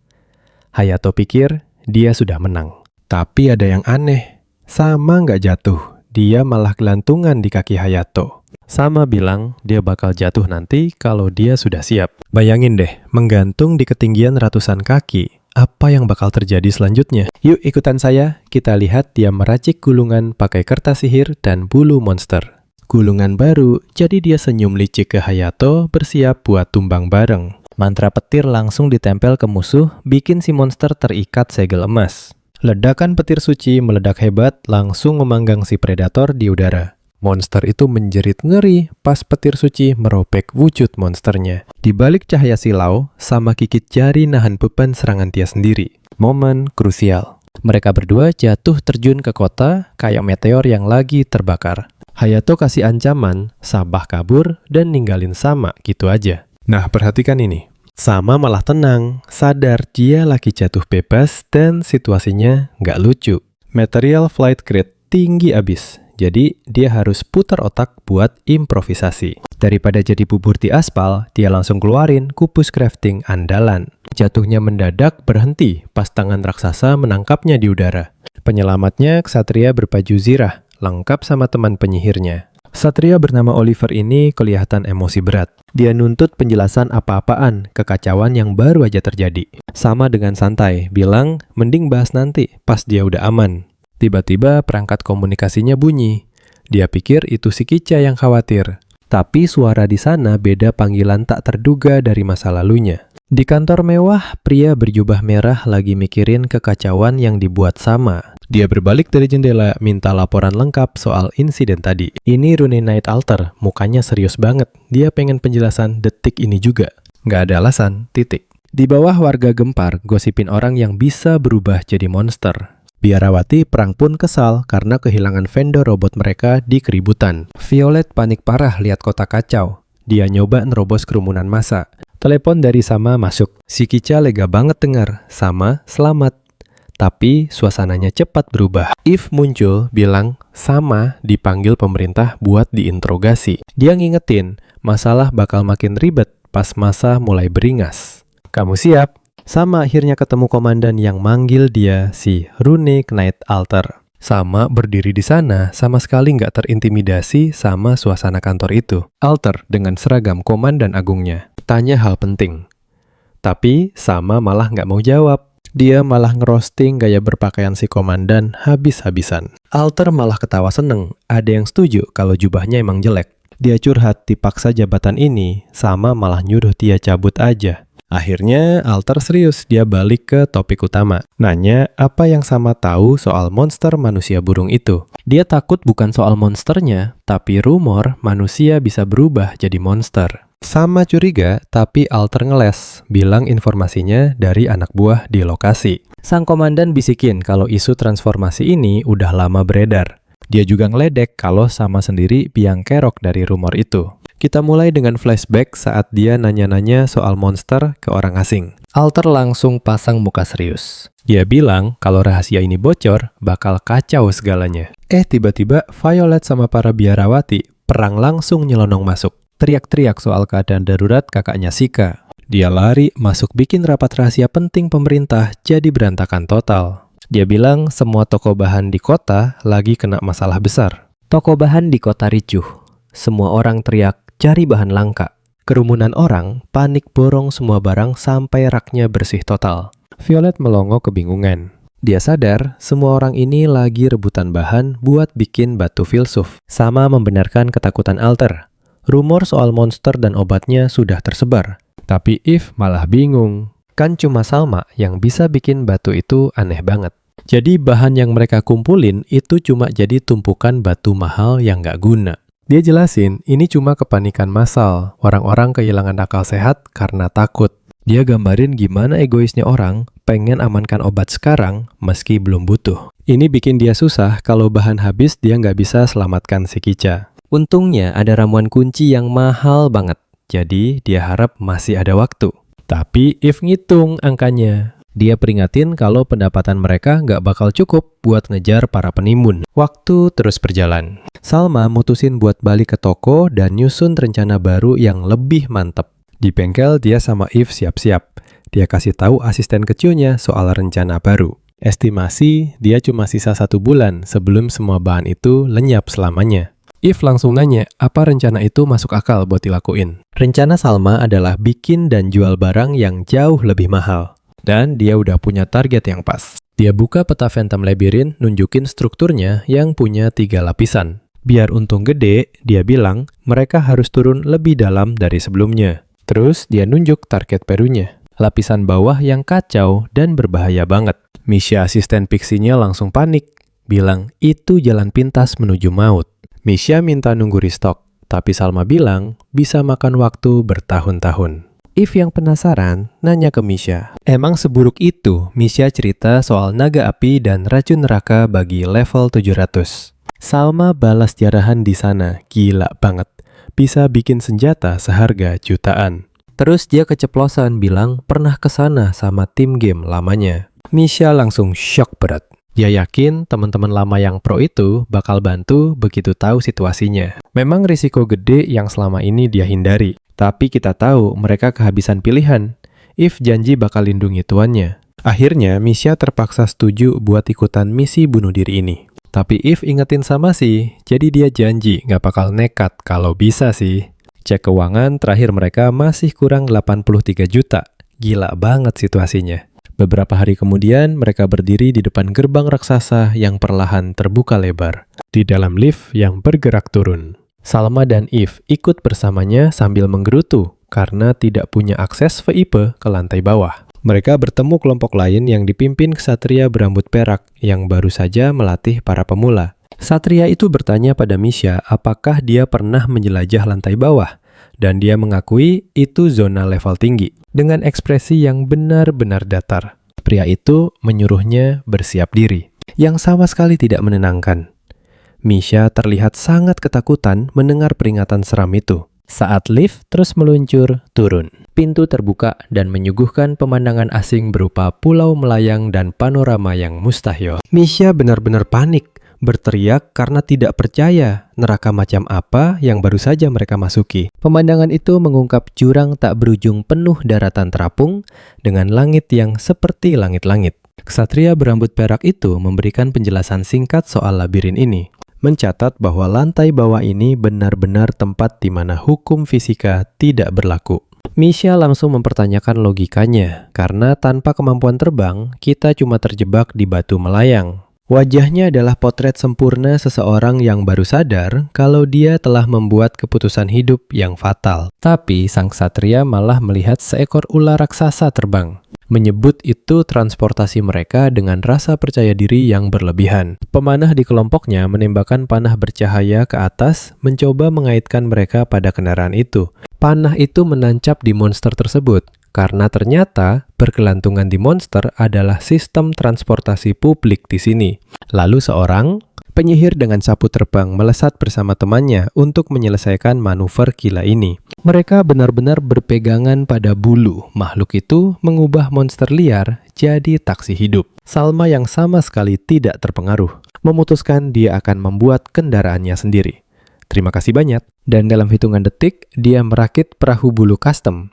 Hayato pikir dia sudah menang. Tapi ada yang aneh. Sama nggak jatuh. Dia malah gelantungan di kaki Hayato. Sama bilang dia bakal jatuh nanti kalau dia sudah siap. Bayangin deh, menggantung di ketinggian ratusan kaki. Apa yang bakal terjadi selanjutnya? Yuk ikutan saya, kita lihat dia meracik gulungan pakai kertas sihir dan bulu monster. Gulungan baru, jadi dia senyum licik ke Hayato bersiap buat tumbang bareng. Mantra petir langsung ditempel ke musuh, bikin si monster terikat segel emas. Ledakan petir suci meledak hebat langsung memanggang si predator di udara. Monster itu menjerit ngeri pas petir suci merobek wujud monsternya. Di balik cahaya silau, Sama gigit jari nahan beban serangan dia sendiri. Momen krusial. Mereka berdua jatuh terjun ke kota kayak meteor yang lagi terbakar. Hayato kasih ancaman, Sabah kabur dan ninggalin Sama gitu aja. Nah perhatikan ini. Sama malah tenang, sadar dia lagi jatuh bebas dan situasinya nggak lucu. Material flight grade tinggi abis, jadi dia harus putar otak buat improvisasi. Daripada jadi bubur di aspal, dia langsung keluarin kubus crafting andalan. Jatuhnya mendadak berhenti pas tangan raksasa menangkapnya di udara. Penyelamatnya ksatria berbaju zirah, lengkap sama teman penyihirnya. Satria bernama Oliver ini kelihatan emosi berat. Dia nuntut penjelasan apa-apaan kekacauan yang baru aja terjadi. Sama dengan santai, bilang mending bahas nanti pas dia udah aman. Tiba-tiba perangkat komunikasinya bunyi. Dia pikir itu si Kica yang khawatir. Tapi suara di sana beda panggilan tak terduga dari masa lalunya. Di kantor mewah, pria berjubah merah lagi mikirin kekacauan yang dibuat Sama. Dia berbalik dari jendela, minta laporan lengkap soal insiden tadi. Ini Rune Night Alter, mukanya serius banget. Dia pengen penjelasan detik ini juga. Nggak ada alasan, titik. Di bawah warga gempar, gosipin orang yang bisa berubah jadi monster. Biarawati perang pun kesal karena kehilangan vendor robot mereka di keributan. Violet panik parah lihat kota kacau. Dia nyoba nerobos kerumunan massa. Telepon dari Sama masuk. Si Kica lega banget dengar, Sama selamat. Tapi suasananya cepat berubah. Eve muncul bilang Sama dipanggil pemerintah buat diinterogasi. Dia ngingetin masalah bakal makin ribet pas masa mulai beringas. Kamu siap? Sama akhirnya ketemu komandan yang manggil dia si Rune Night Alter. Sama berdiri di sana sama sekali nggak terintimidasi sama suasana kantor itu. Alter dengan seragam komandan agungnya. Tanya hal penting. Tapi Sama malah nggak mau jawab. Dia malah ngerosting gaya berpakaian si komandan habis-habisan. Alter malah ketawa seneng. Ada yang setuju kalau jubahnya emang jelek. Dia curhat dipaksa jabatan ini, Sama malah nyuruh dia cabut aja. Akhirnya Alter serius, dia balik ke topik utama. Nanya apa yang Sama tahu soal monster manusia burung itu. Dia takut bukan soal monsternya, tapi rumor manusia bisa berubah jadi monster. Sama curiga, tapi Alter ngeles, bilang informasinya dari anak buah di lokasi. Sang komandan bisikin kalau isu transformasi ini udah lama beredar. Dia juga ngeledek kalau Sama sendiri biang kerok dari rumor itu. Kita mulai dengan flashback saat dia nanya-nanya soal monster ke orang asing. Alter langsung pasang muka serius. Dia bilang kalau rahasia ini bocor, bakal kacau segalanya. Tiba-tiba Violet sama para biarawati perang langsung nyelonong masuk. Teriak-teriak soal keadaan darurat kakaknya Sika. Dia lari masuk bikin rapat rahasia penting pemerintah jadi berantakan total. Dia bilang semua toko bahan di kota lagi kena masalah besar. Toko bahan di kota ricuh. Semua orang teriak cari bahan langka. Kerumunan orang panik borong semua barang sampai raknya bersih total. Violet melongo kebingungan. Dia sadar semua orang ini lagi rebutan bahan buat bikin batu filsuf. Sama membenarkan ketakutan Alter. Rumor soal monster dan obatnya sudah tersebar. Tapi Eve malah bingung. Kan cuma Salma yang bisa bikin batu itu aneh banget. Jadi bahan yang mereka kumpulin itu cuma jadi tumpukan batu mahal yang gak guna. Dia jelasin, ini cuma kepanikan massal. Orang-orang kehilangan akal sehat karena takut. Dia gambarin gimana egoisnya orang pengen amankan obat sekarang meski belum butuh. Ini bikin dia susah kalau bahan habis dia nggak bisa selamatkan si Kica. Untungnya ada ramuan kunci yang mahal banget. Jadi dia harap masih ada waktu. Tapi Eve ngitung angkanya. Dia peringatin kalau pendapatan mereka nggak bakal cukup buat ngejar para penimbun. Waktu terus berjalan. Salma mutusin buat balik ke toko dan nyusun rencana baru yang lebih mantep. Di bengkel dia sama Eve siap-siap. Dia kasih tahu asisten kecilnya soal rencana baru. Estimasi dia cuma sisa 1 bulan sebelum semua bahan itu lenyap selamanya. Eve langsung nanya apa rencana itu masuk akal buat dilakuin. Rencana Salma adalah bikin dan jual barang yang jauh lebih mahal. Dan dia udah punya target yang pas. Dia buka peta Phantom Labyrinth nunjukin strukturnya yang punya 3 lapisan. Biar untung gede, dia bilang mereka harus turun lebih dalam dari sebelumnya. Terus dia nunjuk target perunya. Lapisan bawah yang kacau dan berbahaya banget. Misha asisten Pixie-nya langsung panik. Bilang itu jalan pintas menuju maut. Misha minta nunggu restock. Tapi Salma bilang bisa makan waktu bertahun-tahun. Eve yang penasaran nanya ke Misha. Emang seburuk itu Misha cerita soal naga api dan racun neraka bagi level 700. Salma balas jarahan di sana, gila banget. Bisa bikin senjata seharga jutaan. Terus dia keceplosan bilang pernah kesana sama tim game lamanya. Misha langsung shock berat. Dia yakin teman-teman lama yang pro itu bakal bantu begitu tahu situasinya. Memang risiko gede yang selama ini dia hindari. Tapi kita tahu mereka kehabisan pilihan. Eve janji bakal lindungi tuannya. Akhirnya Misha terpaksa setuju buat ikutan misi bunuh diri ini. Tapi Eve ingetin sama sih, jadi dia janji nggak bakal nekat kalau bisa sih. Cek keuangan terakhir mereka masih kurang 83 juta. Gila banget situasinya. Beberapa hari kemudian mereka berdiri di depan gerbang raksasa yang perlahan terbuka lebar. Di dalam lift yang bergerak turun. Salma dan Eve ikut bersamanya sambil menggerutu karena tidak punya akses VIP ke lantai bawah. Mereka bertemu kelompok lain yang dipimpin ksatria berambut perak yang baru saja melatih para pemula. Ksatria itu bertanya pada Misha apakah dia pernah menjelajah lantai bawah, dan dia mengakui itu zona level tinggi, dengan ekspresi yang benar-benar datar. Pria itu menyuruhnya bersiap diri, yang sama sekali tidak menenangkan. Misha terlihat sangat ketakutan mendengar peringatan seram itu. Saat lift terus meluncur turun, pintu terbuka dan menyuguhkan pemandangan asing berupa pulau melayang dan panorama yang mustahil. Misha benar-benar panik, berteriak karena tidak percaya neraka macam apa yang baru saja mereka masuki. Pemandangan itu mengungkap jurang tak berujung penuh daratan terapung dengan langit yang seperti langit-langit. Ksatria berambut perak itu memberikan penjelasan singkat soal labirin ini. Mencatat bahwa lantai bawah ini benar-benar tempat di mana hukum fisika tidak berlaku. Misha langsung mempertanyakan logikanya, karena tanpa kemampuan terbang, kita cuma terjebak di batu melayang. Wajahnya adalah potret sempurna seseorang yang baru sadar kalau dia telah membuat keputusan hidup yang fatal. Tapi sang ksatria malah melihat seekor ular raksasa terbang. Menyebut itu transportasi mereka dengan rasa percaya diri yang berlebihan. Pemanah di kelompoknya menembakkan panah bercahaya ke atas, mencoba mengaitkan mereka pada kendaraan itu. Panah itu menancap di monster tersebut. Karena ternyata bergelantungan di monster adalah sistem transportasi publik di sini. Lalu seorang penyihir dengan sapu terbang melesat bersama temannya untuk menyelesaikan manuver gila ini. Mereka benar-benar berpegangan pada bulu. Makhluk itu mengubah monster liar jadi taksi hidup. Salma yang sama sekali tidak terpengaruh, memutuskan dia akan membuat kendaraannya sendiri. Terima kasih banyak. Dan dalam hitungan detik, dia merakit perahu bulu custom.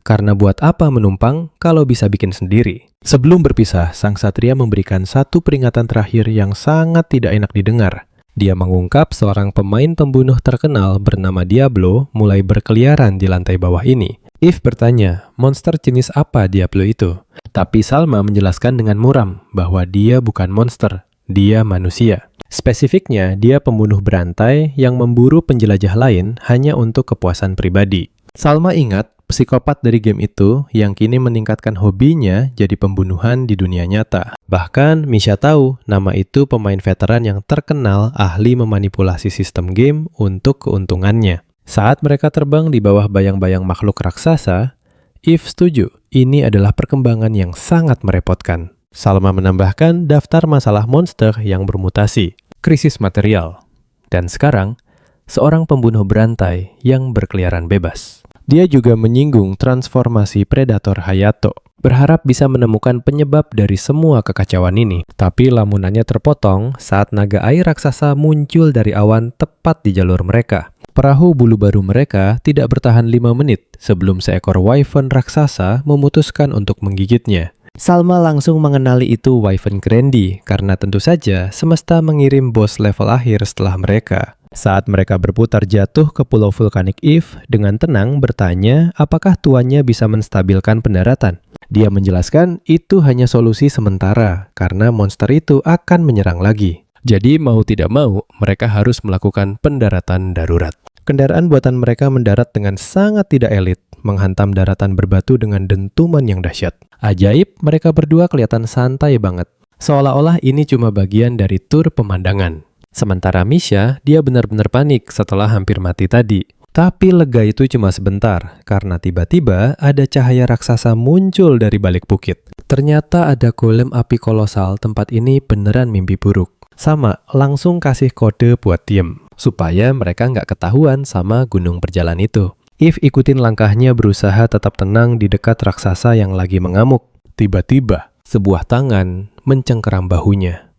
Karena buat apa menumpang kalau bisa bikin sendiri? Sebelum berpisah, sang ksatria memberikan satu peringatan terakhir yang sangat tidak enak didengar. Dia mengungkap seorang pemain pembunuh terkenal bernama Diablo mulai berkeliaran di lantai bawah ini. Eve bertanya, monster jenis apa Diablo itu? Tapi Salma menjelaskan dengan muram bahwa dia bukan monster, dia manusia. Spesifiknya, dia pembunuh berantai yang memburu penjelajah lain hanya untuk kepuasan pribadi. Salma ingat psikopat dari game itu yang kini meningkatkan hobinya jadi pembunuhan di dunia nyata. Bahkan Misha tahu nama itu pemain veteran yang terkenal ahli memanipulasi sistem game untuk keuntungannya. Saat mereka terbang di bawah bayang-bayang makhluk raksasa, Eve setuju ini adalah perkembangan yang sangat merepotkan. Salma menambahkan daftar masalah monster yang bermutasi, krisis material, dan sekarang seorang pembunuh berantai yang berkeliaran bebas. Dia juga menyinggung transformasi predator Hayato, berharap bisa menemukan penyebab dari semua kekacauan ini. Tapi lamunannya terpotong saat naga air raksasa muncul dari awan tepat di jalur mereka. Perahu bulu baru mereka tidak bertahan 5 menit sebelum seekor wyvern raksasa memutuskan untuk menggigitnya. Salma langsung mengenali itu Wyvern Grandi karena tentu saja semesta mengirim bos level akhir setelah mereka. Saat mereka berputar jatuh ke pulau vulkanik Eve, dengan tenang bertanya apakah tuannya bisa menstabilkan pendaratan. Dia menjelaskan itu hanya solusi sementara karena monster itu akan menyerang lagi. Jadi mau tidak mau, mereka harus melakukan pendaratan darurat. Kendaraan buatan mereka mendarat dengan sangat tidak elit, menghantam daratan berbatu dengan dentuman yang dahsyat. Ajaib, mereka berdua kelihatan santai banget. Seolah-olah ini cuma bagian dari tur pemandangan. Sementara Misha, dia benar-benar panik setelah hampir mati tadi. Tapi lega itu cuma sebentar, karena tiba-tiba ada cahaya raksasa muncul dari balik bukit. Ternyata ada golem api kolosal, tempat ini beneran mimpi buruk. Sama, langsung kasih kode buat diem, supaya mereka nggak ketahuan sama gunung berjalan itu. Eve ikutin langkahnya berusaha tetap tenang di dekat raksasa yang lagi mengamuk. Tiba-tiba, sebuah tangan mencengkeram bahunya.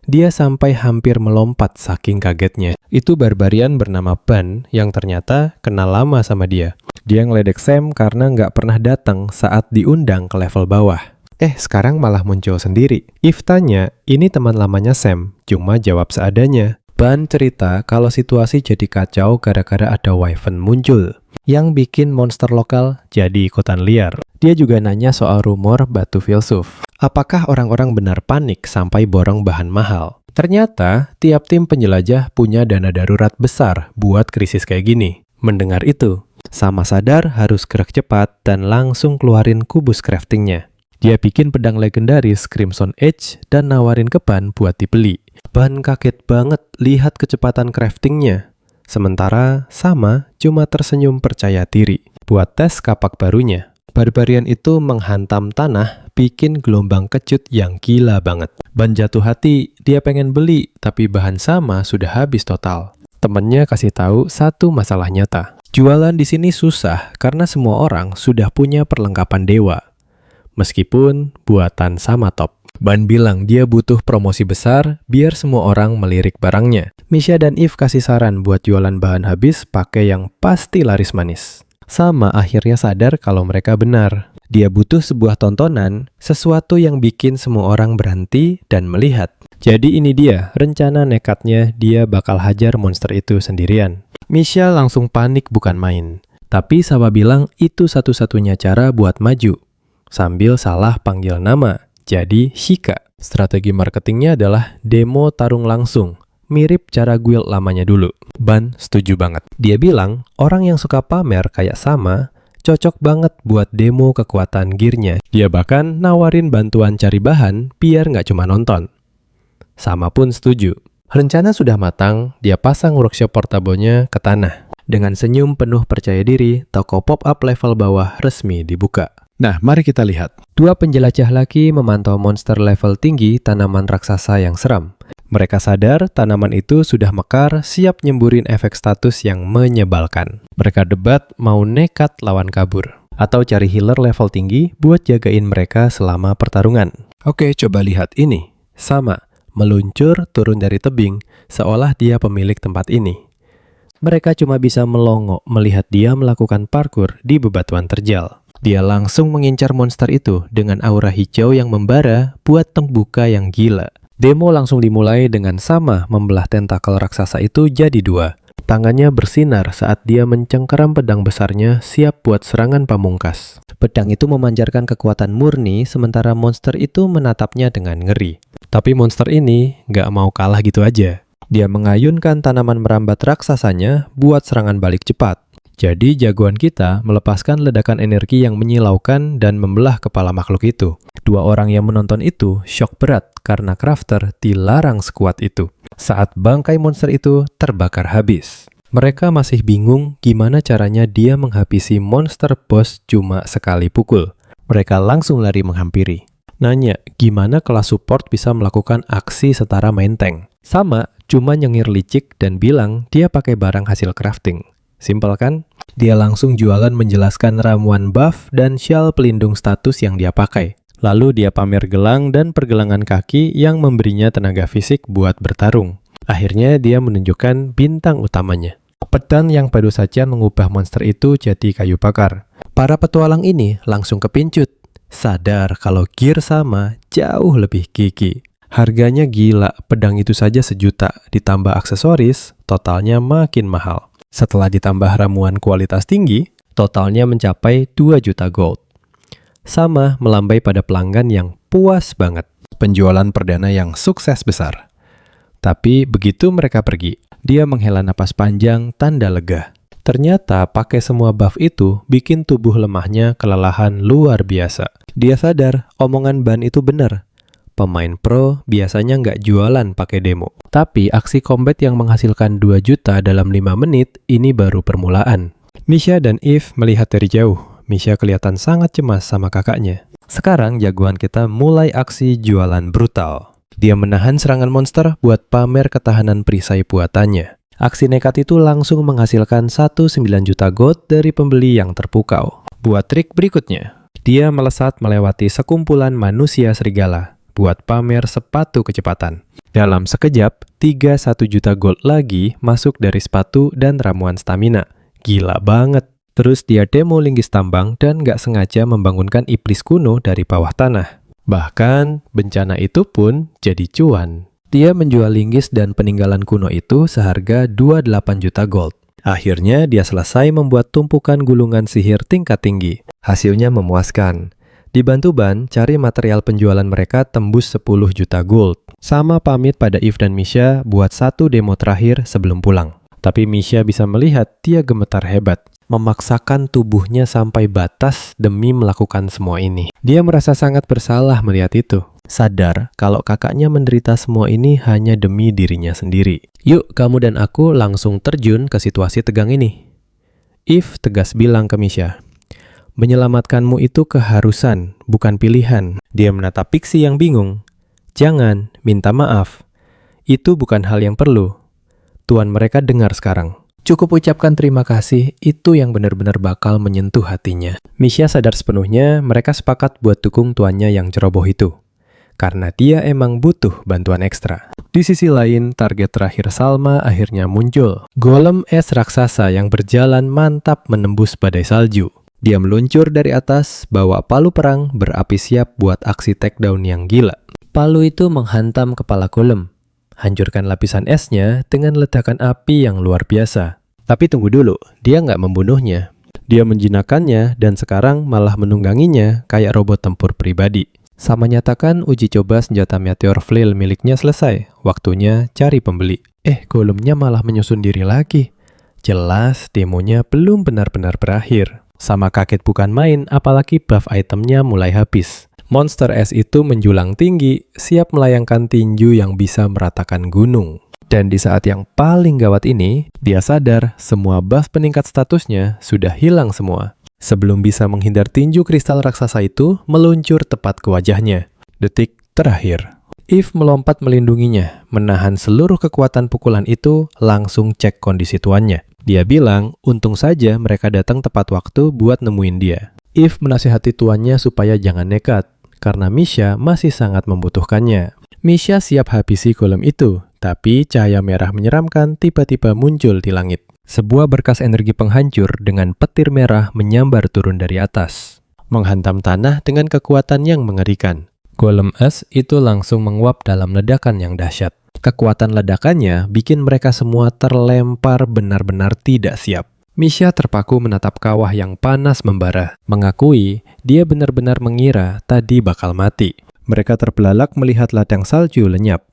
Dia sampai hampir melompat saking kagetnya. Itu barbarian bernama Ban yang ternyata kenal lama sama dia. Dia ngeledek Sam karena nggak pernah datang saat diundang ke level bawah. Sekarang malah muncul sendiri. Eve tanya, ini teman lamanya Sam, cuma jawab seadanya. Ban cerita kalau situasi jadi kacau gara-gara ada wyvern muncul yang bikin monster lokal jadi ikutan liar. Dia juga nanya soal rumor batu filsuf. Apakah orang-orang benar panik sampai borong bahan mahal? Ternyata, tiap tim penjelajah punya dana darurat besar buat krisis kayak gini. Mendengar itu, Sama sadar harus gerak cepat dan langsung keluarin kubus craftingnya. Dia bikin pedang legendaris Crimson Edge dan nawarin ke Ban buat dibeli. Ban kaget banget lihat kecepatan craftingnya. Sementara Sama cuma tersenyum percaya diri. Buat tes kapak barunya, barbarian itu menghantam tanah, bikin gelombang kecut yang gila banget. Ban jatuh hati, dia pengen beli, tapi bahan Sama sudah habis total. Temennya kasih tahu satu masalah nyata. Jualan di sini susah karena semua orang sudah punya perlengkapan dewa. Meskipun buatan Sama top. Ban bilang dia butuh promosi besar biar semua orang melirik barangnya. Misha dan Eve kasih saran buat jualan bahan habis pakai yang pasti laris manis. Sama akhirnya sadar kalau mereka benar. Dia butuh sebuah tontonan, sesuatu yang bikin semua orang berhenti dan melihat. Jadi ini dia, rencana nekatnya dia bakal hajar monster itu sendirian. Misha langsung panik bukan main. Tapi Sama bilang itu satu-satunya cara buat maju. Sambil salah panggil nama, jadi Shika. Strategi marketingnya adalah demo tarung langsung, mirip cara guild lamanya dulu. Ban setuju banget. Dia bilang, orang yang suka pamer kayak Sama, cocok banget buat demo kekuatan gearnya. Dia bahkan nawarin bantuan cari bahan biar nggak cuma nonton. Sama pun setuju. Rencana sudah matang, dia pasang workshop portable-nya ke tanah. Dengan senyum penuh percaya diri, toko pop-up level bawah resmi dibuka. Nah, mari kita lihat. Dua penjelajah lagi memantau monster level tinggi tanaman raksasa yang seram. Mereka sadar tanaman itu sudah mekar, siap nyemburin efek status yang menyebalkan. Mereka debat mau nekat lawan kabur, atau cari healer level tinggi buat jagain mereka selama pertarungan. Oke, coba lihat ini. Sama, meluncur turun dari tebing, seolah dia pemilik tempat ini. Mereka cuma bisa melongo melihat dia melakukan parkur di bebatuan terjal. Dia langsung mengincar monster itu dengan aura hijau yang membara buat tembuka yang gila. Demo langsung dimulai dengan Sama membelah tentakel raksasa itu jadi dua. Tangannya bersinar saat dia mencengkeram pedang besarnya siap buat serangan pamungkas. Pedang itu memancarkan kekuatan murni sementara monster itu menatapnya dengan ngeri. Tapi monster ini nggak mau kalah gitu aja. Dia mengayunkan tanaman merambat raksasanya buat serangan balik cepat. Jadi jagoan kita melepaskan ledakan energi yang menyilaukan dan membelah kepala makhluk itu. Dua orang yang menonton itu syok berat karena Crafter dilarang sekuat itu. Saat bangkai monster itu terbakar habis. Mereka masih bingung gimana caranya dia menghabisi monster boss cuma sekali pukul. Mereka langsung lari menghampiri. Nanya gimana kelas support bisa melakukan aksi setara main tank. Sama cuma nyengir licik dan bilang dia pakai barang hasil crafting. Simpel kan? Dia langsung jualan menjelaskan ramuan buff dan shawl pelindung status yang dia pakai. Lalu dia pamer gelang dan pergelangan kaki yang memberinya tenaga fisik buat bertarung. Akhirnya dia menunjukkan bintang utamanya. Pedang yang baru saja mengubah monster itu jadi kayu bakar. Para petualang ini langsung kepincut. Sadar kalau gear Sama jauh lebih gigi. Harganya gila, pedang itu saja 1 juta, ditambah aksesoris, totalnya makin mahal. Setelah ditambah ramuan kualitas tinggi, totalnya mencapai 2 juta gold. Sama melambai pada pelanggan yang puas banget. Penjualan perdana yang sukses besar. Tapi begitu mereka pergi, dia menghela napas panjang tanda lega. Ternyata pakai semua buff itu bikin tubuh lemahnya kelelahan luar biasa. Dia sadar omongan Ban itu benar. Pemain pro biasanya nggak jualan pakai demo. Tapi aksi combat yang menghasilkan 2 juta dalam 5 menit ini baru permulaan. Misha dan Eve melihat dari jauh. Misha kelihatan sangat cemas sama kakaknya. Sekarang jagoan kita mulai aksi jualan brutal. Dia menahan serangan monster buat pamer ketahanan perisai buatannya. Aksi nekat itu langsung menghasilkan 1,9 juta gold dari pembeli yang terpukau. Buat trik berikutnya, dia melesat melewati sekumpulan manusia serigala buat pamer sepatu kecepatan. Dalam sekejap, 1 juta gold lagi masuk dari sepatu dan ramuan stamina. Gila banget. Terus dia demo linggis tambang dan nggak sengaja membangunkan iblis kuno dari bawah tanah. Bahkan, bencana itu pun jadi cuan. Dia menjual linggis dan peninggalan kuno itu seharga 28 juta gold. Akhirnya dia selesai membuat tumpukan gulungan sihir tingkat tinggi. Hasilnya memuaskan. Dibantu Ban, cari material penjualan mereka tembus 10 juta gold. Sama pamit pada Eve dan Misha buat satu demo terakhir sebelum pulang. Tapi Misha bisa melihat dia gemetar hebat. Memaksakan tubuhnya sampai batas demi melakukan semua ini. Dia merasa sangat bersalah melihat itu. Sadar kalau kakaknya menderita semua ini hanya demi dirinya sendiri. Yuk, kamu dan aku langsung terjun ke situasi tegang ini. Eve tegas bilang ke Misha. Menyelamatkanmu itu keharusan, bukan pilihan. Dia menatap Pixie yang bingung. Jangan, minta maaf. Itu bukan hal yang perlu. Tuan mereka dengar sekarang. Cukup ucapkan terima kasih, itu yang benar-benar bakal menyentuh hatinya. Misha sadar sepenuhnya mereka sepakat buat dukung tuannya yang ceroboh itu. Karena dia emang butuh bantuan ekstra. Di sisi lain, target terakhir Salma akhirnya muncul. Golem es raksasa yang berjalan mantap menembus badai salju. Dia meluncur dari atas, bawa palu perang, berapi siap buat aksi takedown yang gila. Palu itu menghantam kepala golem. Hancurkan lapisan esnya dengan ledakan api yang luar biasa. Tapi tunggu dulu, dia nggak membunuhnya. Dia menjinakkannya dan sekarang malah menungganginya kayak robot tempur pribadi. Sama nyatakan uji coba senjata meteor flail miliknya selesai. Waktunya cari pembeli. Golemnya malah menyusun diri lagi. Jelas demonya belum benar-benar berakhir. Sama kaget bukan main, apalagi buff itemnya mulai habis. Monster es itu menjulang tinggi, siap melayangkan tinju yang bisa meratakan gunung. Dan di saat yang paling gawat ini, dia sadar semua buff peningkat statusnya sudah hilang semua. Sebelum bisa menghindar tinju kristal raksasa itu meluncur tepat ke wajahnya. Detik terakhir. Eve melompat melindunginya, menahan seluruh kekuatan pukulan itu, langsung cek kondisi tuannya. Dia bilang, untung saja mereka datang tepat waktu buat nemuin dia. Eve menasihati tuannya supaya jangan nekat, karena Misha masih sangat membutuhkannya. Misha siap habisi golem itu, tapi cahaya merah menyeramkan tiba-tiba muncul di langit. Sebuah berkas energi penghancur dengan petir merah menyambar turun dari atas, menghantam tanah dengan kekuatan yang mengerikan. Golem es itu langsung menguap dalam ledakan yang dahsyat. Kekuatan ledakannya bikin mereka semua terlempar benar-benar tidak siap. Misha terpaku menatap kawah yang panas membara, mengakui dia benar-benar mengira tadi bakal mati. Mereka terbelalak melihat ladang salju lenyap.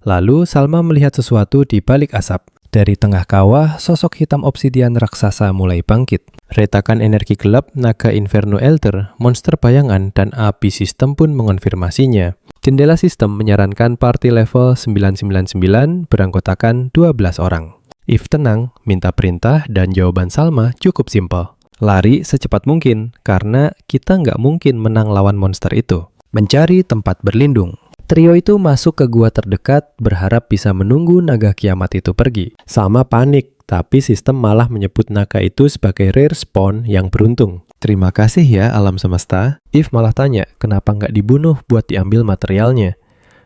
Lalu Salma melihat sesuatu di balik asap. Dari tengah kawah, sosok hitam obsidian raksasa mulai bangkit. Retakan energi gelap, naga Inferno Elder, monster bayangan, dan api sistem pun mengonfirmasinya. Jendela sistem menyarankan party level 999 beranggotakan 12 orang. Eve tenang, minta perintah, dan jawaban Salma cukup simpel. Lari secepat mungkin, karena kita nggak mungkin menang lawan monster itu. Mencari tempat berlindung. Trio itu masuk ke gua terdekat, berharap bisa menunggu naga kiamat itu pergi. Sama panik, tapi sistem malah menyebut naga itu sebagai rare spawn yang beruntung. Terima kasih ya alam semesta. Eve malah tanya, kenapa nggak dibunuh buat diambil materialnya?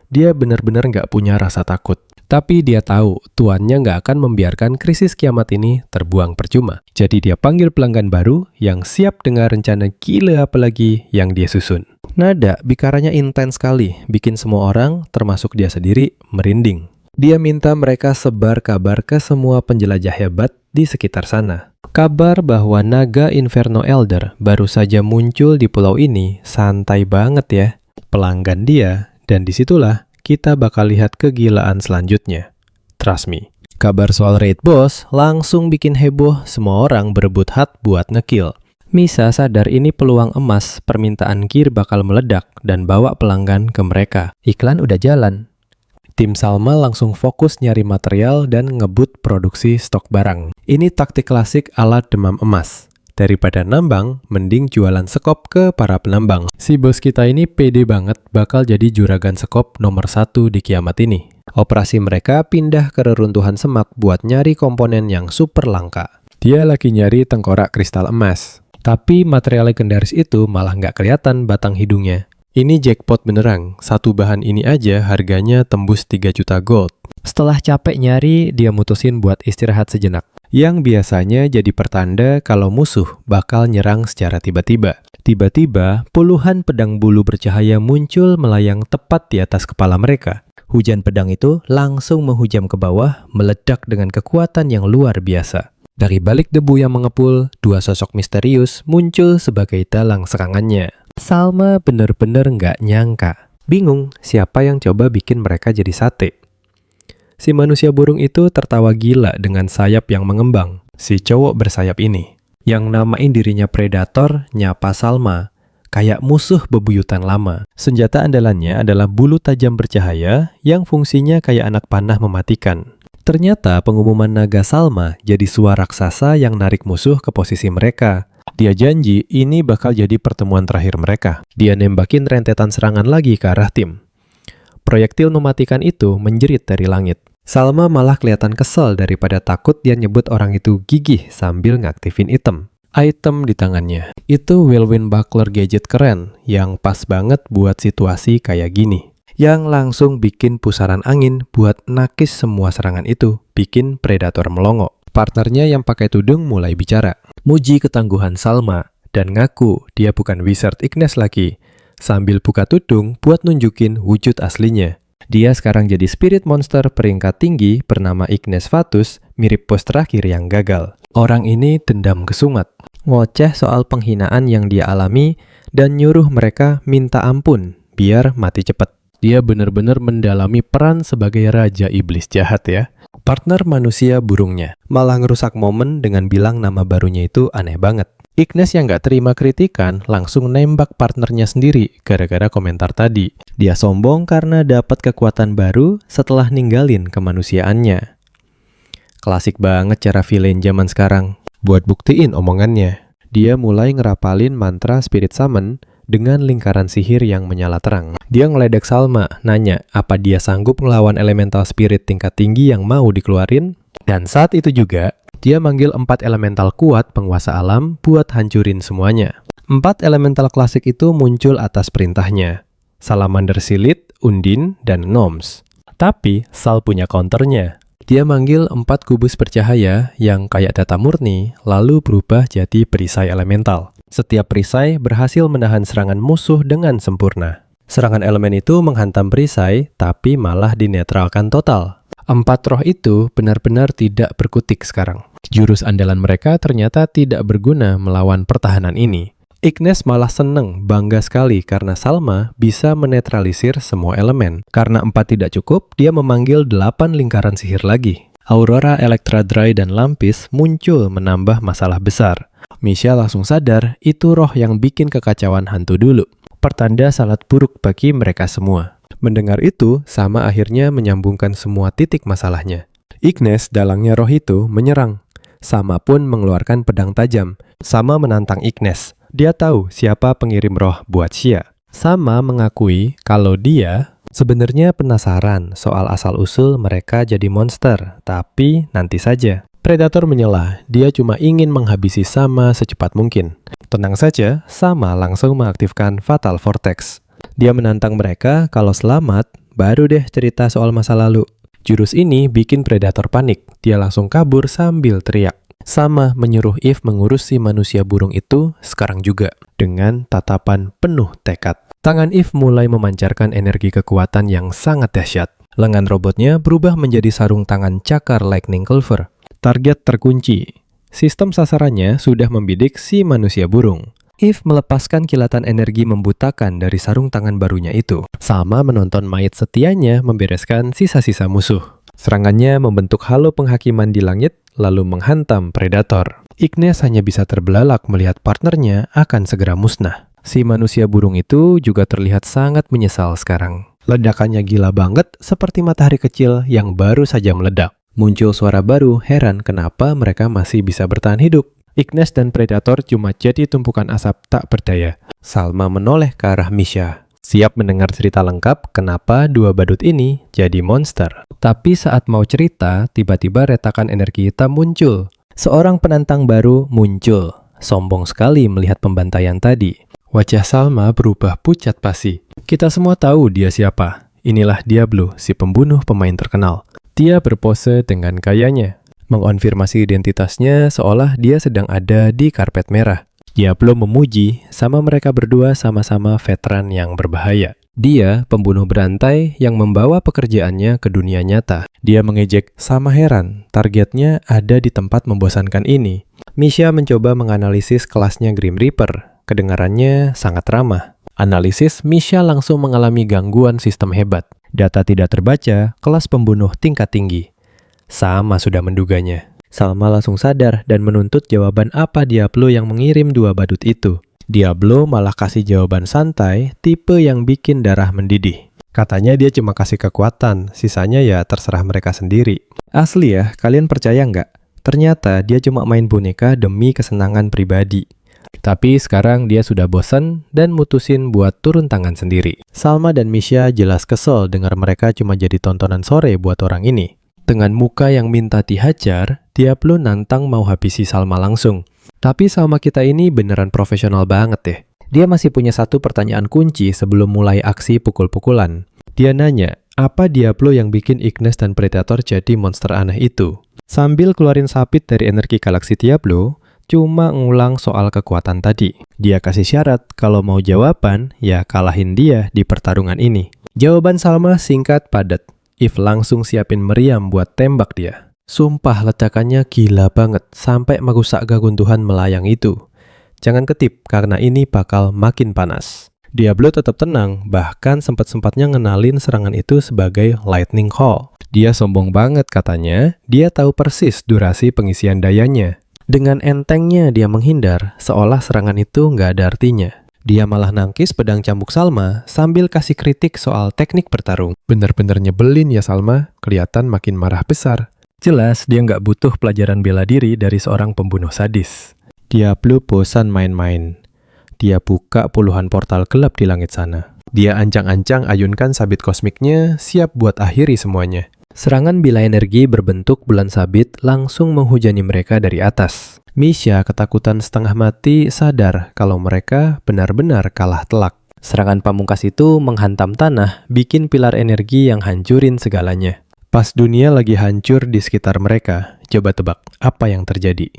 Dia benar-benar nggak punya rasa takut. Tapi dia tahu, tuannya nggak akan membiarkan krisis kiamat ini terbuang percuma. Jadi dia panggil pelanggan baru yang siap dengan rencana gila apalagi yang dia susun. Nada bicaranya intens sekali, bikin semua orang, termasuk dia sendiri, merinding. Dia minta mereka sebar kabar ke semua penjelajah hebat di sekitar sana. Kabar bahwa naga Inferno Elder baru saja muncul di pulau ini santai banget ya. Pelanggan dia, dan disitulah kita bakal lihat kegilaan selanjutnya. Trust me. Kabar soal raid boss langsung bikin heboh, semua orang berebut hat buat ngekill. Misha sadar ini peluang emas, permintaan gear bakal meledak dan bawa pelanggan ke mereka. Iklan udah jalan. Tim Salma langsung fokus nyari material dan ngebut produksi stok barang. Ini taktik klasik ala demam emas. Daripada nambang, mending jualan sekop ke para penambang. Si bos kita ini pede banget bakal jadi juragan sekop nomor 1 di kiamat ini. Operasi mereka pindah ke reruntuhan semak buat nyari komponen yang super langka. Dia lagi nyari tengkorak kristal emas. Tapi material legendaris itu malah nggak kelihatan batang hidungnya. Ini jackpot benerang, satu bahan ini aja harganya tembus 3 juta gold. Setelah capek nyari, dia mutusin buat istirahat sejenak. Yang biasanya jadi pertanda kalau musuh bakal nyerang secara tiba-tiba. Tiba-tiba, puluhan pedang bulu bercahaya muncul melayang tepat di atas kepala mereka. Hujan pedang itu langsung menghujam ke bawah, meledak dengan kekuatan yang luar biasa. Dari balik debu yang mengepul, dua sosok misterius muncul sebagai dalang serangannya. Salma bener-bener nggak nyangka. Bingung siapa yang coba bikin mereka jadi sate. Si manusia burung itu tertawa gila dengan sayap yang mengembang. Si cowok bersayap ini, yang namain dirinya Predator, nyapa Salma. Kayak musuh bebuyutan lama. Senjata andalannya adalah bulu tajam bercahaya yang fungsinya kayak anak panah mematikan. Ternyata pengumuman naga Salma jadi suara raksasa yang narik musuh ke posisi mereka. Dia janji ini bakal jadi pertemuan terakhir mereka. Dia nembakin rentetan serangan lagi ke arah tim. Proyektil mematikan itu menjerit dari langit. Salma malah kelihatan kesel daripada takut dia nyebut orang itu gigih sambil ngaktifin item. Item di tangannya. Itu whirlwind buckler gadget keren yang pas banget buat situasi kayak gini. Yang langsung bikin pusaran angin buat nakis semua serangan itu, bikin Predator melongo. Partnernya yang pakai tudung mulai bicara, muji ketangguhan Salma, dan ngaku dia bukan Wizard Ignis lagi, sambil buka tudung buat nunjukin wujud aslinya. Dia sekarang jadi spirit monster peringkat tinggi bernama Ignis Vatus, mirip bos terakhir yang gagal. Orang ini dendam kesumat, ngoceh soal penghinaan yang dia alami, dan nyuruh mereka minta ampun biar mati cepet. Dia benar-benar mendalami peran sebagai Raja Iblis jahat ya. Partner manusia burungnya malah ngerusak momen dengan bilang nama barunya itu aneh banget. Ignes yang gak terima kritikan langsung nembak partnernya sendiri gara-gara komentar tadi. Dia sombong karena dapat kekuatan baru setelah ninggalin kemanusiaannya. Klasik banget cara villain zaman sekarang. Buat buktiin omongannya, dia mulai ngerapalin mantra Spirit Summon dengan lingkaran sihir yang menyala terang. Dia ngeledek Salma, nanya apa dia sanggup ngelawan elemental spirit tingkat tinggi yang mau dikeluarin. Dan saat itu juga, dia manggil 4 elemental kuat penguasa alam buat hancurin semuanya. 4 elemental klasik itu muncul atas perintahnya. Salamander Silit, Undine, dan Gnomes. Tapi, Sal punya counternya. Dia manggil 4 kubus bercahaya yang kayak data murni, lalu berubah jadi perisai elemental. Setiap perisai berhasil menahan serangan musuh dengan sempurna. Serangan elemen itu menghantam perisai, tapi malah dinetralkan total. 4 roh itu benar-benar tidak berkutik sekarang. Jurus andalan mereka ternyata tidak berguna melawan pertahanan ini. Ignes malah seneng, bangga sekali karena Salma bisa menetralisir semua elemen. Karena 4 tidak cukup, dia memanggil 8 lingkaran sihir lagi. Aurora, Electradry, dan Lampis muncul menambah masalah besar. Misha langsung sadar itu roh yang bikin kekacauan hantu dulu. Pertanda sangat buruk bagi mereka semua. Mendengar itu, Sama akhirnya menyambungkan semua titik masalahnya. Ignes, dalangnya roh itu, menyerang. Sama pun mengeluarkan pedang tajam. Sama menantang Ignes. Dia tahu siapa pengirim roh buat Xia. Sama mengakui kalau dia sebenarnya penasaran soal asal-usul mereka jadi monster, tapi nanti saja. Predator menyela, dia cuma ingin menghabisi Sama secepat mungkin. Tenang saja, Sama langsung mengaktifkan Fatal Vortex. Dia menantang mereka kalau selamat, baru deh cerita soal masa lalu. Jurus ini bikin Predator panik, dia langsung kabur sambil teriak. Sama menyuruh Eve mengurus si manusia burung itu sekarang juga, dengan tatapan penuh tekad. Tangan Eve mulai memancarkan energi kekuatan yang sangat dahsyat. Lengan robotnya berubah menjadi sarung tangan cakar Lightning Clover. Target terkunci. Sistem sasarannya sudah membidik si manusia burung. Eve melepaskan kilatan energi membutakan dari sarung tangan barunya itu. Sama menonton mayat setianya membereskan sisa-sisa musuh. Serangannya membentuk halo penghakiman di langit, lalu menghantam Predator. Ignes hanya bisa terbelalak melihat partnernya akan segera musnah. Si manusia burung itu juga terlihat sangat menyesal sekarang. Ledakannya gila banget seperti matahari kecil yang baru saja meledak. Muncul suara baru, heran kenapa mereka masih bisa bertahan hidup. Ignes dan Predator cuma jadi tumpukan asap tak berdaya. Salma menoleh ke arah Misha. Siap mendengar cerita lengkap kenapa 2 badut ini jadi monster. Tapi saat mau cerita, tiba-tiba retakan energi hitam muncul. Seorang penantang baru muncul. Sombong sekali melihat pembantaian tadi. Wajah Salma berubah pucat pasi. Kita semua tahu dia siapa. Inilah Diablo, si pembunuh pemain terkenal. Dia berpose dengan gayanya, mengonfirmasi identitasnya seolah dia sedang ada di karpet merah. Diablo memuji sama mereka berdua sama-sama veteran yang berbahaya. Dia pembunuh berantai yang membawa pekerjaannya ke dunia nyata. Dia mengejek, Sama heran, targetnya ada di tempat membosankan ini. Misha mencoba menganalisis kelasnya Grim Reaper. Kedengarannya sangat ramah. Analisis, Misha langsung mengalami gangguan sistem hebat. Data tidak terbaca, kelas pembunuh tingkat tinggi. Sama sudah menduganya. Salma langsung sadar dan menuntut jawaban apa Diablo yang mengirim 2 badut itu. Diablo malah kasih jawaban santai, tipe yang bikin darah mendidih. Katanya dia cuma kasih kekuatan, sisanya ya terserah mereka sendiri. Asli ya, kalian percaya nggak? Ternyata dia cuma main boneka demi kesenangan pribadi. Tapi sekarang dia sudah bosan dan mutusin buat turun tangan sendiri. Salma dan Misha jelas kesel dengar mereka cuma jadi tontonan sore buat orang ini. Dengan muka yang minta dihajar, Diablo nantang mau habisi Salma langsung. Tapi Salma kita ini beneran profesional banget deh. Dia masih punya satu pertanyaan kunci sebelum mulai aksi pukul-pukulan. Dia nanya, apa Diablo yang bikin Ignes dan Predator jadi monster aneh itu? Sambil keluarin sapit dari energi galaksi Diablo, cuma ngulang soal kekuatan tadi. Dia kasih syarat kalau mau jawaban, ya kalahin dia di pertarungan ini. Jawaban Salma singkat padat. Eve langsung siapin meriam buat tembak dia. Sumpah ledakannya gila banget, sampai merusak gagunduhan melayang itu. Jangan ketip, karena ini bakal makin panas. Diablo tetap tenang, bahkan sempat-sempatnya ngenalin serangan itu sebagai lightning call. Dia sombong banget katanya, dia tahu persis durasi pengisian dayanya. Dengan entengnya dia menghindar, seolah serangan itu nggak ada artinya. Dia malah nangkis pedang cambuk Salma sambil kasih kritik soal teknik bertarung. Bener-bener nyebelin ya Salma, kelihatan makin marah besar. Jelas dia nggak butuh pelajaran bela diri dari seorang pembunuh sadis. Diablo bosan main-main. Dia buka puluhan portal gelap di langit sana. Dia ancang-ancang ayunkan sabit kosmiknya, siap buat akhiri semuanya. Serangan bila energi berbentuk bulan sabit langsung menghujani mereka dari atas. Misha ketakutan setengah mati sadar kalau mereka benar-benar kalah telak. Serangan pamungkas itu menghantam tanah, bikin pilar energi yang hancurin segalanya. Pas dunia lagi hancur di sekitar mereka, coba tebak apa yang terjadi.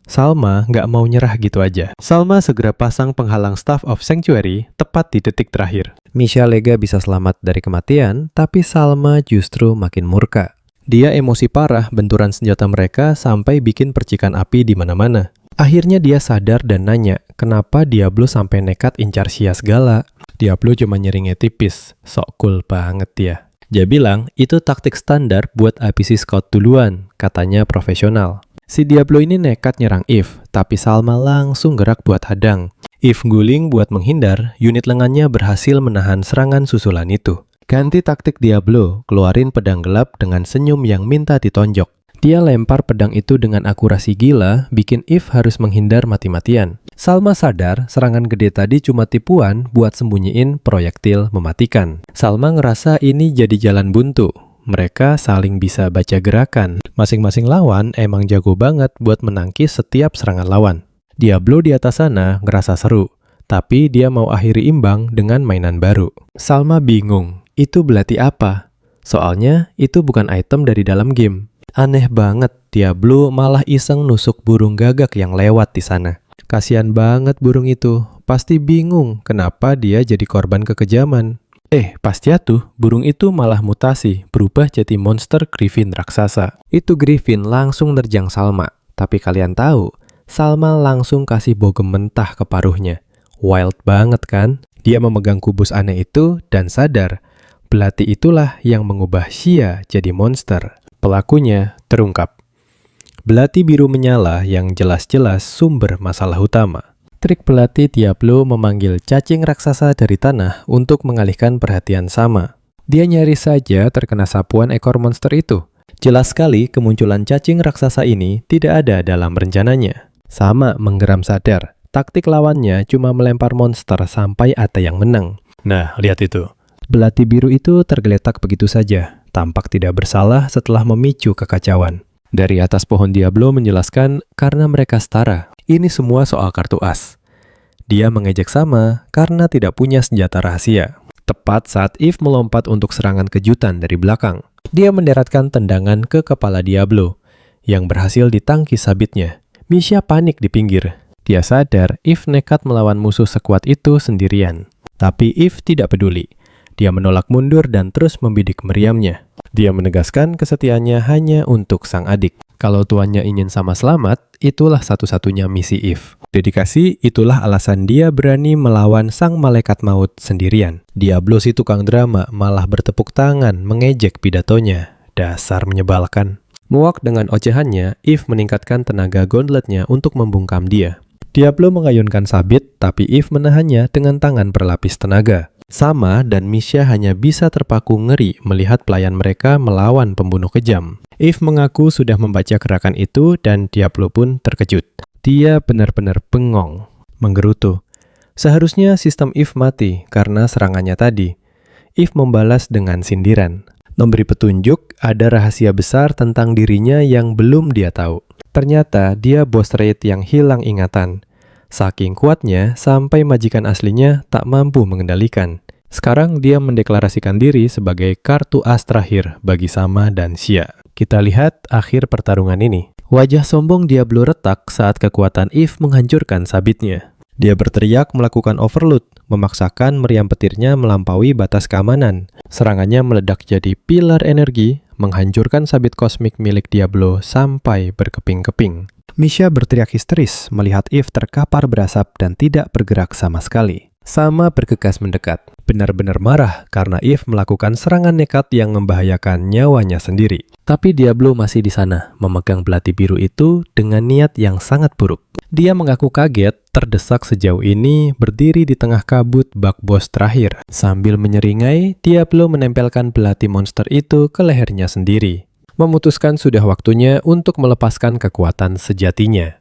Salma nggak mau nyerah gitu aja. Salma segera pasang penghalang Staff of Sanctuary tepat di detik terakhir. Misha lega bisa selamat dari kematian, tapi Salma justru makin murka. Dia emosi parah benturan senjata mereka sampai bikin percikan api di mana-mana. Akhirnya dia sadar dan nanya, kenapa Diablo sampai nekat incar Xia segala? Diablo cuma nyeringnya tipis, sok cool banget dia. Dia bilang, itu taktik standar buat habisi scout duluan, katanya profesional. Si Diablo ini nekat nyerang Eve, tapi Salma langsung gerak buat hadang. Eve guling buat menghindar, unit lengannya berhasil menahan serangan susulan itu. Ganti taktik Diablo, keluarin pedang gelap dengan senyum yang minta ditonjok. Dia lempar pedang itu dengan akurasi gila, bikin Eve harus menghindar mati-matian. Salma sadar serangan gede tadi cuma tipuan buat sembunyiin proyektil mematikan. Salma ngerasa ini jadi jalan buntu. Mereka saling bisa baca gerakan. Masing-masing lawan emang jago banget buat menangkis setiap serangan lawan. Diablo di atas sana ngerasa seru, tapi dia mau akhiri imbang dengan mainan baru. Salma bingung. Itu belati apa? Soalnya itu bukan item dari dalam game. Aneh banget, Diablo malah iseng nusuk burung gagak yang lewat di sana. Kasian banget burung itu, pasti bingung kenapa dia jadi korban kekejaman. Pas jatuh, burung itu malah mutasi, berubah jadi monster griffin raksasa. Itu griffin langsung nerjang Salma, tapi kalian tahu, Salma langsung kasih bogem mentah ke paruhnya. Wild banget kan? Dia memegang kubus aneh itu dan sadar, belati itulah yang mengubah Xia jadi monster. Pelakunya terungkap. Belati biru menyala yang jelas-jelas sumber masalah utama. Trik belati Diablo memanggil cacing raksasa dari tanah untuk mengalihkan perhatian Salma. Dia nyaris saja terkena sapuan ekor monster itu. Jelas sekali kemunculan cacing raksasa ini tidak ada dalam rencananya. Salma menggeram sadar, taktik lawannya cuma melempar monster sampai ada yang menang. Nah, lihat itu. Belati biru itu tergeletak begitu saja, tampak tidak bersalah setelah memicu kekacauan. Dari atas pohon Diablo menjelaskan karena mereka setara. Ini semua soal kartu as. Dia mengejek Salma karena tidak punya senjata rahasia. Tepat saat Eve melompat untuk serangan kejutan dari belakang, dia mendaratkan tendangan ke kepala Diablo, yang berhasil ditangkis sabitnya. Misha panik di pinggir. Dia sadar Eve nekat melawan musuh sekuat itu sendirian. Tapi Eve tidak peduli. Dia menolak mundur dan terus membidik meriamnya. Dia menegaskan kesetiaannya hanya untuk sang adik. Kalau tuannya ingin sama selamat, itulah satu-satunya misi Eve. Dedikasi itulah alasan dia berani melawan sang malaikat maut sendirian. Diablo si tukang drama malah bertepuk tangan mengejek pidatonya. Dasar menyebalkan. Muak dengan ocehannya, Eve meningkatkan tenaga gauntletnya untuk membungkam dia. Diablo mengayunkan sabit, tapi Eve menahannya dengan tangan berlapis tenaga. Salma dan Misha hanya bisa terpaku ngeri melihat pelayan mereka melawan pembunuh kejam. Eve mengaku sudah membaca gerakan itu dan Diablo pun terkejut. Dia benar-benar bengong, menggerutu. Seharusnya sistem Eve mati karena serangannya tadi. Eve membalas dengan sindiran. Memberi petunjuk ada rahasia besar tentang dirinya yang belum dia tahu. Ternyata dia boss raid yang hilang ingatan. Saking kuatnya, sampai majikan aslinya tak mampu mengendalikan. Sekarang dia mendeklarasikan diri sebagai kartu as terakhir bagi Salma dan Xia. Kita lihat akhir pertarungan ini. Wajah sombong Diablo retak saat kekuatan Eve menghancurkan sabitnya. Dia berteriak melakukan overload, memaksakan meriam petirnya melampaui batas keamanan. Serangannya meledak jadi pilar energi, menghancurkan sabit kosmik milik Diablo sampai berkeping-keping. Misha berteriak histeris melihat Eve terkapar berasap dan tidak bergerak sama sekali. sama bergegas mendekat. Benar-benar marah karena Eve melakukan serangan nekat yang membahayakan nyawanya sendiri. Tapi Diablo masih di sana, memegang belati biru itu dengan niat yang sangat buruk. Dia mengaku kaget, terdesak sejauh ini, berdiri di tengah kabut bak bos terakhir. Sambil menyeringai, Diablo menempelkan belati monster itu ke lehernya sendiri. Memutuskan sudah waktunya untuk melepaskan kekuatan sejatinya.